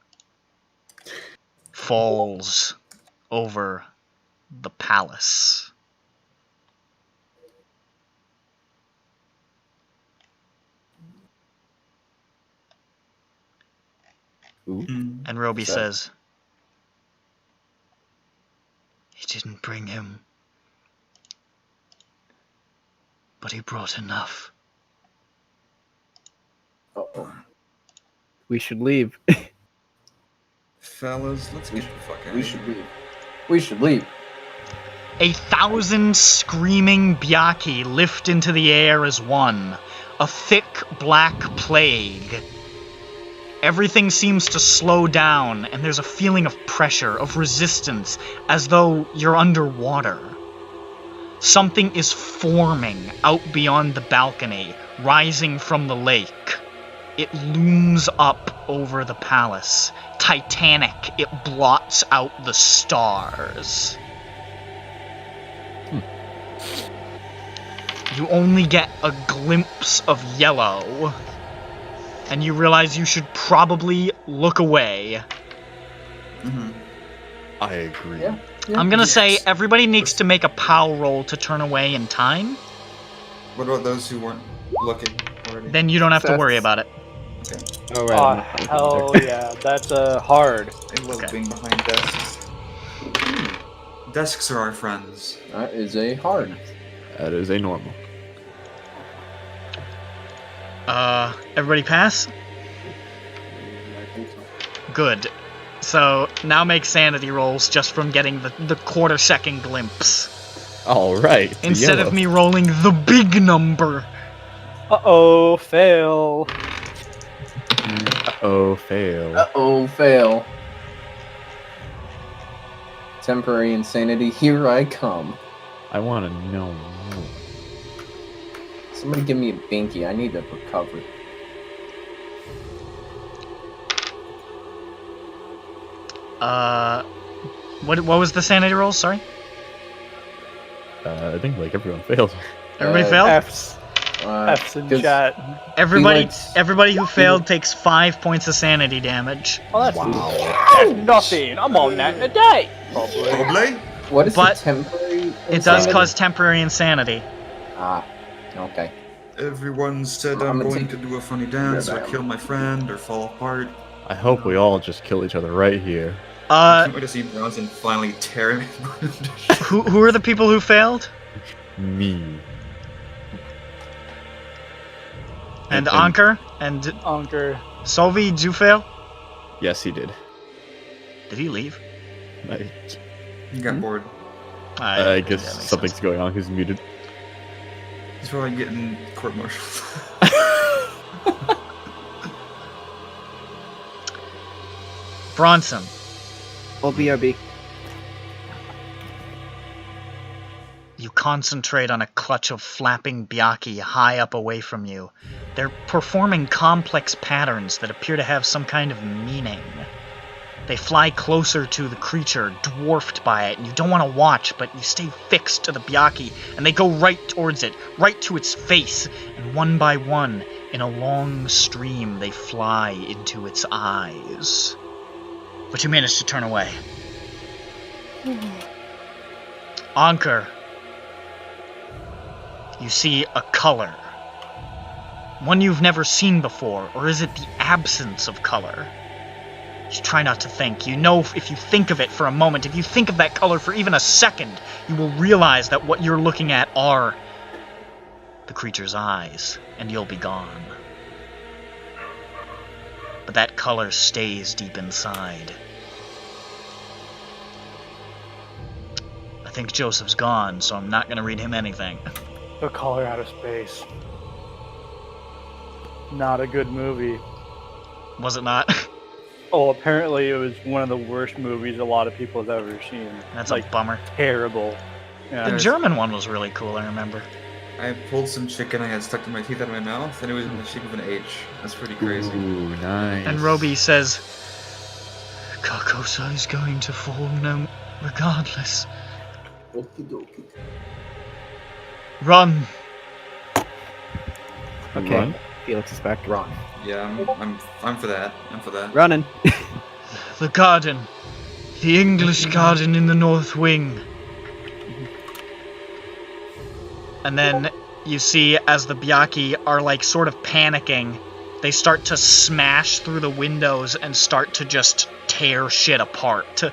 falls over the palace. And Roby says, he didn't bring him, but he brought enough. Uh-oh. We should leave. Fellas, let's get the fuck out. We should leave. We should leave. 1,000 screaming Byaki lift into the air as one, a thick black plague. Everything seems to slow down, and there's a feeling of pressure, of resistance, as though you're underwater. Something is forming out beyond the balcony, rising from the lake. It looms up over the palace. Titanic, it blots out the stars. You only get a glimpse of yellow, and you realize you should probably look away. I agree. Yeah. I'm gonna say everybody needs to make a POW roll to turn away in time. What about those who weren't looking already? Then you don't have to That's- worry about it. Oh, Oh, hell yeah. That's hard. I love Okay. being behind desks. Desks are our friends. That is a hard. That is a normal. Everybody pass? I think so. Good. So, now make sanity rolls just from getting the quarter-second glimpse. All right. the Instead yellow. of me rolling the big number. Uh-oh, fail. Oh, fail. Uh-oh, fail. Temporary insanity, here I come. I want to know more. Somebody give me a binky. I need to recover. What was the sanity roll? Sorry. I think like everyone failed. Everybody failed. F's. F's in 'cause- chat. Everybody who failed takes 5 points of sanity damage. Oh, that's nothing. I'm on that in a day. Probably. Probably. What is But the temporary? It does insanity? cause temporary insanity. Ah, okay. Everyone said I'm I'm gonna going take- to do a funny dance or down. kill my friend or fall apart. I hope we all just kill each other right here. I can't wait to see Bronson finally tear him. Who are the people who failed? Me. And Anker and Anker. Solvi, did you fail? Yes, he did. Did he leave? He got bored. I that guess makes something's sense. going on. He's muted. He's probably getting court-martialed. Bronson. Well, BRB. You concentrate on a clutch of flapping byaki high up away from you. They're performing complex patterns that appear to have some kind of meaning. They fly closer to the creature, dwarfed by it, and you don't want to watch, but you stay fixed to the byaki, and they go right towards it, right to its face, and one by one, in a long stream, they fly into its eyes. But you manage to turn away. Anker. You see a color. One you've never seen before, or is it the absence of color? Just try not to think. You know if you think of it for a moment, if you think of that color for even a second, you will realize that what you're looking at are the creature's eyes, and you'll be gone. But that color stays deep inside. I think Joseph's gone, so I'm not going to read him anything. The Color Out of Space. Not a good movie. Was it not? Oh, apparently it was one of the worst movies a lot of people have ever seen. That's like a bummer. terrible. Yeah. The German one was really cool, I remember. I pulled some chicken I had stuck in my teeth out of my mouth, and it was in the shape of an H. That's pretty crazy. Ooh, nice. And Roby says, Carcosa is going to fall no regardless. Okie dokie. Run! Okay. Run? Felix is back. Wrong. Yeah, I'm for that. I'm for that. Running. The garden. The English garden in the North Wing. And then you see as the byaki are like sort of panicking, they start to smash through the windows and start to just tear shit apart.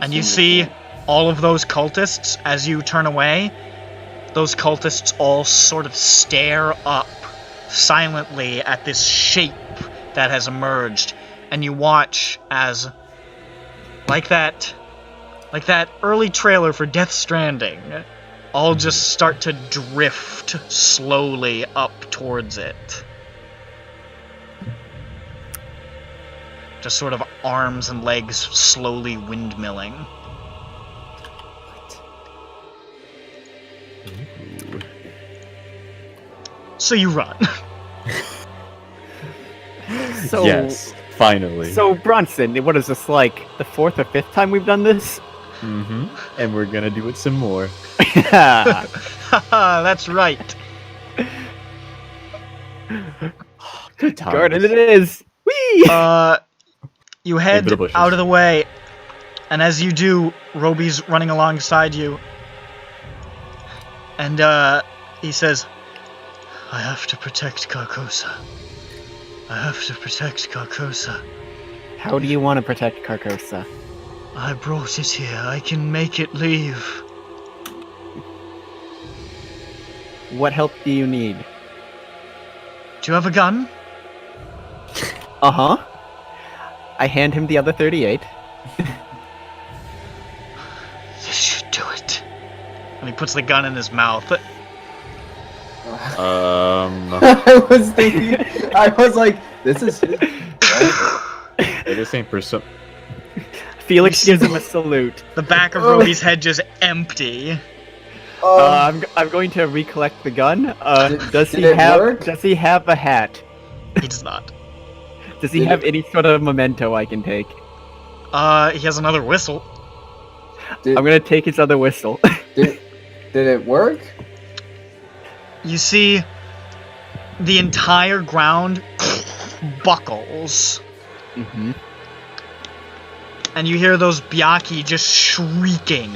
And you see all of those cultists, as you turn away, those cultists all sort of stare up silently at this shape that has emerged. And you watch as, like that early trailer for Death Stranding, all just start to drift slowly up towards it. Just sort of arms and legs slowly windmilling. So you run. So, Yes, finally. So Bronson, what is this, like the 4th or 5th time we've done this? Mm-hmm. And we're gonna do it some more. That's right. Good times. Garden it is. Whee! You head the bushes. out of the way, and as you do, Roby's running alongside you. And he says, I have to protect Carcosa. I have to protect Carcosa. How do you want to protect Carcosa? I brought it here. I can make it leave. What help do you need? Do you have a gun? Uh-huh. I hand him the other 38. This should do it. And he puts the gun in his mouth. I was thinking. I was like, this is his. Hey, this ain't person. Felix gives him a salute. The back of Roby's head just empty. I'm going to recollect the gun. Does he have a hat? He does not. Does he have any sort of memento I can take? He has another whistle. I'm gonna take his other whistle. Did it work? You see, the entire ground buckles. Mm-hmm. And you hear those Byaki just shrieking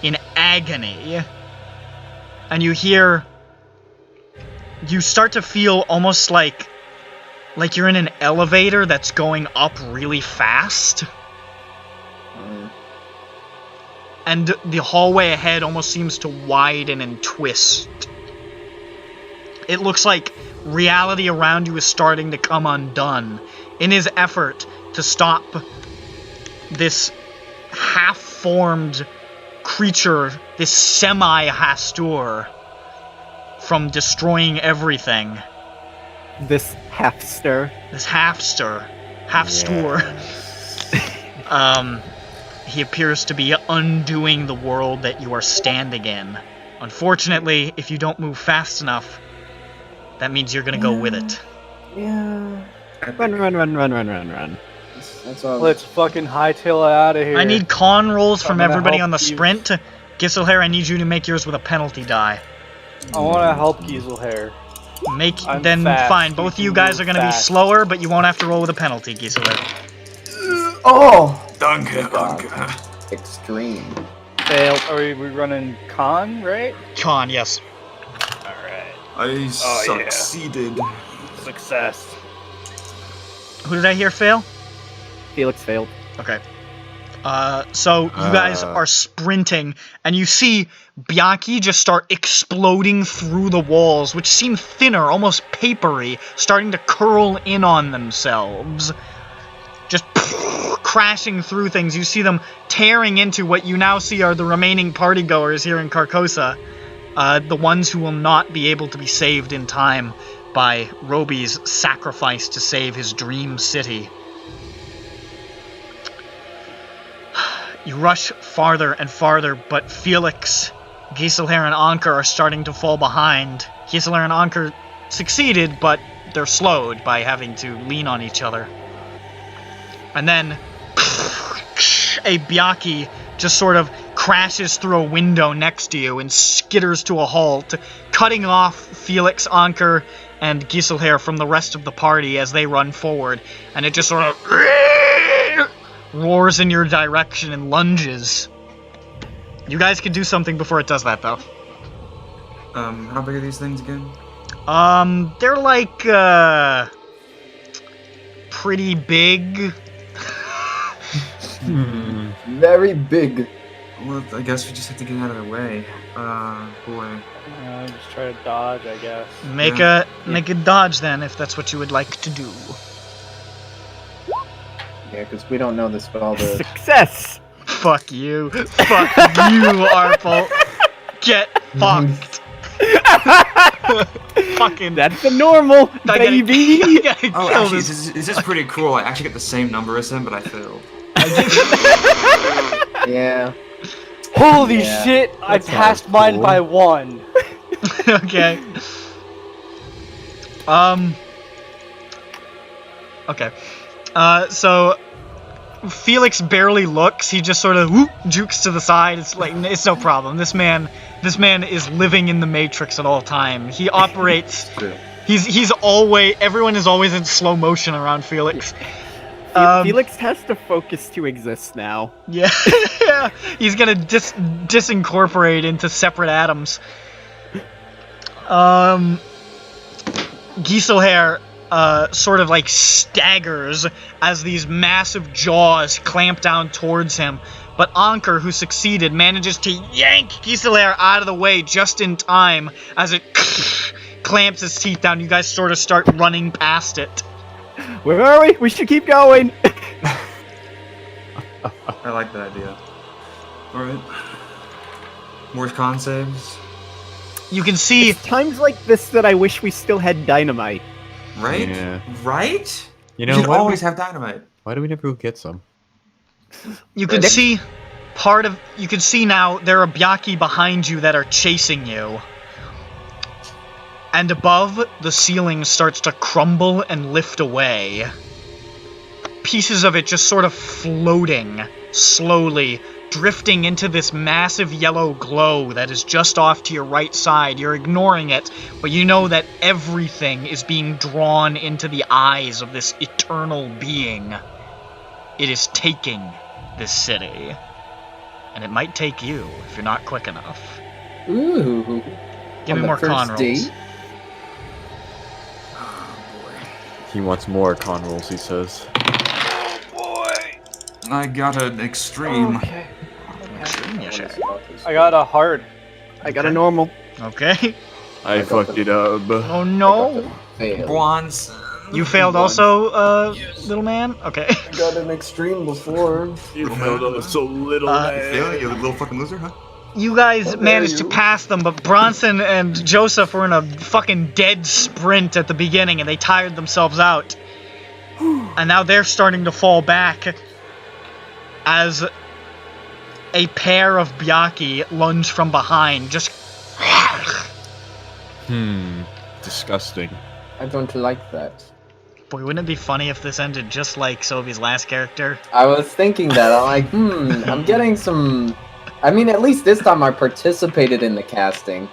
in agony. And you start to feel almost like you're in an elevator that's going up really fast. And the hallway ahead almost seems to widen and twist. It looks like reality around you is starting to come undone in his effort to stop this half-formed creature, this semi-Hastur, from destroying everything. This half-stir. He appears to be undoing the world that you are standing in. Unfortunately, if you don't move fast enough, that means you're gonna go with it. Yeah. Run. That's all. Let's fucking hightail it out of here. I need con rolls from gonna everybody help on the you. sprint. Giselhair, I need you to make yours with a penalty die. I want to help Giselhair. I'm Then fast. fine, You both of can you guys move are gonna be fast. slower, but you won't have to roll with a penalty, Giselhair. Oh! Danke, God. danke. Extreme. Failed. Are we running con, right? Con, yes. Alright. I yeah. succeeded. Success. Who did I hear fail? Felix failed. Okay. So you guys are sprinting, and you see Byaki just start exploding through the walls, which seem thinner, almost papery, starting to curl in on themselves. Just crashing through things. You see them tearing into what you now see are the remaining partygoers here in Carcosa. The ones who will not be able to be saved in time by Roby's sacrifice to save his dream city. You rush farther and farther, but Felix, Giselhair, and Anker are starting to fall behind. Giselhair and Anker succeeded, but they're slowed by having to lean on each other. And then a Byaki just sort of crashes through a window next to you and skitters to a halt, cutting off Felix, Anker, and Giselhair from the rest of the party as they run forward. And it just sort of roars in your direction and lunges. You guys can do something before it does that, though. How big are these things again? They're like, pretty big. Very big. Well, I guess we just have to get out of their way. Boy. Just try to dodge, I guess. Make a dodge then, if that's what you would like to do. Yeah, because we don't know the spell to... Success! Fuck you. Fuck you, Arpel. Get fucked. Fucking... That's the normal, baby! I gotta Oh, kill actually, this. this is pretty cool. I actually get the same number as him, but I failed. Yeah. Holy Yeah, shit! I that passed sounds mine cool. by 1. Okay. Okay. So Felix barely looks. He just sort of jukes to the side. It's like it's no problem. This man is living in the Matrix at all time. He operates. He's always. Everyone is always in slow motion around Felix. Felix has to focus to exist now. Yeah. Yeah. He's gonna disincorporate into separate atoms. Giselhair sort of like staggers as these massive jaws clamp down towards him, but Anker, who succeeded, manages to yank Giselhair out of the way just in time as it clamps his teeth down. You guys sort of start running past it. Where are we? We should keep going! I like that idea. Alright. More con saves. You can see It's times like this that I wish we still had dynamite. Right? Yeah. Right? You We know, should why, always have dynamite. why do we never go get some? You can see you can see now there are Byaki behind you that are chasing you. And above, the ceiling starts to crumble and lift away. Pieces of it just sort of floating, slowly, drifting into this massive yellow glow that is just off to your right side. You're ignoring it, but you know that everything is being drawn into the eyes of this eternal being. It is taking this city. And it might take you if you're not quick enough. Ooh. Give On me the more con first rolls. date? He wants more con rolls, he says. I got an extreme. Okay. Yeah, sure. I got a hard. I got a normal. Okay. I got fucked the- it up. Oh no. Fail. Bronze. You failed also, little man? Okay. I got an extreme before. You failed us so little, Yeah, you little fucking loser, huh? You guys managed to pass them, but Bronson and Joseph were in a fucking dead sprint at the beginning, and they tired themselves out. And now they're starting to fall back as a pair of Byaki lunge from behind, just... Disgusting. I don't like that. Boy, wouldn't it be funny if this ended just like Sovi's last character? I was thinking that. I'm like, I'm getting some... I mean, at least this time I participated in the casting.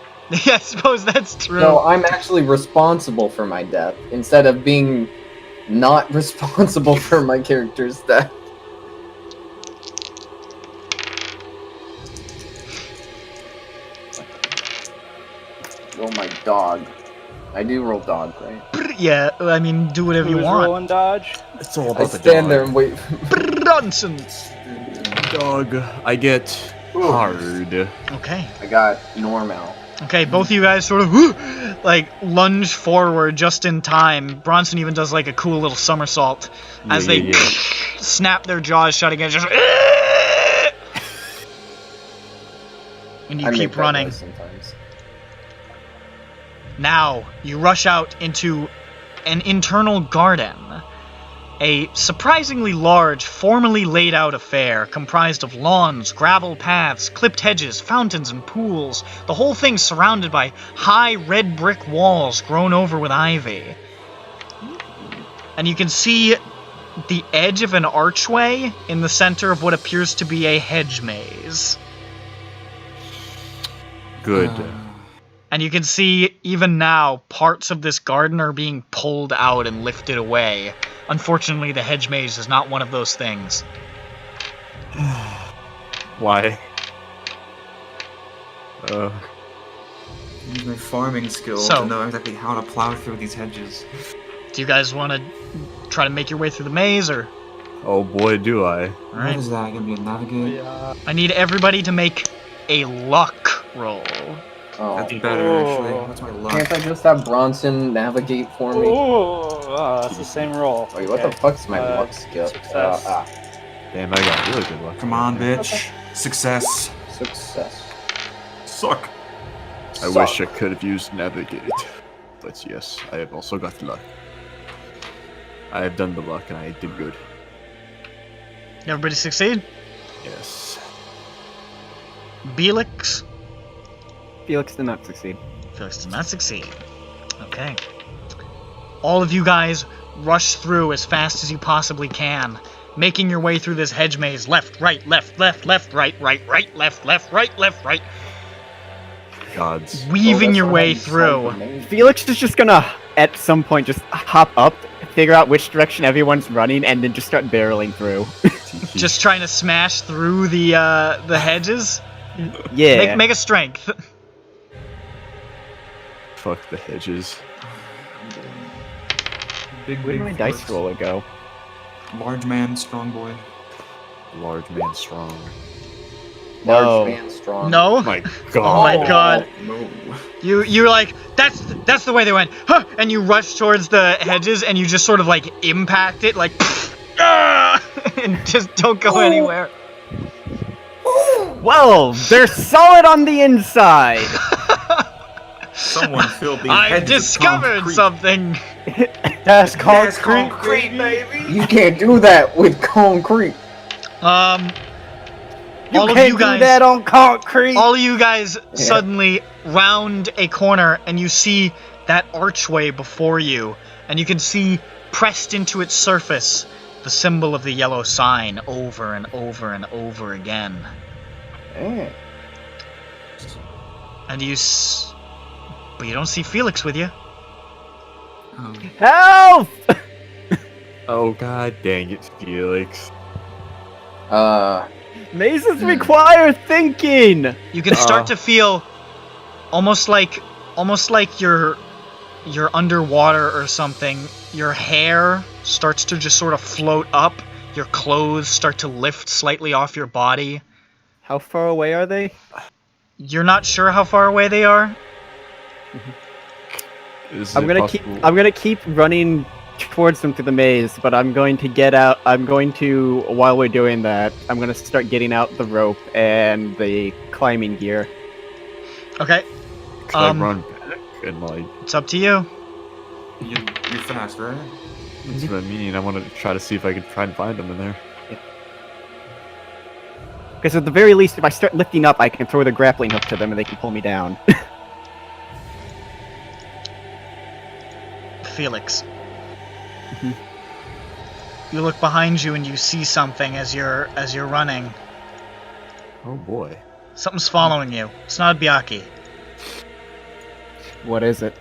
Yeah, I suppose that's true. So I'm actually responsible for my death, instead of being not responsible for my character's death. Roll my dog. I do roll dog, right? Yeah, I mean, do whatever you Who's want. rolling dodge? It's all I about the stand dog. there and wait. Bronson! Dog. I get hard. Okay. I got normal. Okay, both of you guys sort of like lunge forward just in time. Bronson even does like a cool little somersault as they snap their jaws shut again. Just and you I make keep that running. noise sometimes. Now you rush out into an internal garden. A surprisingly large, formally laid out affair comprised of lawns, gravel paths, clipped hedges, fountains, and pools. The whole thing surrounded by high red brick walls grown over with ivy. And you can see the edge of an archway in the center of what appears to be a hedge maze. Good. And you can see, even now, parts of this garden are being pulled out and lifted away. Unfortunately, the hedge maze is not one of those things. Why? Use my farming skills So- to know exactly how to plow through these hedges. Do you guys want to try to make your way through the maze, or...? Oh boy, do I. What Alright. is that? Gonna be a navigate? Yeah. I need everybody to make a luck roll. Oh. That's better, actually. What's my luck? Can't I just have Bronson navigate for me? It's the same roll. Wait, what the fuck's my luck skill? Success. Damn, I got really good luck. Come on, bitch. Success. Success. Suck. I wish I could have used navigate. But yes, I have also got luck. I have done the luck and I did good. Everybody succeed? Yes. Belix? Felix did not succeed. Felix did not succeed. Okay. All of you guys rush through as fast as you possibly can, making your way through this hedge maze. Left, right, left, left, left, right, right, right, left, left, right, left, right. Gods. Weaving your way through. Felix is just gonna, at some point, just hop up, figure out which direction everyone's running, and then just start barreling through. Just trying to smash through the hedges. Yeah. Make a strength. Fuck the hedges. Where did my dice roller go? Large man, strong boy. Large man strong. Large No. man strong. No? My Oh god. my god. No. You're like, that's the way they went. Huh! And you rush towards the hedges and you just sort of like impact it like and just don't go anywhere. Well, they're solid on the inside! Someone filled these I hedges with discovered concrete. something. That's There's concrete, concrete, baby. You can't do that with concrete. You all of can't you guys, do that on concrete. all of you guys suddenly round a corner and you see that archway before you, and you can see pressed into its surface the symbol of the yellow sign over and over and over again. Eh. And but you don't see Felix with you. Help! Oh god dang it, Felix. Mazes require thinking. You can start to feel almost like you're underwater or something. Your hair starts to just sort of float up. Your clothes start to lift slightly off your body. How far away are they? You're not sure how far away they are? I'm gonna keep running towards them through the maze, but I'm going to get out. While we're doing that, I'm gonna start getting out the rope and the climbing gear. Okay. Can I run back and like? It's up to you. You're fast, right? That's what I mean. I want to try to see if I can try and find them in there. Because at the very least, if I start lifting up, I can throw the grappling hook to them and they can pull me down. Felix. You look behind you and you see something as you're running. Oh boy. Something's following you. It's not a Byakhee. What is it?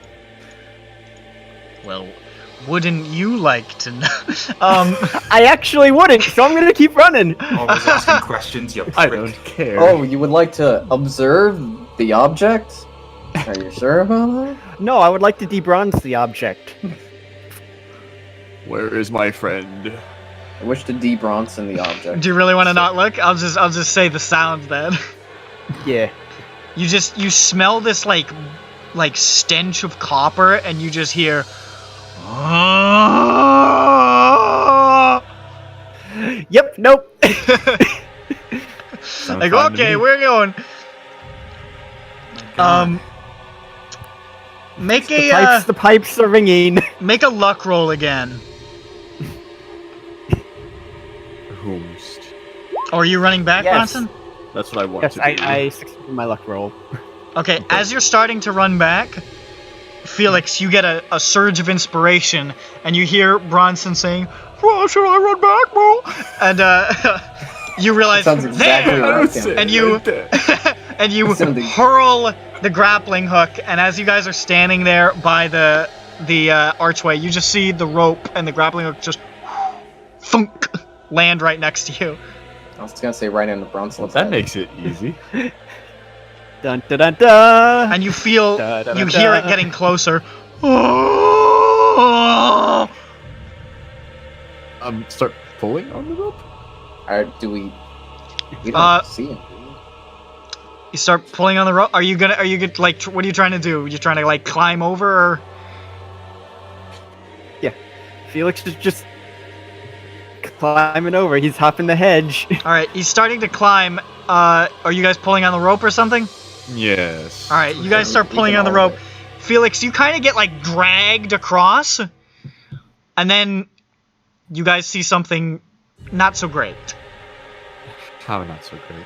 Well, wouldn't you like to know? I actually wouldn't, so I'm gonna keep running. Always asking questions, you I prick. don't care. Oh, you would like to observe the object? Are you sure about that? No, I would like to debronze the object. Where is my friend? I wish to de-Bronson the object. Do you really want to not look? I'll just say the sound then. Yeah. You smell this like stench of copper, and you just hear. Yep. Nope. Like, okay, we're going. Make The pipes are ringing. make a luck roll again. Whomst. Or are you running back, Yes. Bronson? That's what I want Yes, to do. I succeeded in my luck roll. Okay, as you're starting to run back, Felix, you get a surge of inspiration, and you hear Bronson saying, "Well, should I run back, bro?" And you realize, Sounds exactly there! like him. And you and you Sounding- hurl the grappling hook, and as you guys are standing there by the archway, you just see the rope and the grappling hook just thunk land right next to you. I was gonna say right into Bronson's That head. makes it easy. Dun dun dun dun. And you feel, Da, da, da, you hear it da. getting closer. Start pulling on the rope? Alright, do we don't see him. do we? You start pulling on the rope. Are you gonna like? What are you trying to do? You trying to like climb over? Or? Felix is just climbing over. He's hopping the hedge. All right, he's starting to climb. Are you guys pulling on the rope or something? Yes. All right, you guys start We pulling can on the all rope. Felix, you kind of get like dragged across, and then you guys see something not so great. How not so great?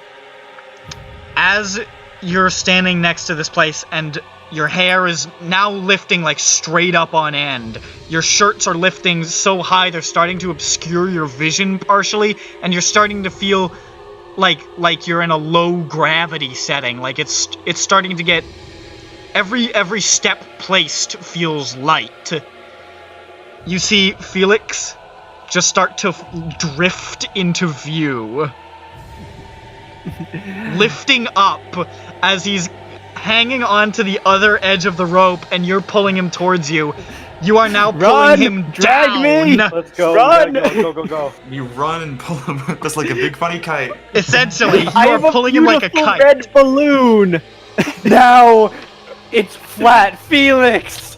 As you're standing next to this place and your hair is now lifting like straight up on end, your shirts are lifting so high they're starting to obscure your vision partially, and you're starting to feel like you're in a low gravity setting. Like it's starting to get every step placed feels light. You see Felix just start to drift into view. Lifting up as he's hanging onto the other edge of the rope, and you're pulling him towards you. You are now pulling him Drag down. me! Let's go. Run! We gotta go. You run and pull him just like a big funny kite. Essentially, you I are have a pulling him like a beautiful kite. red balloon. Now it's flat, Felix.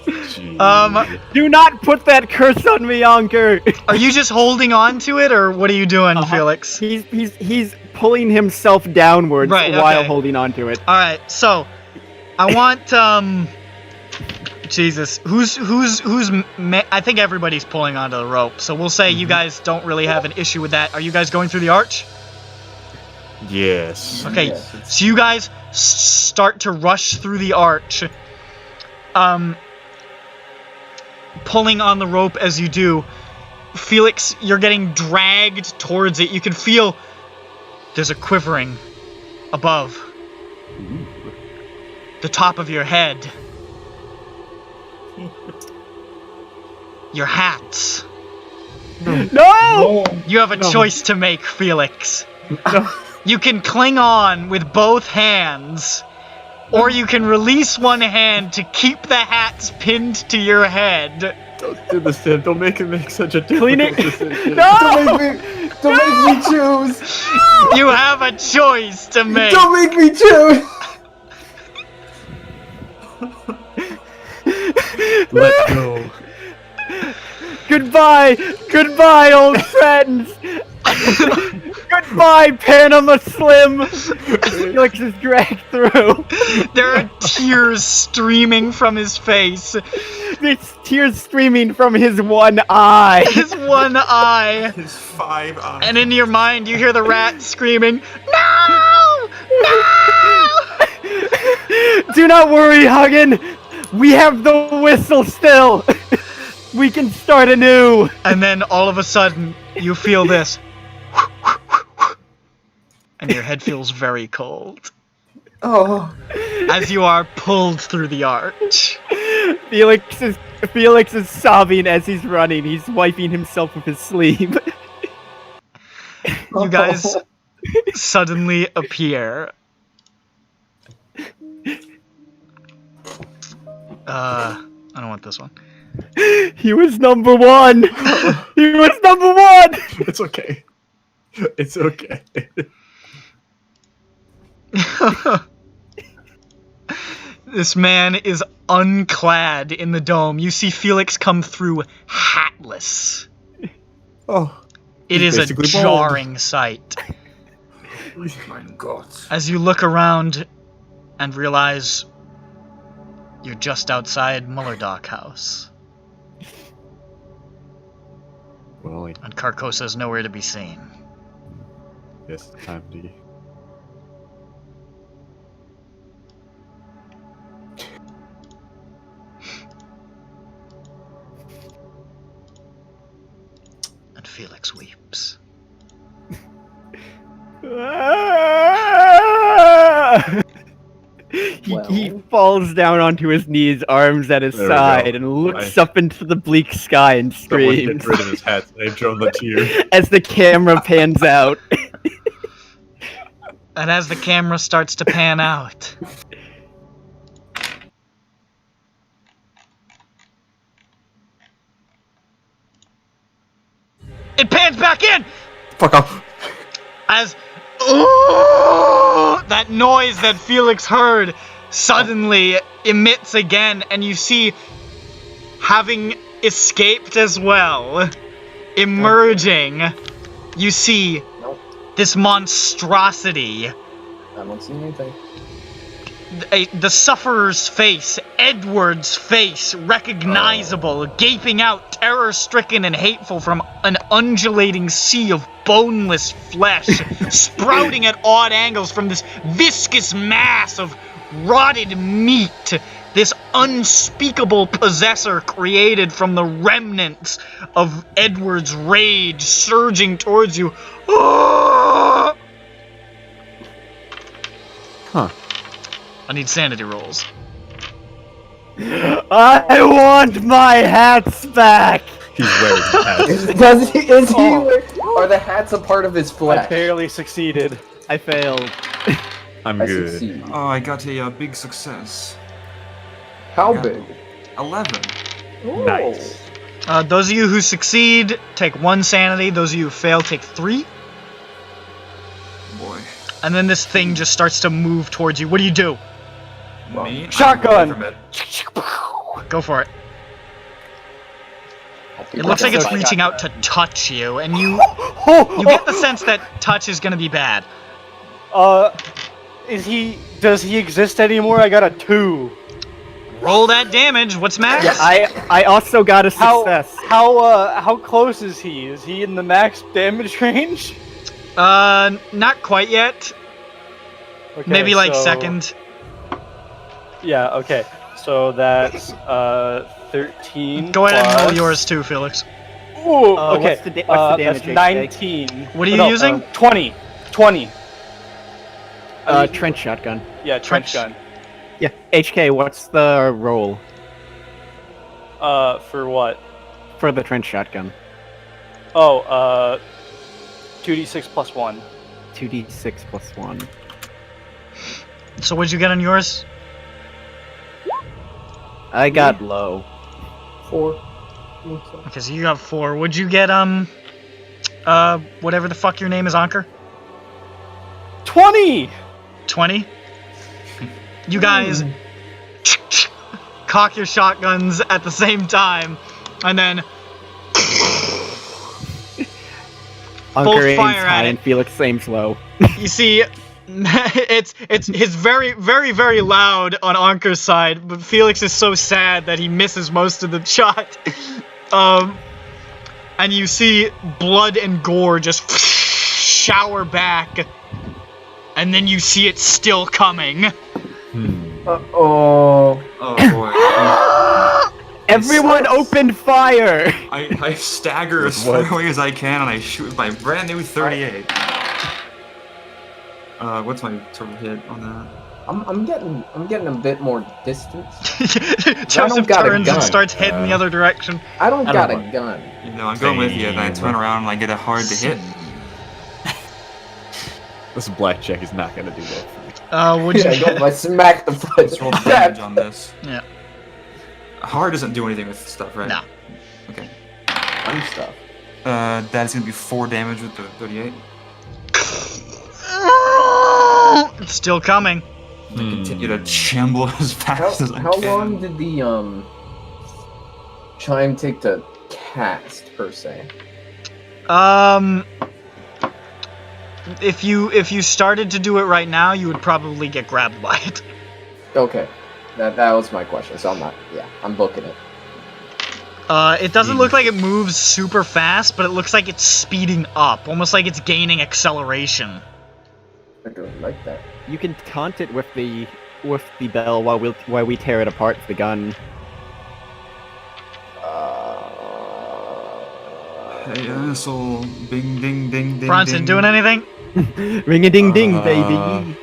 Jeez. Do not put that curse on me, Anker. Are you just holding on to it, or what are you doing, Felix? He's pulling himself downwards Right, while okay. holding on to it. All right, so I want Jesus. I think everybody's pulling onto the rope, so we'll say you guys don't really have an issue with that. Are you guys going through the arch? Yes. Okay, Yes. so you guys start to rush through the arch. Pulling on the rope as you do. Felix, you're getting dragged towards it. You can feel there's a quivering above the top of your head. Your hats. No! You have a choice to make, Felix. No. You can cling on with both hands, or you can release one hand to keep the hats pinned to your head. Don't do this, Tim. Don't make it make such a Clean it. decision. No! Don't make me choose! You have a choice to make. Don't make me choose! Let's go. Goodbye, old friends. Goodbye, Panama Slim. Felix is dragged through. There are tears streaming from his face. There's tears streaming from his one eye. His one eye. His 5 eyes. And in your mind, you hear the rat screaming, "No! No!" Do not worry, Huggin. We have the whistle still. We can start anew. And then all of a sudden, you feel this. And your head feels very cold. Oh. As you are pulled through the arch. Felix is sobbing as he's running. He's wiping himself with his sleeve. You guys suddenly appear. I don't want this one. He was number one. He was number one. It's okay. It's okay. This man is unclad in the dome. You see Felix come through hatless. Oh. It He's is a basically bald. jarring sight. Mein Gott. As you look around and realize you're just outside Mullerdock House. Well, I And Carcosa is nowhere to be seen. guess it's time to. And Felix weeps. He falls down onto his knees, arms at his There we side, go. and looks up into the bleak sky and Someone screams get rid of his hat. I've drawn the tear. as the camera pans out. And as the camera starts to pan out, it pans back in! Fuck off. As that noise that Felix heard suddenly emits again, and you see, having escaped as well, emerging, you see Nope. this monstrosity. I don't see anything. The sufferer's face, Edward's face, recognizable, gaping out, terror-stricken and hateful from an undulating sea of boneless flesh, sprouting at odd angles from this viscous mass of rotted meat, this unspeakable possessor created from the remnants of Edward's rage surging towards you. Ah! Huh. I need sanity rolls. I want my hats back. He's wearing hats. Are the hats a part of his I flesh? barely succeeded. I failed. I'm I good. succeed. Oh, I got a big success. How Yeah. big? 11. Ooh. Nice. Those of you who succeed, take 1 sanity. Those of you who fail, take 3. Boy. And then this thing just starts to move towards you. What do you do? Me? Shotgun! I'm a Go for it. It looks like it's reaching out to touch you, and you get the sense that touch is gonna be bad. Does he exist anymore? I got a 2. Roll that damage. What's max? Yeah, I also got a success. How close is he? Is he in the max damage range? Not quite yet. Okay, Maybe like so- second. Yeah. Okay. So that's 13. Go ahead and roll plus- yours too, Felix. Ooh. What's Okay. the damage, That's HK? 19. What are you No, using? 20. 20. Trench shotgun. Yeah, trench gun. Yeah, HK, what's the roll For what? for the trench shotgun? Oh, 2d6 plus 1. 2d6 plus 1. So what'd you get on yours? I got low. 4. Okay, so you got 4. Would you get whatever the fuck your name is, Anker? 20. 20? You guys cock your shotguns at the same time, and then Anker aims fire at high it. and Felix aims low. you see it's his very, very, very loud on Anker's side, but Felix is so sad that he misses most of the shot. And you see blood and gore just shower back, and then you see it still coming. Uh-oh. Oh boy. Everyone opened fire! I stagger as far away as I can and I shoot with my brand new 38. What's my total hit on that? I'm getting a bit more distance. Joseph got a turns gun. and starts heading the other direction. I don't I got don't a gun. You know, I'm going with you, and I turn around and I get a hard to hit. This blackjack is not gonna do that for me. Would you Yeah, I smack the Let's roll foot. damage on this. Yeah. Hard doesn't do anything with stuff, right? No. Okay. Fun stuff. That's gonna be 4 damage with the 38. It's still coming. I continue to shamble as fast as I How can. long did the chime take to cast per se? If you started to do it right now, you would probably get grabbed by it. Okay, that was my question. So I'm booking it. It doesn't look like it moves super fast, but it looks like it's speeding up, almost like it's gaining acceleration. I don't like that. You can taunt it with the bell while we tear it apart with the gun. Hey asshole, bing ding ding ding. Bronson, ding. doing anything? Ring a ding ding, baby.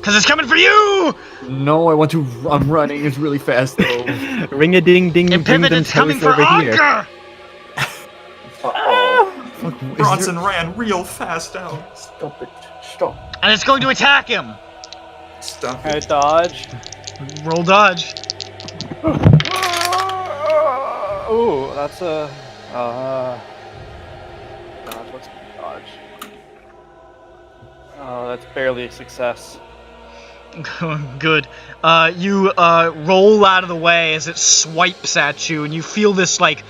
Cause it's coming for you! No, I'm running. It's really fast though. Ring a ding ding. And bring Pivot, them it's coming toes for over here. Anker! Bronson ran real fast out. Stop it! Stop. And it's going to attack him! Stop I it. dodge. Roll dodge. Ooh, that's a dodge. What's my dodge? Oh, that's barely a success. Good. You roll out of the way as it swipes at you, and you feel this, like,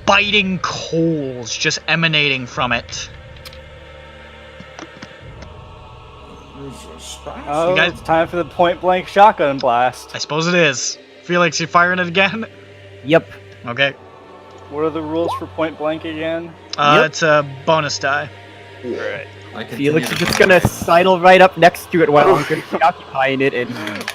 biting coals just emanating from it. Oh, You guys- it's time for the point-blank shotgun blast. I suppose it is. Felix, you firing it again? Yep. Okay. What are the rules for point-blank again? Yep. It's a bonus die. Right. I continue Felix to is just run. gonna sidle right up next to it while Anker's occupying it and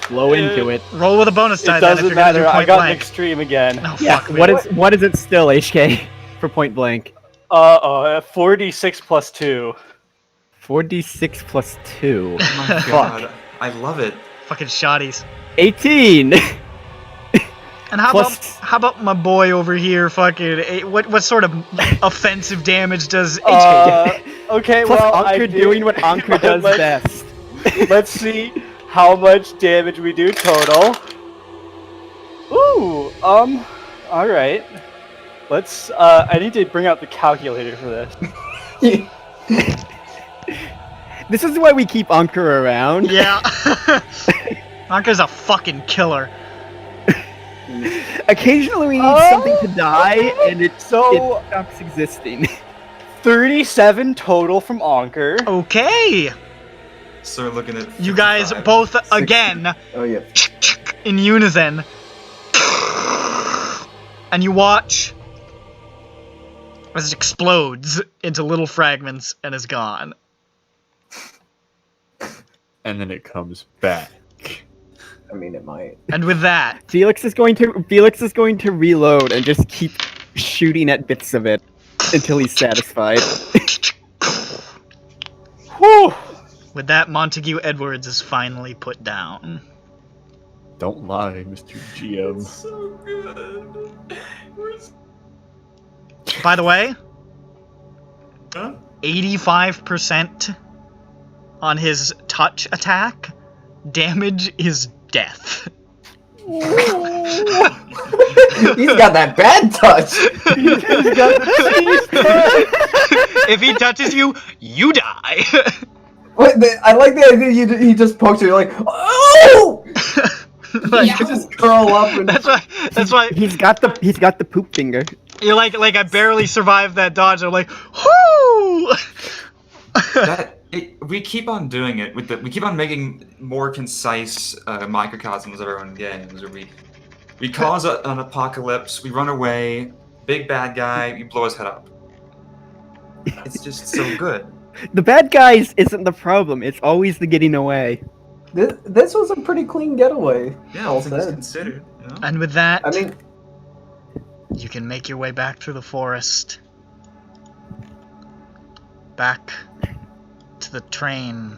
blow into it. Roll with a bonus die It then if doesn't you're gonna do matter. I point got an blank. extreme again. Oh, Yeah. fuck me. What is it still, HK, for point blank? 46 plus 2. 4d6 plus 2. Oh my god, I love it. Fucking shotties. 18. And how Plus- about my boy over here? Fucking what sort of offensive damage does HK? Okay, Plus well, Anker doing what Anker does let's, best. Let's see how much damage we do total. Ooh, all right. Let's. I need to bring out the calculator for this. This is why we keep Anker around. Yeah. Anker's a fucking killer. Occasionally we need something to die, and it stops existing. 37 total from Anker. Okay. So we're looking at. You guys 55. both again Oh yeah. in unison and you watch as it explodes into little fragments and is gone. And then it comes back. I mean, it might. And with that, Felix is going to reload and just keep shooting at bits of it until he's satisfied. Whew. with that, Montague Edwards is finally put down. Don't lie, Mr. GM. So good. By the way, Huh? 85% on his touch attack. Damage is death. He's got that bad touch. If he touches you, you die. I like the idea he just pokes you like, oh! Like, You just curl up and that's why He's got the poop finger. you're like I barely survived that dodge. I'm like, whoo! We keep on doing it we keep on making more concise microcosms of our own games. Where we cause an apocalypse, we run away, big bad guy, we blow his head up. It's just so good. The bad guys isn't the problem. It's always the getting away. This was a pretty clean getaway. Yeah, all all things said. considered. You know? And with that, I mean, you can make your way back through the forest, back to the train,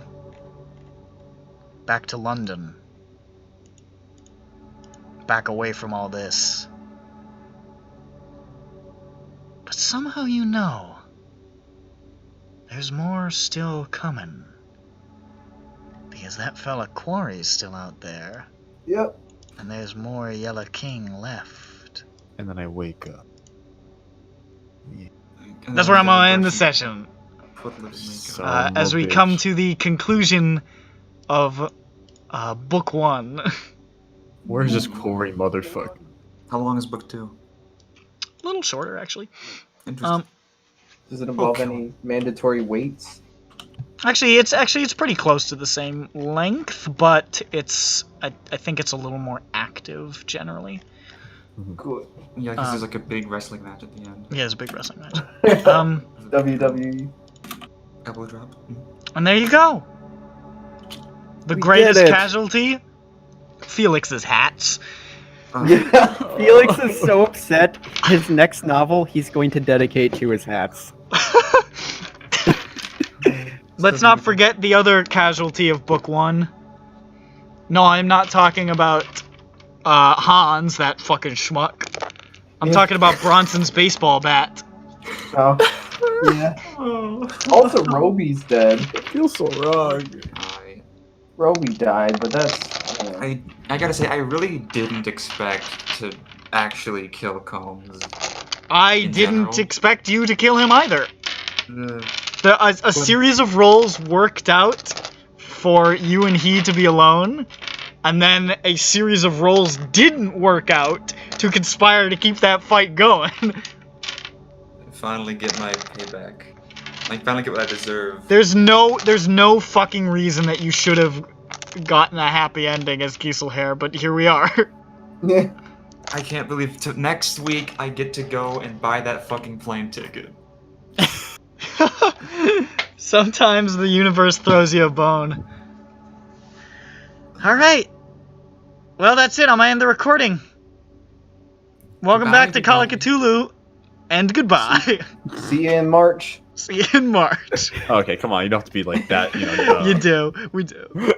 back to London, back away from all this. But somehow you know there's more still coming. Because that fella Quarry's still out there, yep. and there's more Yellow King left. And then I wake up. And That's then where I'm I gonna go end the brush session. Put living makeup. So- As we bitch. come to the conclusion of book 1. Where's this quarry motherfucker? How long is book 2? A little shorter, actually. Interesting. Does it involve Okay. any mandatory weights? Actually, it's pretty close to the same length, but I think it's a little more active generally. Good. Yeah, because there's like a big wrestling match at the end. Yeah, it's a big wrestling match. WWE. Elbow drop. And there you go. The We greatest did it. casualty, Felix's hats. Yeah. Felix is so upset. His next novel he's going to dedicate to his hats. Let's not forget the other casualty of book 1. No, I'm not talking about Hans, that fucking schmuck. I'm Yeah. talking about Bronson's baseball bat. Oh. Yeah. Also, Roby's dead. It feels so wrong. Roby died, but that's. I gotta say, I really didn't expect to actually kill Combs. I In didn't general. expect you to kill him either. Uh, A series of roles worked out for you and he to be alone, and then a series of roles didn't work out to conspire to keep that fight going. finally get my payback. Like, finally get what I deserve. There's no fucking reason that you should have gotten a happy ending as CTHULHU, but here we are. Yeah. I can't believe next week I get to go and buy that fucking plane ticket. Sometimes the universe throws you a bone. Alright. Well, that's it. I'm gonna end the recording. Welcome Goodbye, back to Call of Cthulhu, and goodbye. See you in March. See you in March. Okay, come on, you don't have to be like that, you know. You do. We do.